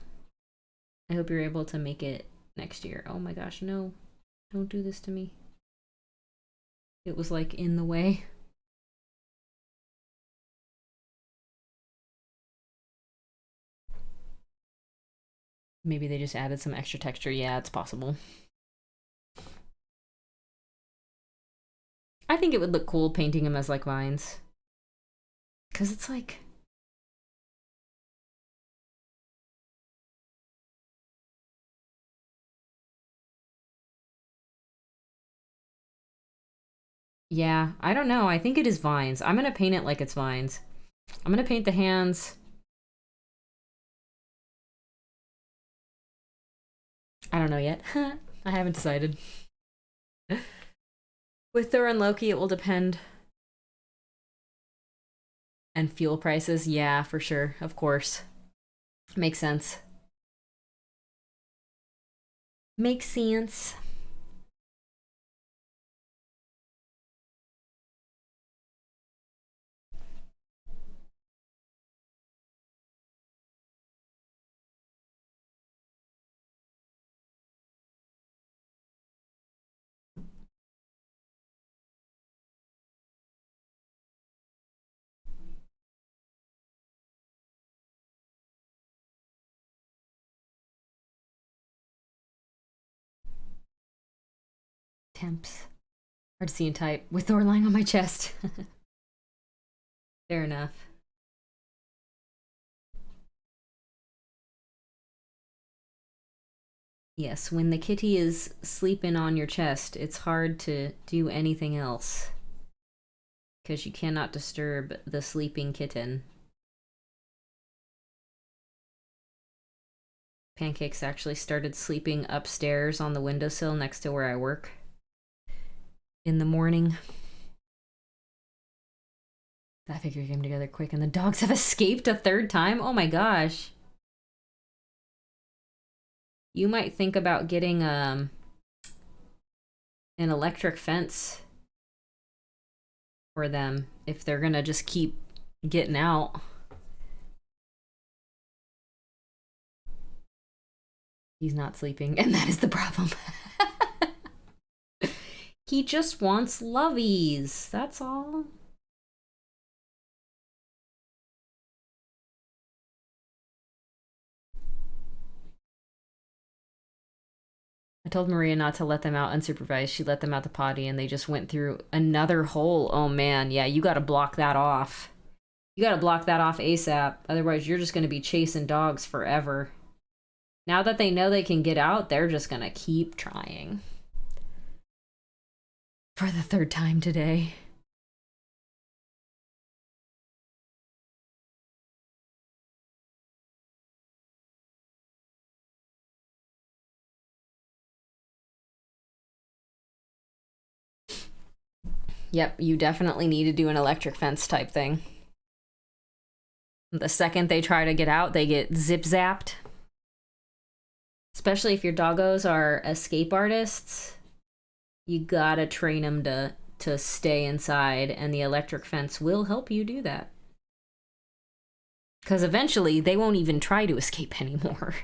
I hope you're able to make it next year. Oh my gosh, no. Don't do this to me. It was, like, in the way. Maybe they just added some extra texture. Yeah, it's possible. I think it would look cool painting them as, like, vines. Because it's like, Yeah, I don't know. I think it is vines. I'm gonna paint it like it's vines. I'm gonna paint the hands. I don't know yet. I haven't decided. With Thor and Loki, it will depend. And fuel prices, yeah, for sure. Of course. Makes sense. Makes sense. Temps. Hard to see and type with Thor lying on my chest. Fair enough. Yes, when the kitty is sleeping on your chest, it's hard to do anything else. Because you cannot disturb the sleeping kitten. Pancakes actually started sleeping upstairs on the windowsill next to where I work in the morning. That figure came together quick, and the dogs have escaped a third time? Oh my gosh. You might think about getting an electric fence for them if they're gonna just keep getting out. He's not sleeping, and that is the problem. He just wants lovies, that's all. I told Maria not to let them out unsupervised. She let them out the potty and they just went through another hole. Oh man, yeah, you gotta block that off. You gotta block that off ASAP. Otherwise, you're just gonna be chasing dogs forever. Now that they know they can get out, they're just gonna keep trying. For the third time today. Yep, you definitely need to do an electric fence type thing. The second they try to get out, they get zip-zapped. Especially if your doggos are escape artists, you gotta train them to stay inside, and the electric fence will help you do that. Because eventually, they won't even try to escape anymore.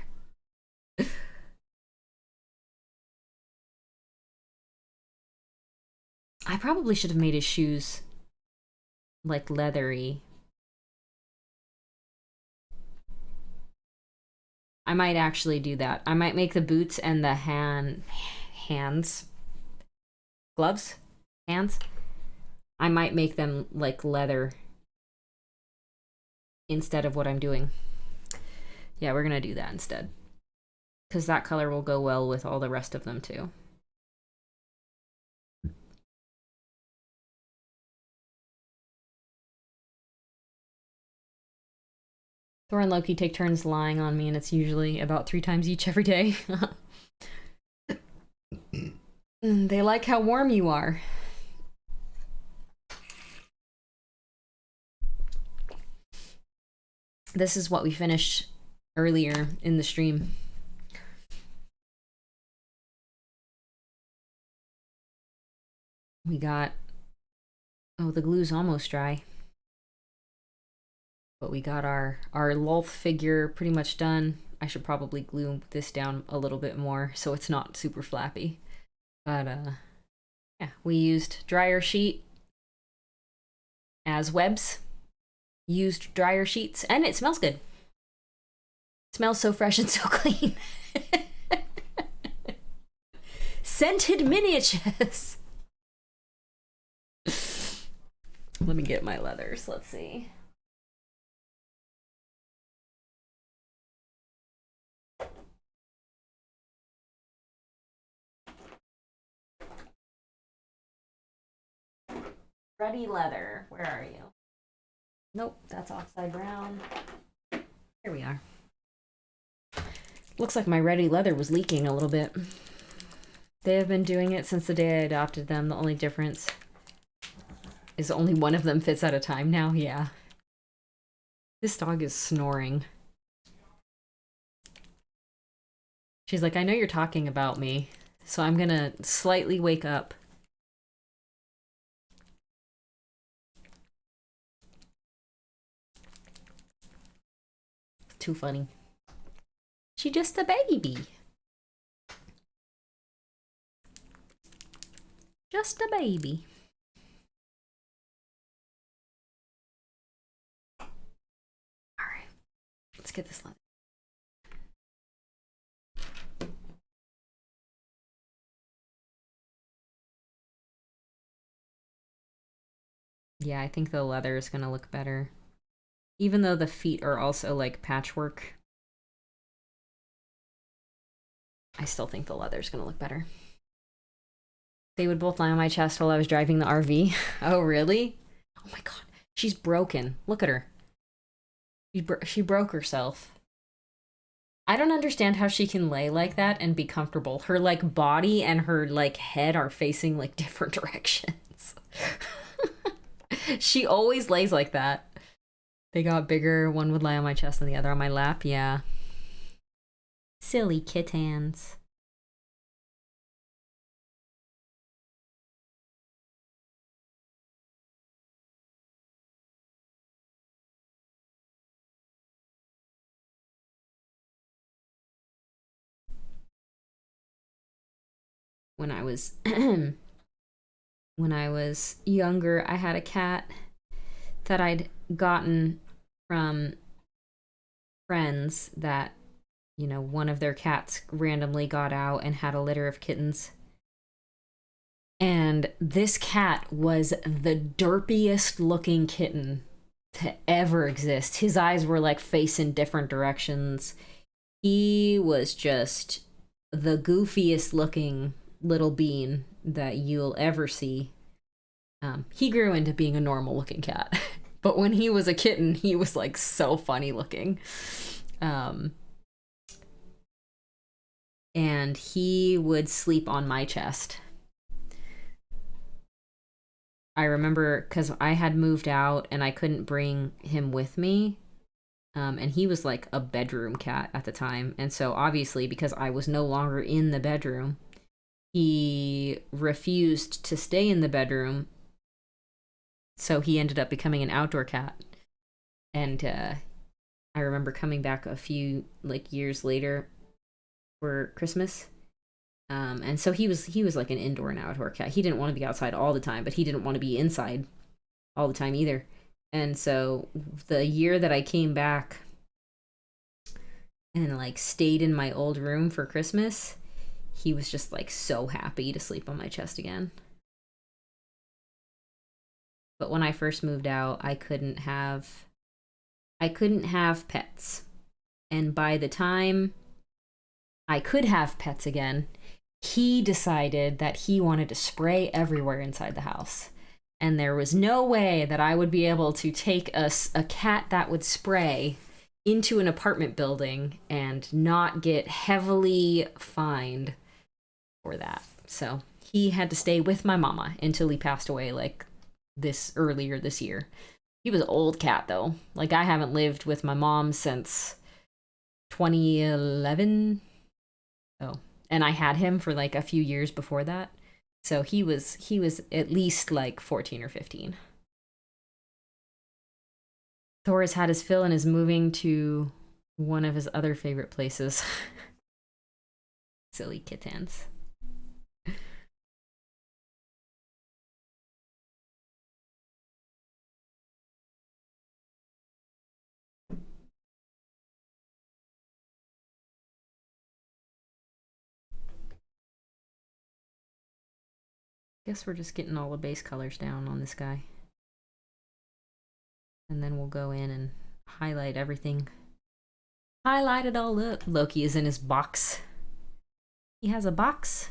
I probably should have made his shoes, like, leathery. I might actually do that. I might make the boots and the hands, gloves, hands. I might make them like leather instead of what I'm doing. Yeah, we're gonna do that instead. Because that color will go well with all the rest of them too. Thor and Loki take turns lying on me, and it's usually about 3 times each every day. They like how warm you are. This is what we finished earlier in the stream. We got... Oh, the glue's almost dry. But we got our Lolth figure pretty much done. I should probably glue this down a little bit more so it's not super flappy. But, yeah, we used dryer sheet as webs. Used dryer sheets, and it smells good. It smells so fresh and so clean. Scented miniatures. Let me get my leathers. Let's see. Ruddy leather. Where are you? Nope, that's oxide brown. Here we are. Looks like my Ruddy leather was leaking a little bit. They have been doing it since the day I adopted them. The only difference is only one of them fits at a time now. Yeah. This dog is snoring. She's like, I know you're talking about me, so I'm gonna slightly wake up. Too funny. She just a baby. Just a baby. All right, let's get this leather. Yeah, I think the leather is gonna look better. Even though the feet are also like patchwork, I still think the leather is gonna look better. They would both lie on my chest while I was driving the RV. Oh, really? Oh my god. She's broken. Look at her. She broke herself. I don't understand how she can lay like that and be comfortable. Her like body and her like head are facing like different directions. She always lays like that. They got bigger. One would lie on my chest and the other on my lap. Yeah. Silly kittens. When I was when I was younger, I had a cat that I'd gotten from friends that, you know, one of their cats randomly got out and had a litter of kittens. And this cat was the derpiest looking kitten to ever exist. His eyes were like facing different directions. He was just the goofiest looking little bean that you'll ever see. He grew into being a normal looking cat. But when he was a kitten, he was like so funny looking. And he would sleep on my chest. I remember because I had moved out and I couldn't bring him with me. And he was like a bedroom cat at the time. And so obviously, because I was no longer in the bedroom, he refused to stay in the bedroom. So he ended up becoming an outdoor cat. And I remember coming back a few like years later for Christmas. And so he was like an indoor and outdoor cat. He didn't want to be outside all the time, but he didn't want to be inside all the time either. And so the year that I came back and like stayed in my old room for Christmas, he was just like so happy to sleep on my chest again. But when I first moved out, I couldn't have pets. And by the time I could have pets again, he decided that he wanted to spray everywhere inside the house. And there was no way that I would be able to take a cat that would spray into an apartment building and not get heavily fined for that. So he had to stay with my mama until he passed away like earlier this year. He was an old cat though. Like I haven't lived with my mom since 2011. Oh, and I had him for like a few years before that. So he was at least like 14 or 15. Thor has had his fill and is moving to one of his other favorite places. Silly kittens. Guess we're just getting all the base colors down on this guy. And then we'll go in and highlight everything. Highlight it all up. Loki is in his box. He has a box.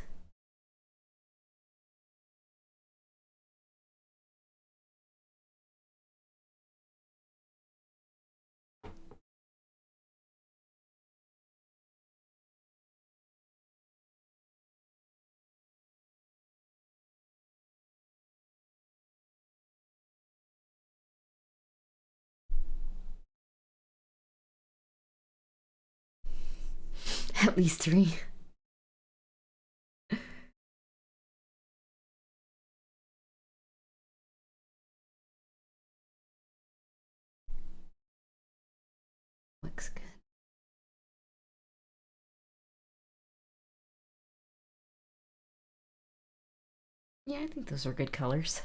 At least 3. Looks good. Yeah, I think those are good colors.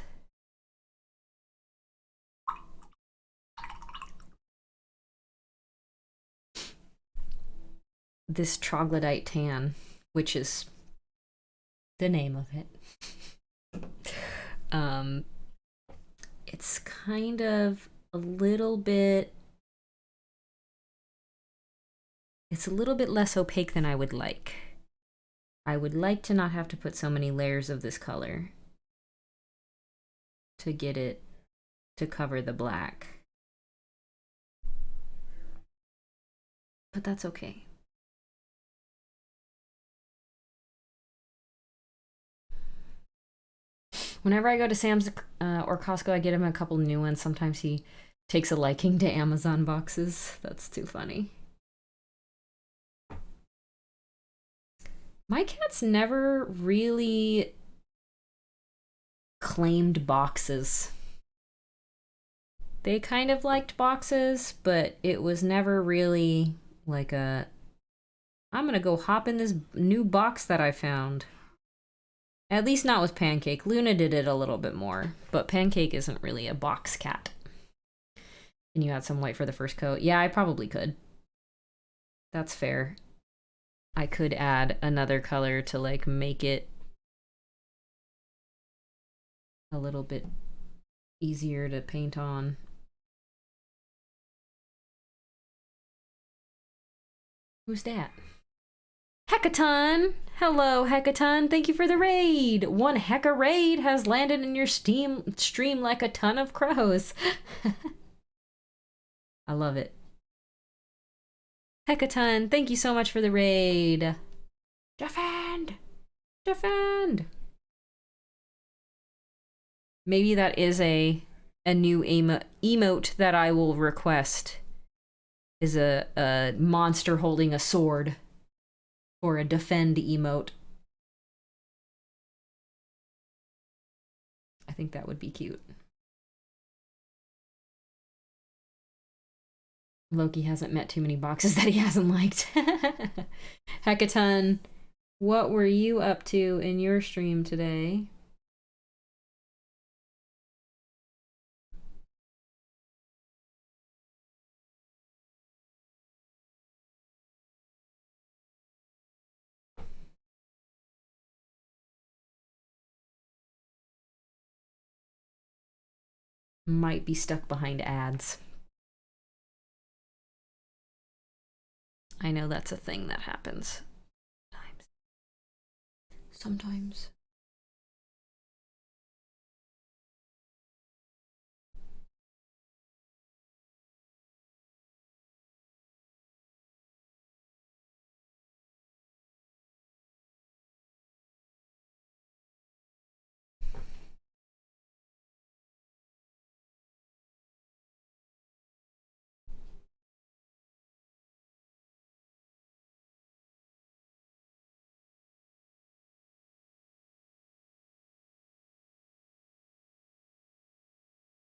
This troglodyte tan, which is the name of it. It's kind of a little bit, it's a little bit less opaque than I would like. I would like to not have to put so many layers of this color to get it to cover the black. But that's okay. Whenever I go to Sam's or Costco, I get him a couple new ones. Sometimes he takes a liking to Amazon boxes. That's too funny. My cats never really claimed boxes. They kind of liked boxes, but it was never really like a, I'm gonna go hop in this new box that I found. At least not with Pancake. Luna did it a little bit more, but Pancake isn't really a box cat. And you add some white for the first coat. Yeah, I probably could. That's fair. I could add another color to like make it a little bit easier to paint on. Who's that? Heckaton! Hello, Heckaton. Thank you for the raid. One hecka raid has landed in your stream like a ton of crows. I love it. Heckaton, thank you so much for the raid. Defend! Defend! Maybe that is a new emote that I will request. Is a monster holding a sword. Or a defend emote. I think that would be cute. Loki hasn't met too many boxes that he hasn't liked. Heckaton, what were you up to in your stream today? Might be stuck behind ads. I know that's a thing that happens. Sometimes.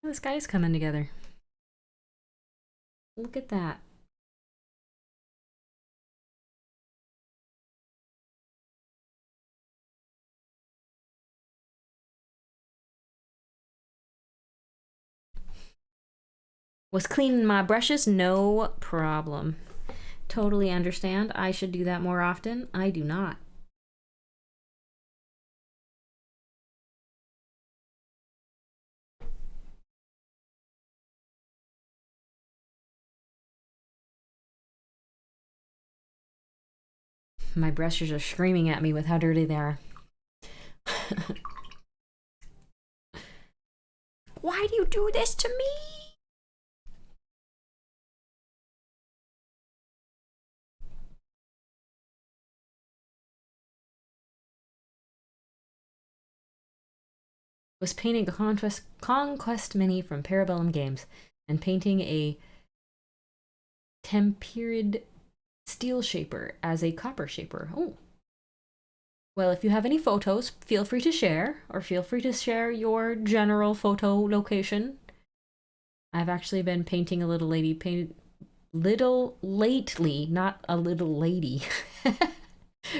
The sky is coming together. Look at that. Was cleaning my brushes? No problem. Totally understand. I should do that more often. I do not. My brushes are screaming at me with how dirty they are. Why do you do this to me? Was painting a conquest mini from Parabellum Games and painting a tempered steel shaper as a copper shaper. Oh. Well, if you have any photos, feel free to share, or feel free to share your general photo location. I've actually been painting a little lady, little lately, not a little lady.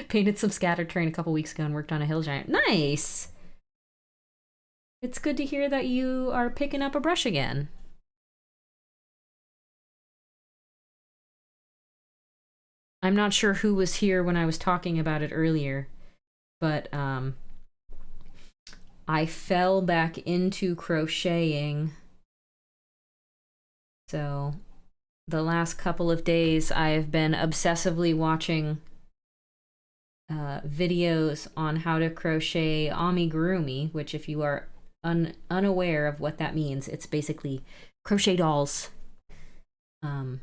Painted some scattered terrain a couple weeks ago and worked on a hill giant. Nice! It's good to hear that you are picking up a brush again. I'm not sure who was here when I was talking about it earlier, but I fell back into crocheting. So the last couple of days I've been obsessively watching videos on how to crochet amigurumi, which if you are unaware of what that means, it's basically crochet dolls. And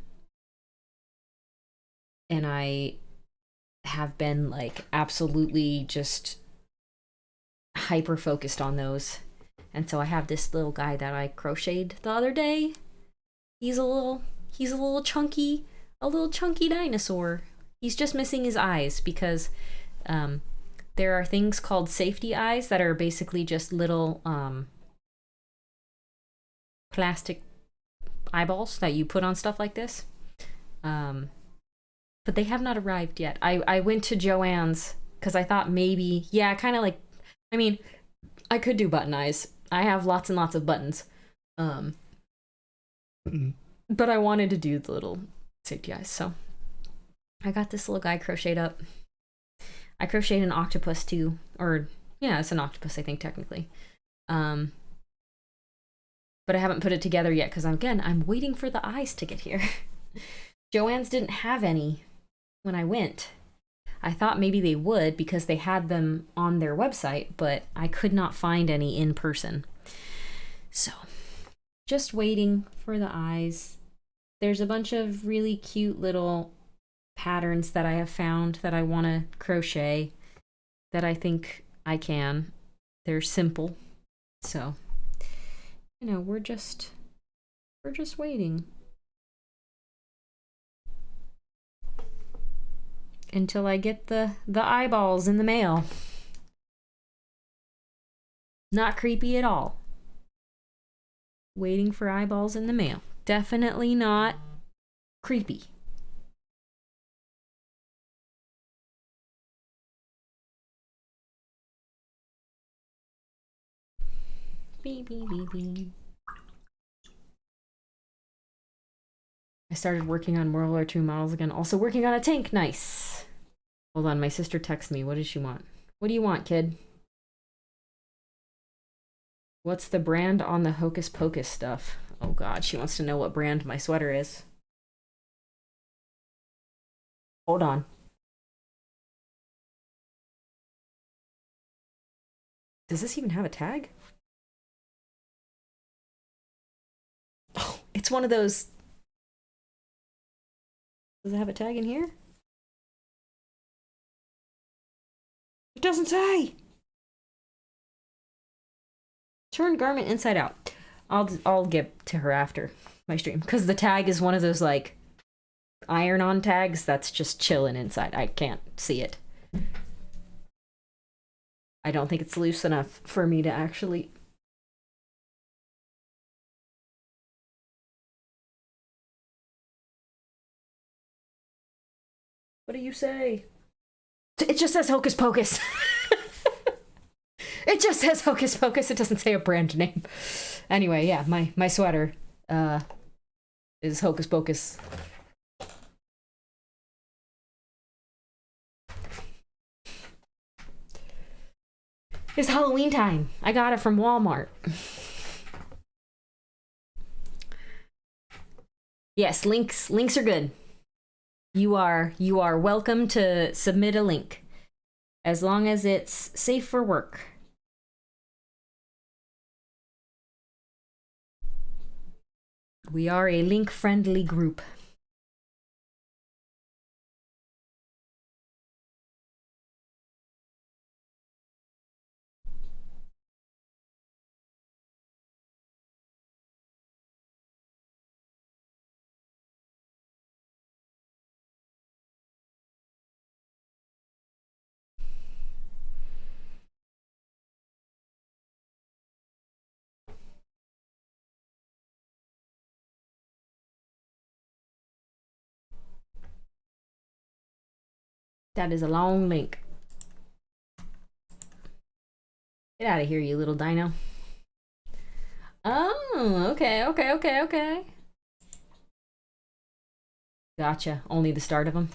I have been like absolutely just hyper focused on those. And so I have this little guy that I crocheted the other day. He's a little chunky dinosaur. He's just missing his eyes because there are things called safety eyes that are basically just little plastic eyeballs that you put on stuff like this. But they have not arrived yet. I went to Joann's because I thought maybe, yeah, kind of like, I mean, I could do button eyes. I have lots and lots of buttons. But I wanted to do the little safety eyes, so I got this little guy crocheted up. I crocheted an octopus too, or yeah, it's an octopus, I think, technically. But I haven't put it together yet because I'm waiting for the eyes to get here. Joann's didn't have any when I went. I thought maybe they would because they had them on their website, but I could not find any in person. So, just waiting for the eyes. There's a bunch of really cute little patterns that I have found that I want to crochet that I think I can. They're simple. So, we're just waiting until I get the eyeballs in the mail. Not creepy at all. Waiting for eyeballs in the mail. Definitely not creepy. Beep, beep, beep, beep. I started working on World War II models again. Also working on a tank. Nice. Hold on, my sister texts me. What does she want? What do you want, kid? What's the brand on the Hocus Pocus stuff? Oh god, she wants to know what brand my sweater is. Hold on. Does this even have a tag? Oh, it's one of those. Does it have a tag in here? It doesn't say. Turn garment inside out. I'll get to her after my stream because the tag is one of those like iron-on tags that's just chilling inside. I can't see it. I don't think it's loose enough for me to actually. What do you say? It just says Hocus Pocus. It just says Hocus Pocus. It doesn't say a brand name. Anyway, yeah, my sweater is Hocus Pocus. It's Halloween time. I got it from Walmart. Yes, links are good. You are welcome to submit a link as long as it's safe for work. We are a link-friendly group. That is a long link. Get out of here, you little dino. Oh, okay. Gotcha. Only the start of him.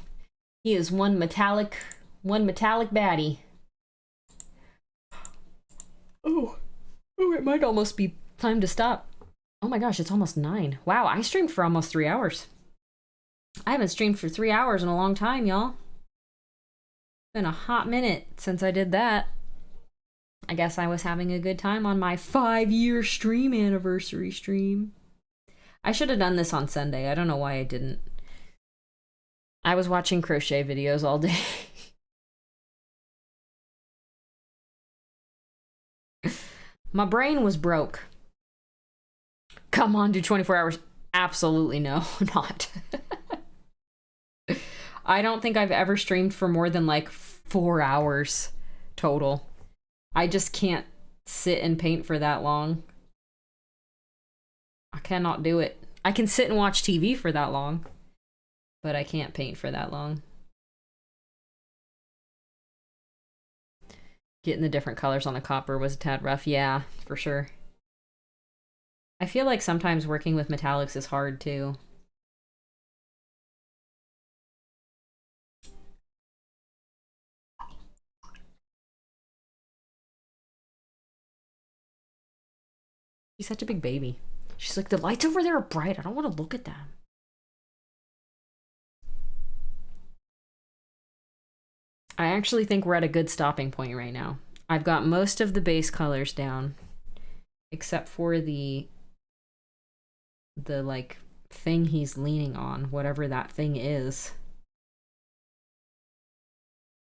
He is one metallic baddie. Oh, it might almost be time to stop. Oh my gosh, it's almost 9. Wow, I streamed for almost 3 hours. I haven't streamed for 3 hours in a long time, y'all. It's been a hot minute since I did that. I guess I was having a good time on my 5-year stream anniversary stream. I should have done this on Sunday. I don't know why I didn't. I was watching crochet videos all day. My brain was broke. Come on, do 24 hours. Absolutely no, not. I don't think I've ever streamed for more than like 4 hours total. I just can't sit and paint for that long. I cannot do it. I can sit and watch TV for that long, but I can't paint for that long. Getting the different colors on the copper was a tad rough. Yeah, for sure. I feel like sometimes working with metallics is hard too. She's such a big baby. She's like, the lights over there are bright. I don't want to look at them. I actually think we're at a good stopping point right now. I've got most of the base colors down, except for the like thing he's leaning on, whatever that thing is.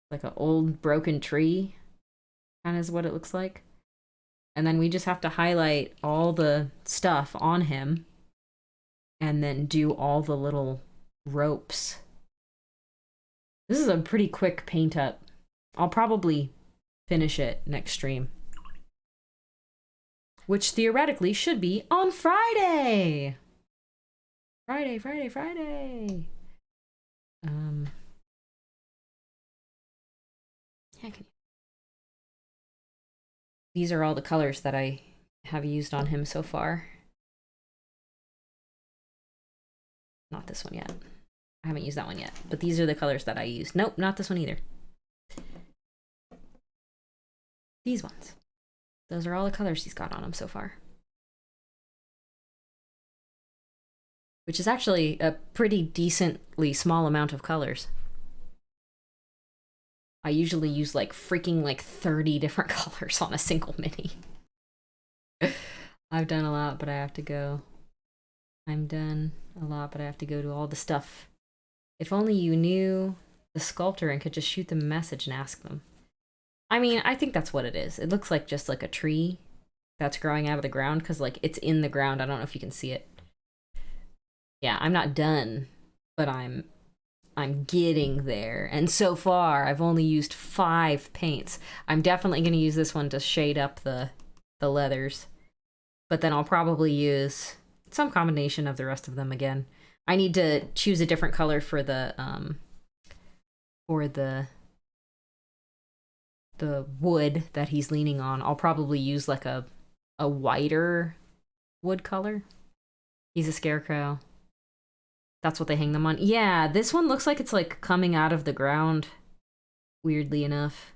Like an old broken tree, kind of is what it looks like. And then we just have to highlight all the stuff on him and then do all the little ropes. This is a pretty quick paint up. I'll probably finish it next stream, which theoretically should be on Friday. Friday. These are all the colors that I have used on him so far. Not this one yet. I haven't used that one yet, but these are the colors that I used. Nope, not this one either. These ones. Those are all the colors he's got on him so far. Which is actually a pretty decently small amount of colors. I usually use like freaking like 30 different colors on a single mini. I've done a lot, but I have to go. I'm done a lot, but I have to go to all the stuff. If only you knew the sculptor and could just shoot them a message and ask them. I mean, I think that's what it is. It looks like just like a tree that's growing out of the ground because like it's in the ground. I don't know if you can see it. Yeah, I'm not done, but I'm getting there. And so far, I've only used 5 paints. I'm definitely going to use this one to shade up the leathers. But then I'll probably use some combination of the rest of them again. I need to choose a different color for the wood that he's leaning on. I'll probably use like a whiter wood color. He's a scarecrow. That's what they hang them on. Yeah, this one looks like it's like coming out of the ground, weirdly enough.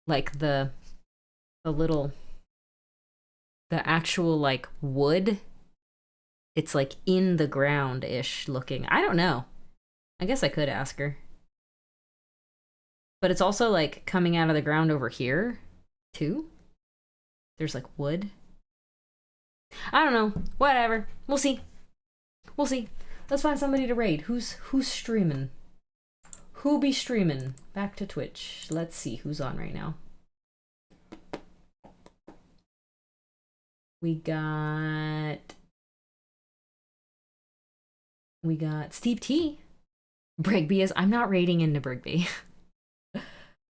Like the actual like wood, it's like in the ground-ish looking. I don't know. I guess I could ask her. But it's also like coming out of the ground over here too. There's like wood. I don't know. Whatever. We'll see. We'll see. Let's find somebody to raid. Who's streaming? Who be streaming? Back to Twitch. Let's see who's on right now. We got Steve T. Brigby is. I'm not raiding into Brigby.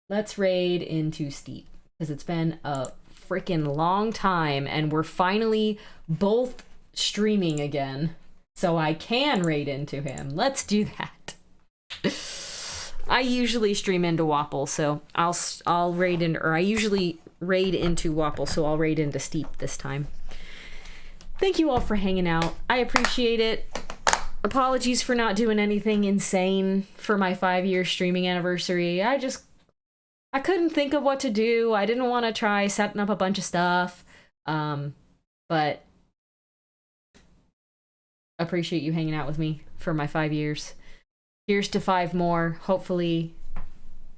Let's raid into Steve because it's been a freaking long time and we're finally both streaming again. So I can raid into him. Let's do that. I usually stream into Wapple, so I'll raid in, or I usually raid into Wapple, so I'll raid into Steep this time. Thank you all for hanging out. I appreciate it. Apologies for not doing anything insane for my 5-year streaming anniversary. I couldn't think of what to do. I didn't want to try setting up a bunch of stuff. But appreciate you hanging out with me for my 5 years. Here's to 5 more. Hopefully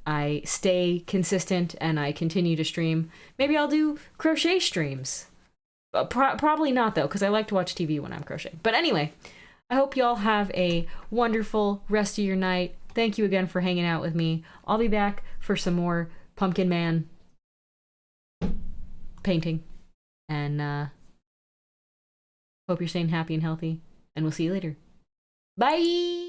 I stay consistent and I continue to stream. Maybe I'll do crochet streams. Probably not, though, because I like to watch TV when I'm crocheting. But anyway, I hope y'all have a wonderful rest of your night. Thank you again for hanging out with me. I'll be back for some more Pumpkin Man painting. And hope you're staying happy and healthy. And we'll see you later. Bye!